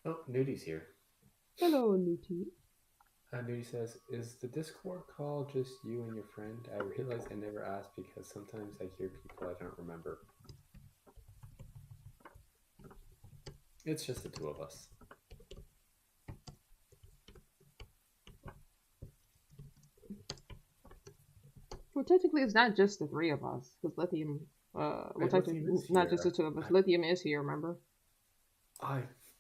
[SPEAKER 1] Oh, Nudi's here.
[SPEAKER 2] Hello, Newty.
[SPEAKER 1] Nudie says, "Is the Discord call just you and your friend? I realized I never asked because sometimes I hear people I don't remember." It's just the two of us.
[SPEAKER 2] Well, technically, it's not just the three of us because Lithium. Well,
[SPEAKER 1] Wait,
[SPEAKER 2] technically,
[SPEAKER 1] Lithium is
[SPEAKER 2] not just the
[SPEAKER 1] here.
[SPEAKER 2] two of us. Lithium is here. Remember?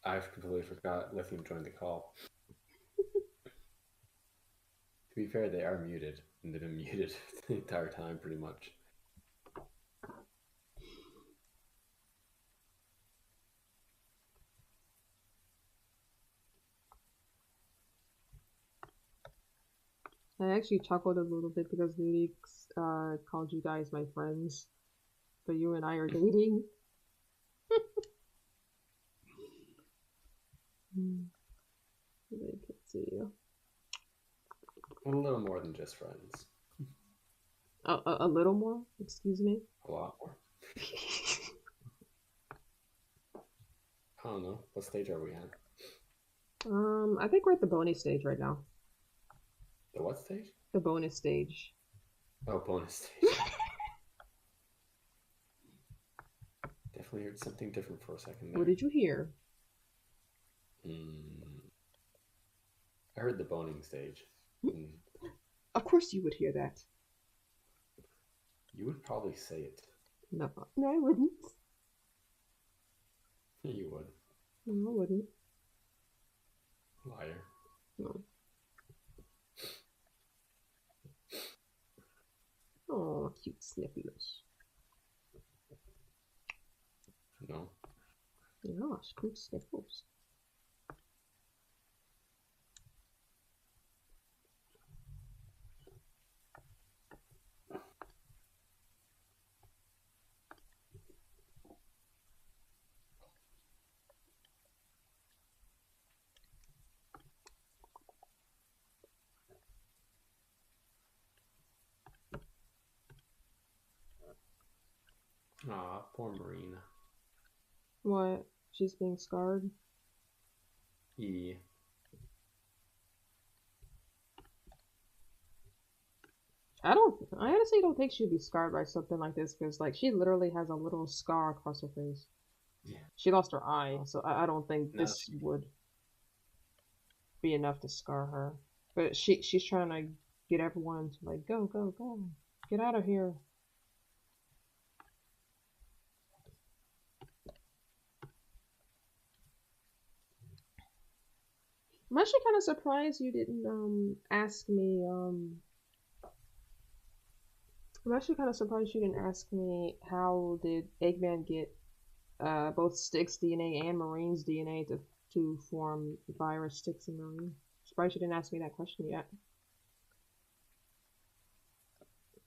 [SPEAKER 1] I've completely forgot Lithium joined the call. To be fair, they are muted, and they've been muted the entire time, pretty much.
[SPEAKER 2] I actually chuckled a little bit because Nudie called you guys my friends, but you and I are dating. I can see you.
[SPEAKER 1] A little more than just friends.
[SPEAKER 2] A little more? Excuse me?
[SPEAKER 1] A lot more. I don't know. What stage are we at?
[SPEAKER 2] I think we're at the bonus stage right now.
[SPEAKER 1] The what stage?
[SPEAKER 2] The bonus stage.
[SPEAKER 1] Oh, bonus stage. Definitely heard something different for a second there.
[SPEAKER 2] What did you hear?
[SPEAKER 1] I heard the boning stage.
[SPEAKER 2] Of course you would hear that.
[SPEAKER 1] You would probably say it.
[SPEAKER 2] No, I wouldn't.
[SPEAKER 1] You would.
[SPEAKER 2] No, I wouldn't.
[SPEAKER 1] Liar.
[SPEAKER 2] No. Oh, cute snippers.
[SPEAKER 1] No.
[SPEAKER 2] Gosh, cute sniffles.
[SPEAKER 1] Aw, poor Marina.
[SPEAKER 2] What? She's being scarred?
[SPEAKER 1] Yeah.
[SPEAKER 2] I honestly don't think she'd be scarred by something like this, because, like, she literally has a little scar across her face.
[SPEAKER 1] Yeah.
[SPEAKER 2] She lost her eye, so I don't think
[SPEAKER 1] No,
[SPEAKER 2] this would be enough to scar her. But she's trying to get everyone to, like, go, go, go. Get out of here. I'm actually kind of surprised you didn't ask me I'm actually kind of surprised you didn't ask me how did Eggman get both Styx DNA and Marine's DNA to form the virus Styx and Marine. Surprised you didn't ask me that question yet.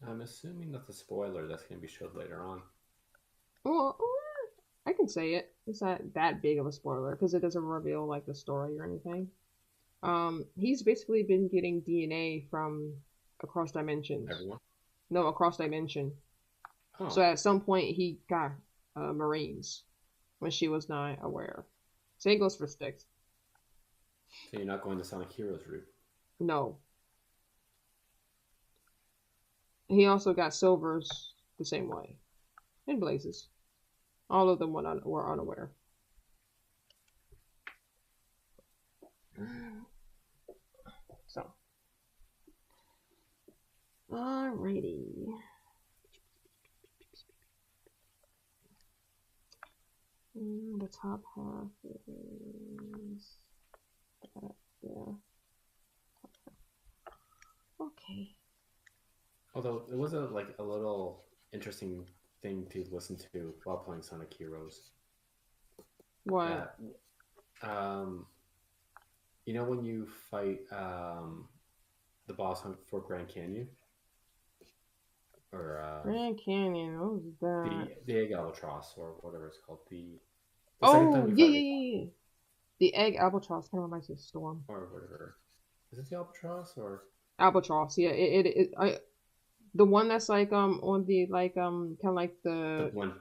[SPEAKER 1] I'm assuming that's a spoiler that's going to be showed later on.
[SPEAKER 2] Well, I can say it. It's not that big of a spoiler because it doesn't reveal like the story or anything. He's basically been getting DNA from across dimensions.
[SPEAKER 1] Everyone?
[SPEAKER 2] No, across dimension.
[SPEAKER 1] Oh.
[SPEAKER 2] So at some point he got Marines when she was not aware. Same goes for Styx.
[SPEAKER 1] So you're not going the Sonic Heroes route?
[SPEAKER 2] No. He also got Silvers the same way. And Blazes. All of them were unaware. So. Alrighty. And the top half is that there. Okay.
[SPEAKER 1] Although it was a little interesting thing to listen to while playing Sonic Heroes.
[SPEAKER 2] What?
[SPEAKER 1] You know when you fight the boss hunt for Grand Canyon? Or
[SPEAKER 2] Grand Canyon, what was that?
[SPEAKER 1] The Egg Albatross, or whatever it's called. The
[SPEAKER 2] second time yeah. The Egg Albatross kind of reminds me of Storm.
[SPEAKER 1] Or whatever. Is it the Albatross or
[SPEAKER 2] Albatross? Yeah, the one that's like on the like kind of like the
[SPEAKER 1] one.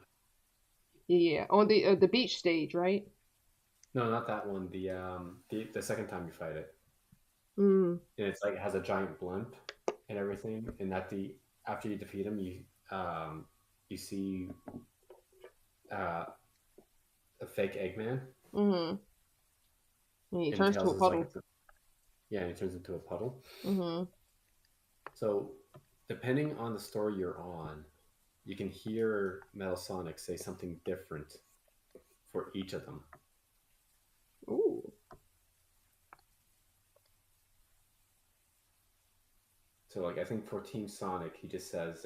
[SPEAKER 2] Yeah, on the beach stage, right?
[SPEAKER 1] No, not that one. The second time you fight it.
[SPEAKER 2] And
[SPEAKER 1] it's like it has a giant blimp and everything, and after you defeat him, you see a fake Eggman.
[SPEAKER 2] And he turns to a puddle.
[SPEAKER 1] And he turns into a puddle. So, depending on the story you're on, you can hear Metal Sonic say something different for each of them.
[SPEAKER 2] Ooh.
[SPEAKER 1] So, like, I think for Team Sonic, he just says,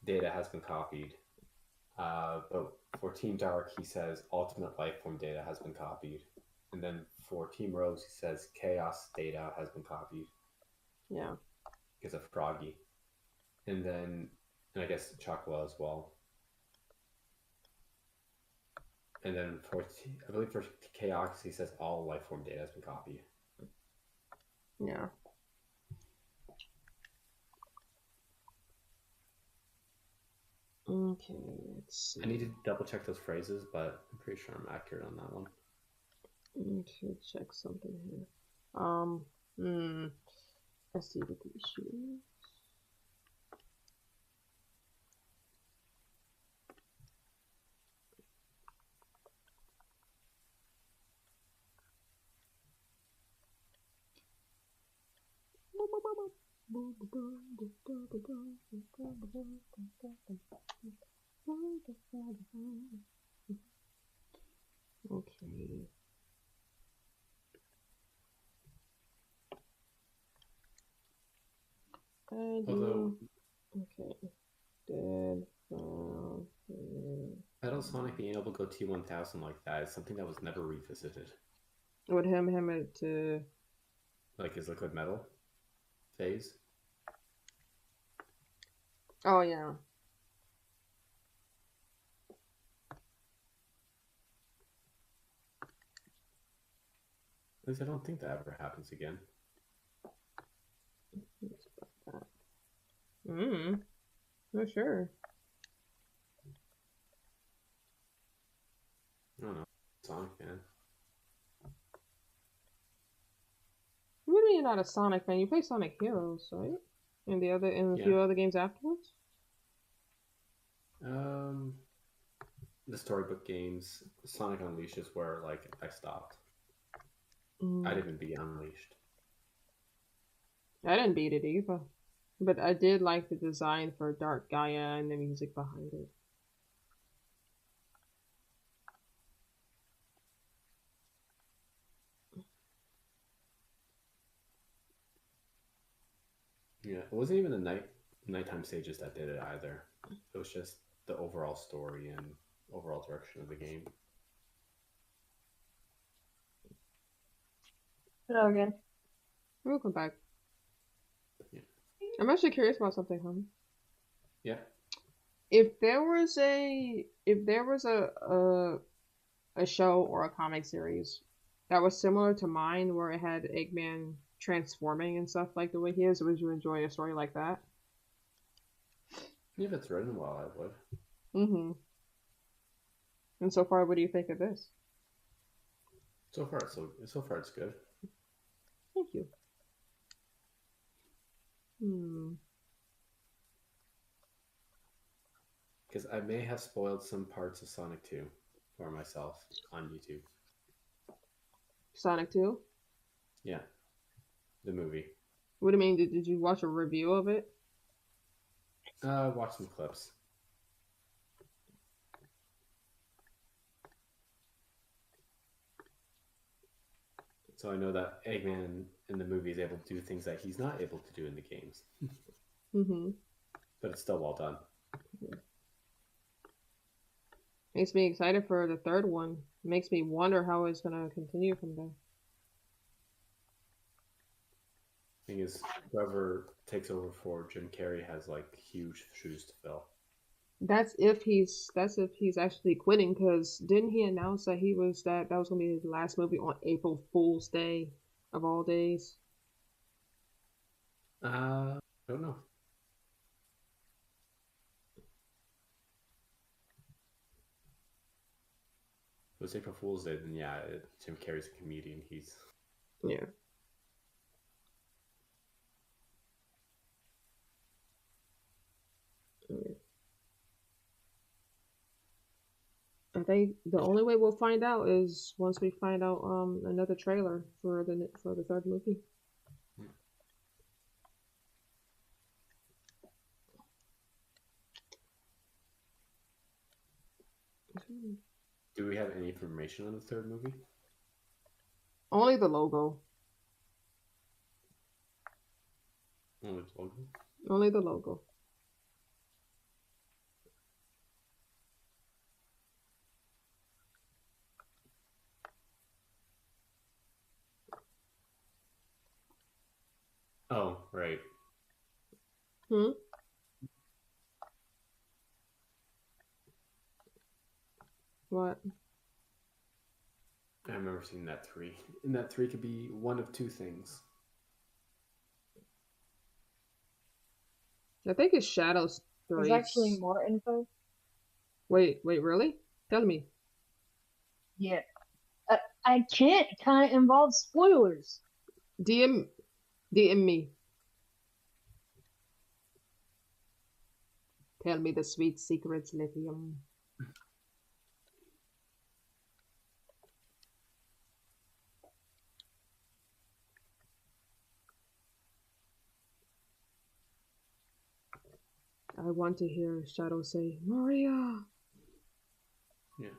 [SPEAKER 1] data has been copied. But for Team Dark, he says, ultimate life form data has been copied. And then for Team Rose, he says, chaos data has been copied.
[SPEAKER 2] Yeah.
[SPEAKER 1] Because of Froggy. And I guess Chocola as well. And then I believe for Chaos, he says all life form data has been copied.
[SPEAKER 2] Yeah. Okay, let's see.
[SPEAKER 1] I need to double check those phrases, but I'm pretty sure I'm accurate on that one.
[SPEAKER 2] I need to check something here. Let's see what the issue is. Okay.
[SPEAKER 1] Although
[SPEAKER 2] okay. Dead.
[SPEAKER 1] Metal Sonic being able to go T1000 like that is something that was never revisited.
[SPEAKER 2] With him to
[SPEAKER 1] Like his liquid metal phase.
[SPEAKER 2] Oh yeah.
[SPEAKER 1] At least I don't think that ever happens again.
[SPEAKER 2] For sure.
[SPEAKER 1] I don't know. Sonic fan.
[SPEAKER 2] What do you mean you're not a Sonic fan? You play Sonic Heroes, right? And a few other games afterwards?
[SPEAKER 1] The storybook games, Sonic Unleashed is where like I stopped.
[SPEAKER 2] Mm.
[SPEAKER 1] I didn't beat Unleashed.
[SPEAKER 2] I didn't beat it either. But I did like the design for Dark Gaia and the music behind it.
[SPEAKER 1] Yeah, it wasn't even the nighttime stages that did it either. It was just the overall story and overall direction of the game.
[SPEAKER 6] Hello again.
[SPEAKER 2] Welcome back.
[SPEAKER 1] Yeah.
[SPEAKER 2] I'm actually curious about something, honey.
[SPEAKER 1] Yeah.
[SPEAKER 2] If there was a show or a comic series that was similar to mine, where it had Eggman transforming and stuff like the way he is, would you enjoy a story like that?
[SPEAKER 1] If it's written well, I would.
[SPEAKER 2] Mm-hmm. And so far, what do you think of this?
[SPEAKER 1] So far, it's good.
[SPEAKER 2] Thank you.
[SPEAKER 1] Because I may have spoiled some parts of Sonic 2 for myself on YouTube.
[SPEAKER 2] Sonic 2?
[SPEAKER 1] Yeah. The movie.
[SPEAKER 2] What do you mean? Did you watch a review of it?
[SPEAKER 1] Watch some clips. So I know that Eggman in the movie is able to do things that he's not able to do in the games.
[SPEAKER 2] Mm-hmm.
[SPEAKER 1] But it's still well done.
[SPEAKER 2] Makes me excited for the third one. Makes me wonder how it's gonna continue from there.
[SPEAKER 1] Thing is, whoever takes over for Jim Carrey has like huge shoes to fill.
[SPEAKER 2] That's if he's actually quitting, because didn't he announce that that was gonna be his last movie on April Fool's Day of all days?
[SPEAKER 1] I don't know. If it was April Fool's Day, then yeah, Jim Carrey's a comedian. He's
[SPEAKER 2] Yeah. I think the only way we'll find out is once we find out another trailer for the third movie.
[SPEAKER 1] Do we have any information on the third movie?
[SPEAKER 2] Only the logo.
[SPEAKER 1] Only the logo?
[SPEAKER 2] Only the logo.
[SPEAKER 1] Oh, right.
[SPEAKER 2] What?
[SPEAKER 1] I remember seeing that 3. And that 3 could be one of two things.
[SPEAKER 2] I think it's Shadows 3.
[SPEAKER 6] There's actually more info.
[SPEAKER 2] Wait, really? Tell me.
[SPEAKER 6] Yeah. I can't. It kind of involves spoilers.
[SPEAKER 2] DM me. Tell me the sweet secrets, Lithium. I want to hear Shadow say, Maria!
[SPEAKER 1] Yeah.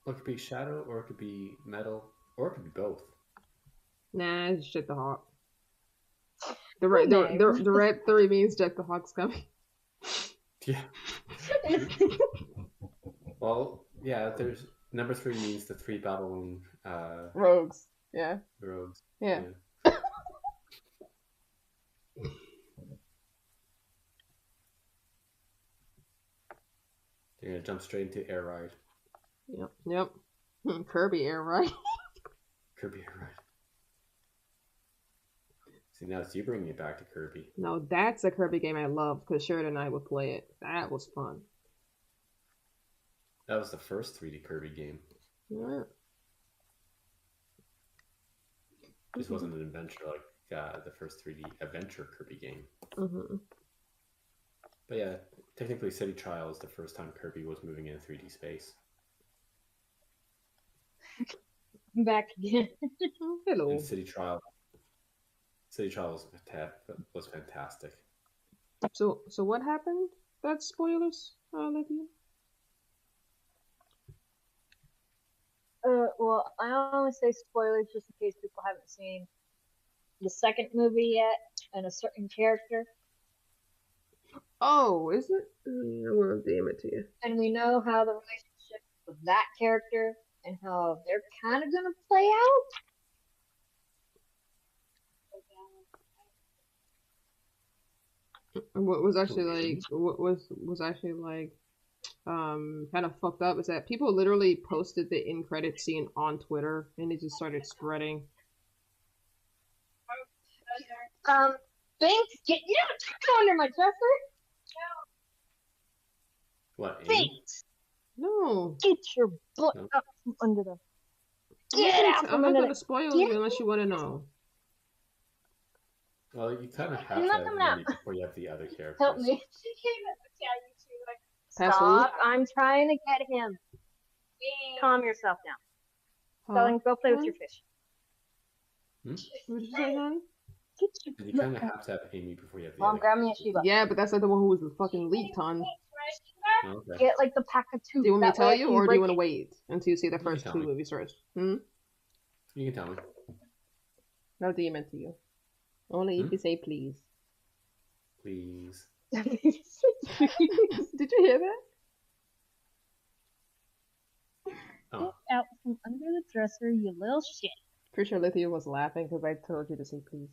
[SPEAKER 1] Or it could be Shadow, or it could be Metal, or it could be both.
[SPEAKER 2] Nah, it's Jack the Hawk. The red 3 means Jack the Hawk's coming.
[SPEAKER 1] Yeah. Well, yeah, there's number 3 means the 3 battling
[SPEAKER 2] Rogues. Yeah.
[SPEAKER 1] rogues.
[SPEAKER 2] Yeah.
[SPEAKER 1] They're gonna jump straight into Air Ride.
[SPEAKER 2] Yep. Kirby Air Ride.
[SPEAKER 1] Kirby Air Ride. See, now it's you bringing it back to Kirby.
[SPEAKER 2] No, that's a Kirby game I love because Sheridan and I would play it. That was fun.
[SPEAKER 1] That was the first 3D Kirby game.
[SPEAKER 2] Yeah.
[SPEAKER 1] This wasn't an adventure like the first 3D adventure Kirby game.
[SPEAKER 2] Mm-hmm.
[SPEAKER 1] But yeah, technically City Trial is the first time Kirby was moving in 3D space.
[SPEAKER 6] I'm back again.
[SPEAKER 2] Hello.
[SPEAKER 1] And City Trial was fantastic.
[SPEAKER 2] So what happened? That's spoilers, Olivia?
[SPEAKER 6] Well, I only say spoilers just in case people haven't seen the second movie yet and a certain character.
[SPEAKER 2] Oh, is it? I'm gonna DM it to you.
[SPEAKER 6] And we know how the relationship with that character and how they're kind of gonna play out.
[SPEAKER 2] What was actually kind of fucked up is that people literally posted the end credit scene on Twitter and it just started spreading.
[SPEAKER 6] Thanks. You don't go under my dresser.
[SPEAKER 1] What? Amy?
[SPEAKER 6] Thanks.
[SPEAKER 2] No.
[SPEAKER 6] Get your butt up from under the.
[SPEAKER 2] I'm not gonna spoil you unless you want to know.
[SPEAKER 1] Well, you kind of have
[SPEAKER 6] I'm
[SPEAKER 1] to
[SPEAKER 6] not
[SPEAKER 1] have
[SPEAKER 6] coming out.
[SPEAKER 1] Amy before you have the other characters.
[SPEAKER 6] Help me.
[SPEAKER 2] Pass
[SPEAKER 6] Stop. I'm trying to get him. Calm yourself down. Stelling, go play with your fish.
[SPEAKER 2] What did you say, hon?
[SPEAKER 1] You kind of have to have Amy before you have the
[SPEAKER 6] Mom,
[SPEAKER 1] other
[SPEAKER 6] grab me a Shiba.
[SPEAKER 2] Yeah, but that's like the one who was fucking leaked, hon.
[SPEAKER 1] Okay.
[SPEAKER 6] Get like the pack of two.
[SPEAKER 2] Do you want me to tell you, or do you want to
[SPEAKER 6] break
[SPEAKER 2] wait until you see the first
[SPEAKER 1] tell
[SPEAKER 2] 2
[SPEAKER 1] me.
[SPEAKER 2] movies first?
[SPEAKER 1] You can tell me.
[SPEAKER 2] No DM it to you. Only if you say please.
[SPEAKER 1] Please.
[SPEAKER 2] Did you hear that?
[SPEAKER 1] Oh.
[SPEAKER 6] Get out from under the dresser, you little shit.
[SPEAKER 2] Pretty sure Lithia was laughing because I told you to say please.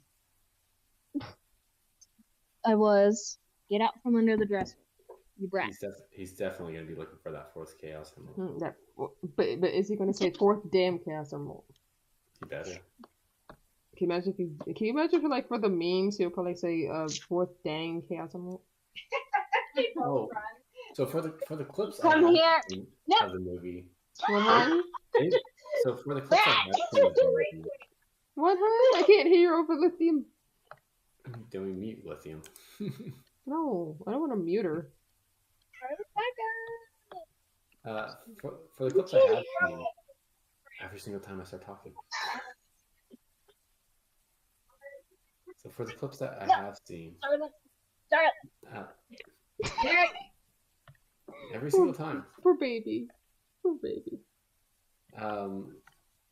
[SPEAKER 6] I was. Get out from under the dresser, you brat.
[SPEAKER 1] He's definitely going to be looking for that 4th Chaos Emerald.
[SPEAKER 2] But is he going to say 4th damn Chaos Emerald?
[SPEAKER 1] He better.
[SPEAKER 2] Can you imagine if like for the memes he'll probably say 4th dang Chaos Emerald?
[SPEAKER 1] Oh. So for the clips
[SPEAKER 6] Come
[SPEAKER 1] I
[SPEAKER 6] here.
[SPEAKER 1] have seen of the movie.
[SPEAKER 2] What, hon?
[SPEAKER 1] So for the clips I have seen of the movie.
[SPEAKER 2] What, hon? I can't hear you over Lithium.
[SPEAKER 1] Then we mute Lithium.
[SPEAKER 2] No, I don't want to mute her.
[SPEAKER 1] For the clips I have seen, every single time I start talking. So for the clips that I have seen, every single time,
[SPEAKER 2] Poor baby. Poor baby.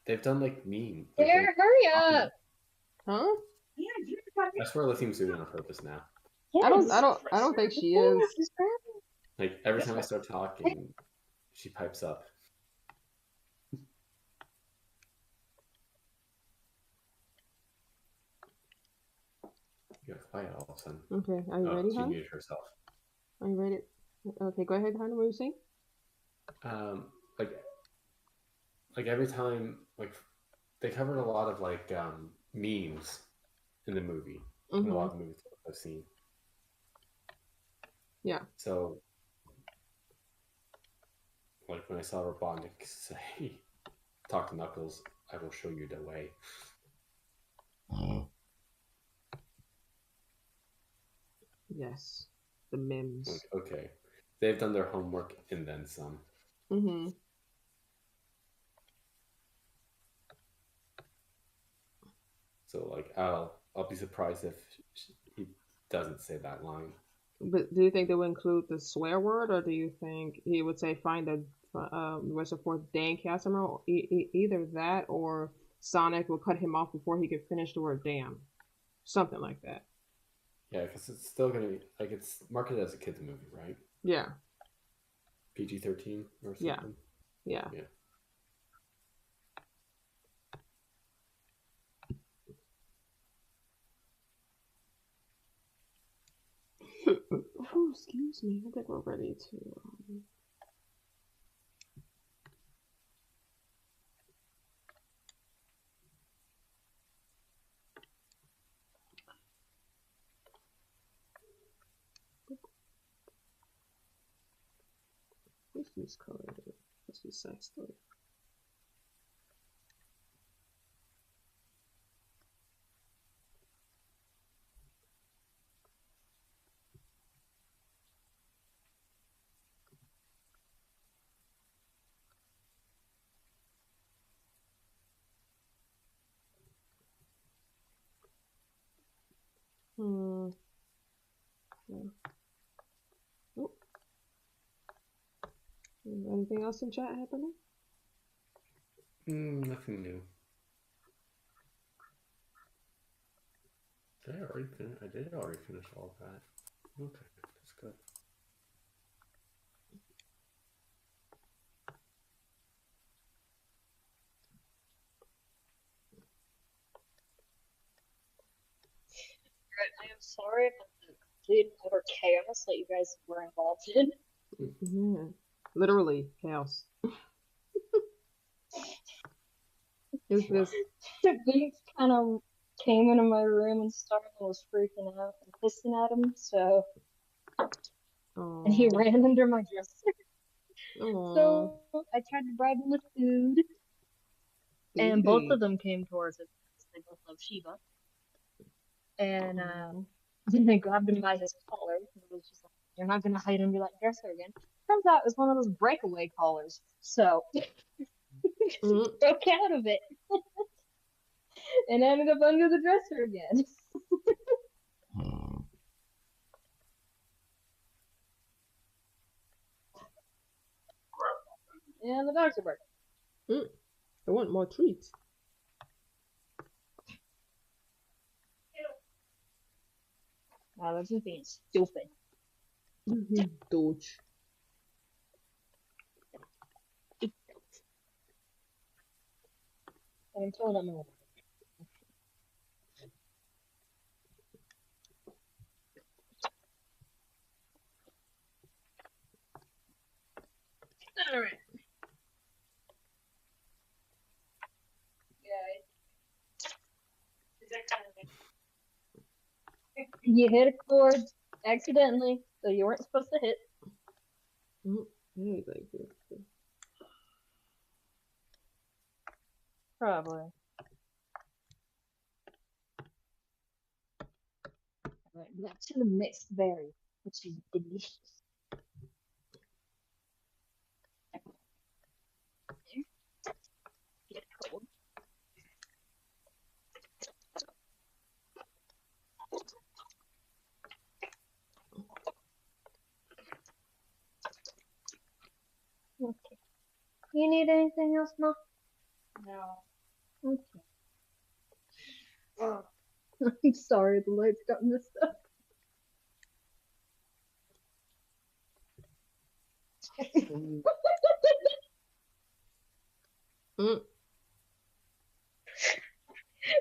[SPEAKER 1] they've done like meme.
[SPEAKER 6] Here, hurry up.
[SPEAKER 2] Huh?
[SPEAKER 1] I swear Lithium's doing it on purpose now.
[SPEAKER 2] I don't think she is.
[SPEAKER 1] Like every time I start talking, she pipes up. You're quiet all of a sudden.
[SPEAKER 2] Okay, are you ready,
[SPEAKER 1] She
[SPEAKER 2] hon?
[SPEAKER 1] muted herself.
[SPEAKER 2] Are you ready? Okay, go ahead, hon. What are you saying?
[SPEAKER 1] Like every time, like they covered a lot of like memes in the movie. In a lot of the movies I've seen.
[SPEAKER 2] Yeah.
[SPEAKER 1] So, like when I saw Robotnik say, "Talk to Knuckles, I will show you the way."
[SPEAKER 2] Yes. The memes.
[SPEAKER 1] Like, okay, they've done their homework and then some.
[SPEAKER 2] Mm-hmm.
[SPEAKER 1] So like, I'll be surprised if he doesn't say that line.
[SPEAKER 2] But do you think they would include the swear word, or do you think he would say find a what's the fourth Dan Casimir? Either that, or Sonic will cut him off before he could finish the word damn, something like that.
[SPEAKER 1] Yeah, because it's still gonna be like it's marketed as a kids movie, right?
[SPEAKER 2] Yeah.
[SPEAKER 1] PG-13 or something.
[SPEAKER 2] Yeah.
[SPEAKER 1] Yeah.
[SPEAKER 2] Oh, excuse me. I think we're ready to. Let's use color. Let's use sex story. Yeah. Oh. Anything else in chat happening?
[SPEAKER 1] Nothing new. Did I already finish? I did already finish all of that. Okay, that's good.
[SPEAKER 6] I am sorry about the complete utter chaos that you guys were involved in.
[SPEAKER 2] Yeah. Literally chaos. Is this?
[SPEAKER 6] Beats kind of came into my room and started and was freaking out and pissing at him, so.
[SPEAKER 2] Aww.
[SPEAKER 6] And he ran under my dresser.
[SPEAKER 2] Aww.
[SPEAKER 6] So I tried to bribe him with food. And both of them came towards it because they both love Shiva. And then they grabbed him by his collar. And it was just like, you're not going to hide under that dresser again. Turns out it was one of those breakaway collars. So broke out of it. And ended up under the dresser again. And the dogs are barking.
[SPEAKER 2] I want more treats.
[SPEAKER 6] Wow, they're just being stupid.
[SPEAKER 2] Doge.
[SPEAKER 6] I'm telling them all. Alright. You hit a chord accidentally, so you weren't supposed to hit. Probably. Alright, back to the mixed berry, which is delicious. Get cold. Okay. You need anything else, Ma? No. Okay. Oh. I'm sorry, the lights got messed up.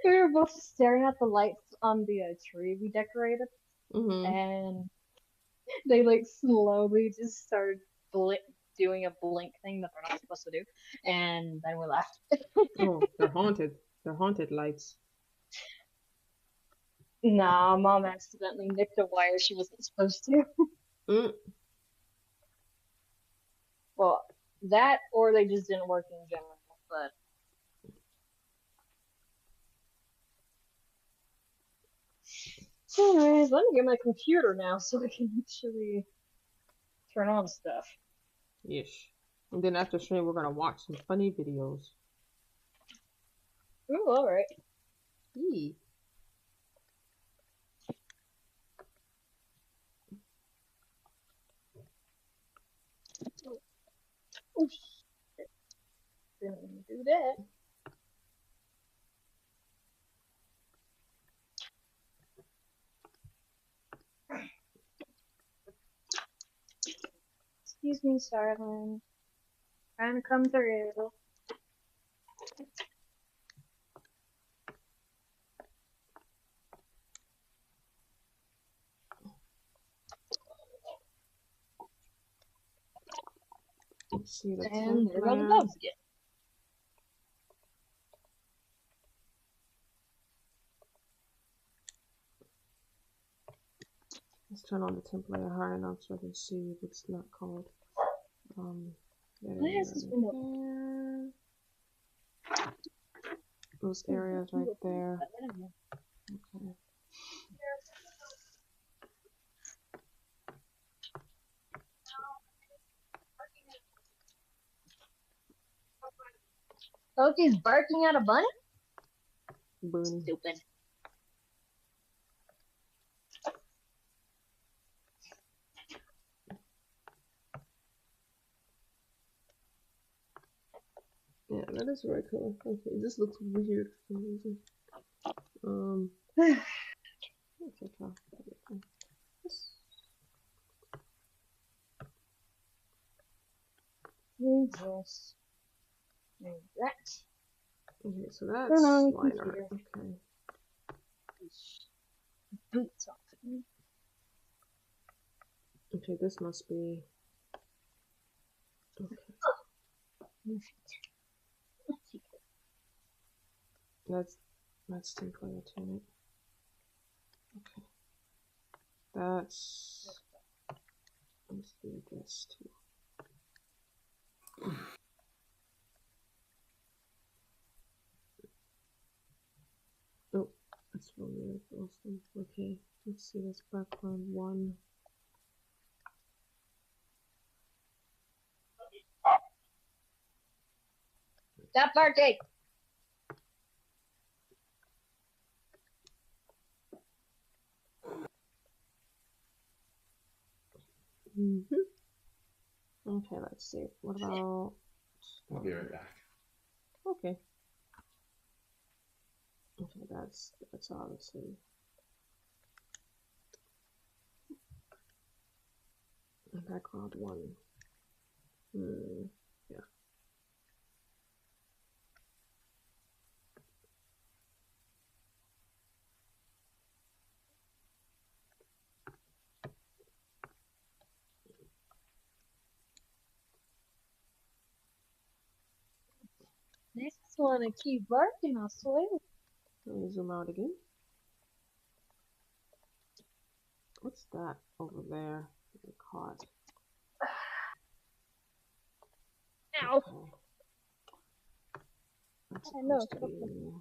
[SPEAKER 6] We were both staring at the lights on the tree we decorated, and they like slowly just started doing a blink thing that they're not supposed to do, and then we laughed.
[SPEAKER 2] Oh, they're haunted. They're haunted lights.
[SPEAKER 6] Nah, Mom accidentally nicked a wire she wasn't supposed to. Well, that or they just didn't work in general, but. Anyways, let me get my computer now so I can actually turn on stuff.
[SPEAKER 2] Yes. And then after stream, we're gonna watch some funny videos.
[SPEAKER 6] Ooh, alright.
[SPEAKER 2] Yee.
[SPEAKER 6] Oh shit! Didn't do that. Excuse me, Starlin. Trying to come through.
[SPEAKER 2] See the
[SPEAKER 6] And there go the
[SPEAKER 2] template.
[SPEAKER 6] dogs again.
[SPEAKER 2] Let's turn on the template high enough so I can see if it's not called.
[SPEAKER 6] Why is this window?
[SPEAKER 2] Those areas right there. Okay.
[SPEAKER 6] Loki's barking at a bunny?
[SPEAKER 2] Bunny.
[SPEAKER 6] Stupid.
[SPEAKER 2] Yeah, that is very cool. Okay, this looks weird for some reason. It's okay.
[SPEAKER 6] Yes. There's that.
[SPEAKER 2] Okay, so that's
[SPEAKER 6] Turn on the
[SPEAKER 2] line
[SPEAKER 6] computer.
[SPEAKER 2] art. Okay.
[SPEAKER 6] Boots off.
[SPEAKER 2] Okay, this must be. Okay. That's template too. Okay. Let's do this too. Oh, that's really weird. Awesome. Okay, let's see this background one.
[SPEAKER 6] Stop barking!
[SPEAKER 2] Okay, let's see. What about?
[SPEAKER 1] I'll be right back.
[SPEAKER 2] Okay. Okay, that's obviously. Background one. Yeah.
[SPEAKER 6] Next one to keep working, I swear.
[SPEAKER 2] Let me zoom out again. What's that over there? The card.
[SPEAKER 6] Ow!
[SPEAKER 2] Okay. That's supposed to be.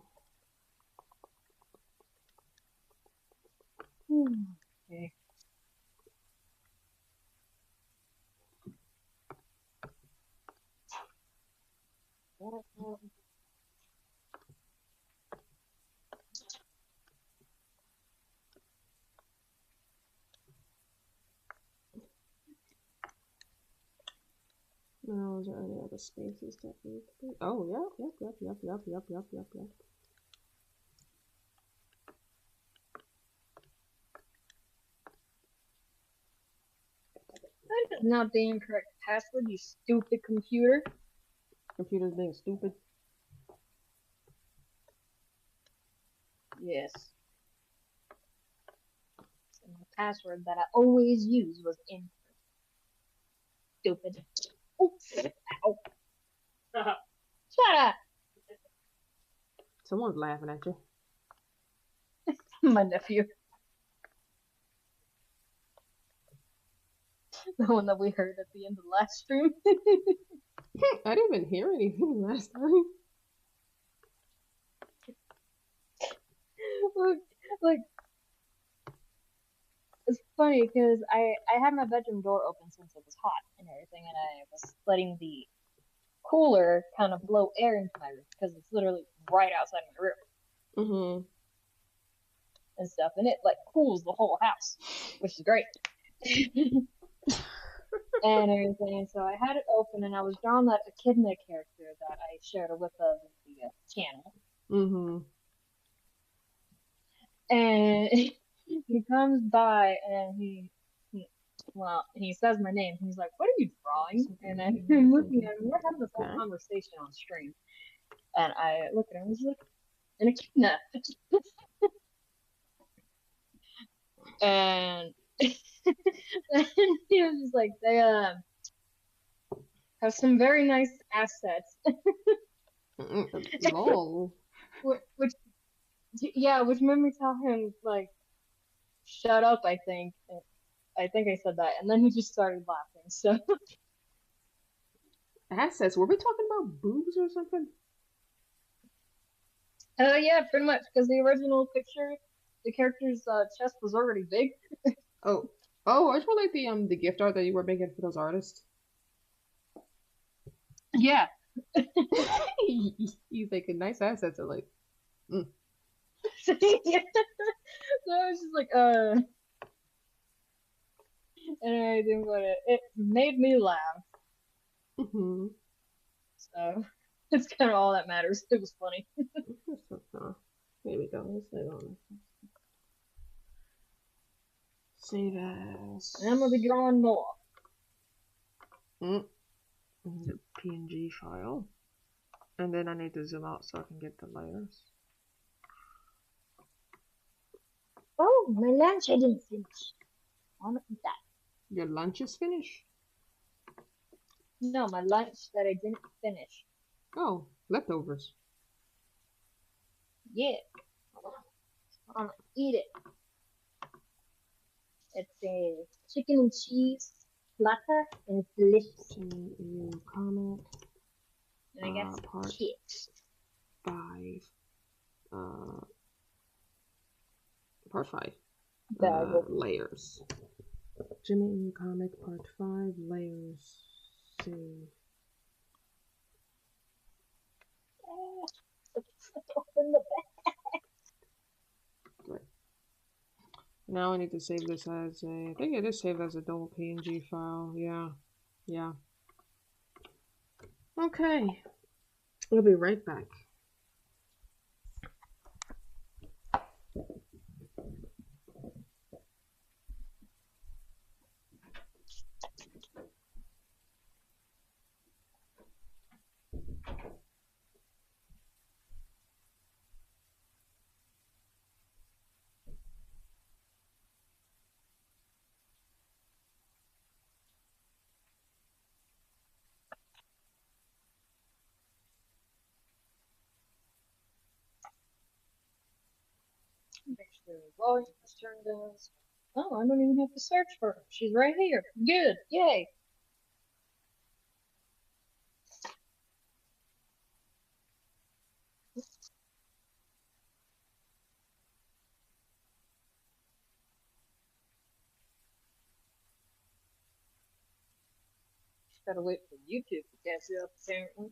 [SPEAKER 6] Okay.
[SPEAKER 2] No, is there any other spaces that need to be? Oh, yep.
[SPEAKER 6] That is not the incorrect password, you stupid computer.
[SPEAKER 2] Computer's being stupid.
[SPEAKER 6] Yes. And the password that I always use was incorrect. Stupid. Oh, ow. Shut up!
[SPEAKER 2] Someone's laughing at you.
[SPEAKER 6] My nephew. The one that we heard at the end of the last stream.
[SPEAKER 2] I didn't even hear anything last time.
[SPEAKER 6] Look. It's funny because I had my bedroom door open since it was hot and everything, and I was letting the cooler kind of blow air into my room because it's literally right outside my room. And stuff, and it like cools the whole house, which is great. and everything. So I had it open, and I was drawing that echidna character that I shared a whip of in the channel.
[SPEAKER 2] Mm-hmm.
[SPEAKER 6] And he comes by, and he says my name. He's like, "What are you drawing?" And I'm looking at him. We're having this whole conversation on stream, and I look at him. He's like, "An echidna." And he was just like, they have some very nice assets.
[SPEAKER 2] Lol.
[SPEAKER 6] which made me tell him like, shut up. I think I said that, and then he just started laughing. So
[SPEAKER 2] Assets? Were we talking about boobs or something?
[SPEAKER 6] yeah, pretty much, because the original picture, the character's chest was already big.
[SPEAKER 2] Oh, I just like the gift art that you were making for those artists.
[SPEAKER 6] Yeah.
[SPEAKER 2] He's making nice assets. Are like,
[SPEAKER 6] So I was just like, and I didn't want it made me laugh.
[SPEAKER 2] mm-hmm.
[SPEAKER 6] So that's kind of all that matters. It was funny.
[SPEAKER 2] Here we go. Let's save on. Save as.
[SPEAKER 6] I'm gonna be drawing more.
[SPEAKER 2] The PNG file, and then I need to zoom out so I can get the layers.
[SPEAKER 6] Oh, my lunch I didn't finish. I want to eat that.
[SPEAKER 2] Your lunch is finished?
[SPEAKER 6] No, my lunch that I didn't finish.
[SPEAKER 2] Oh, leftovers.
[SPEAKER 6] Yeah. I'm gonna eat it. It's a chicken and cheese platter, and it's delicious.
[SPEAKER 2] AU comment.
[SPEAKER 6] And I got some
[SPEAKER 2] part
[SPEAKER 6] chips.
[SPEAKER 2] 5. Part 5. Layers. Jimmy in comic part 5 layers. Save.
[SPEAKER 6] Open the back.
[SPEAKER 2] Right. Now I need to save this as a. I think it is saved as a double PNG file. Yeah. Okay. We'll be right back.
[SPEAKER 6] Make sure the volume is turned down. Oh, I don't even have to search for her. She's right here. Good. Yay. Just gotta wait for YouTube to catch up, apparently.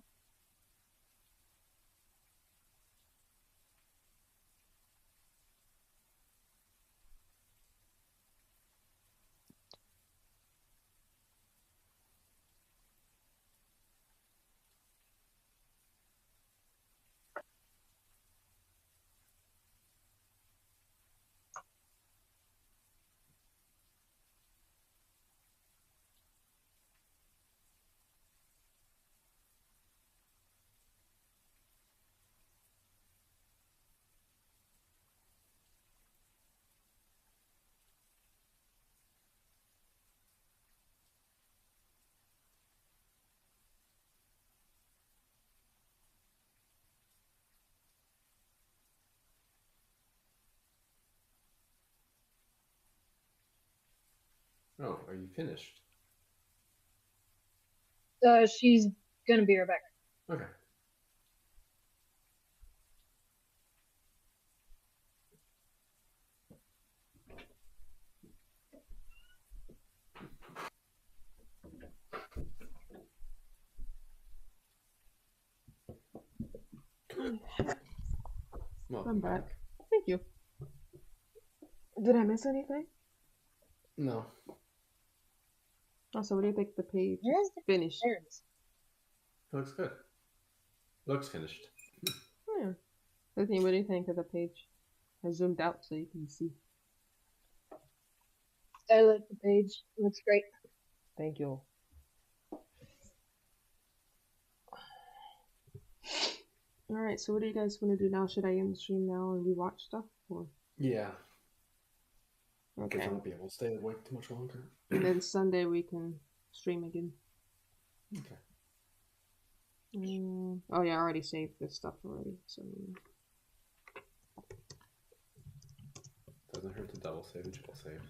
[SPEAKER 1] Oh, are you finished?
[SPEAKER 6] She's gonna be right back.
[SPEAKER 1] Okay.
[SPEAKER 2] I'm back. Thank you. Did I miss anything?
[SPEAKER 1] No.
[SPEAKER 2] Also, what do you think the page
[SPEAKER 6] Where's the
[SPEAKER 2] finished?
[SPEAKER 6] There it is.
[SPEAKER 1] It looks good. Looks finished.
[SPEAKER 2] Yeah. What do you think of the page? I zoomed out so you can see.
[SPEAKER 6] I like the page. It looks great.
[SPEAKER 2] Thank you. Alright, so what do you guys want to do now? Should I end the stream now and rewatch stuff? Or
[SPEAKER 1] Yeah. Because
[SPEAKER 2] okay.
[SPEAKER 1] I won't be able to stay awake too much longer.
[SPEAKER 2] And then Sunday we can stream again.
[SPEAKER 1] Okay.
[SPEAKER 2] Oh yeah, I already saved this stuff already. So
[SPEAKER 1] Doesn't hurt to double save and triple save.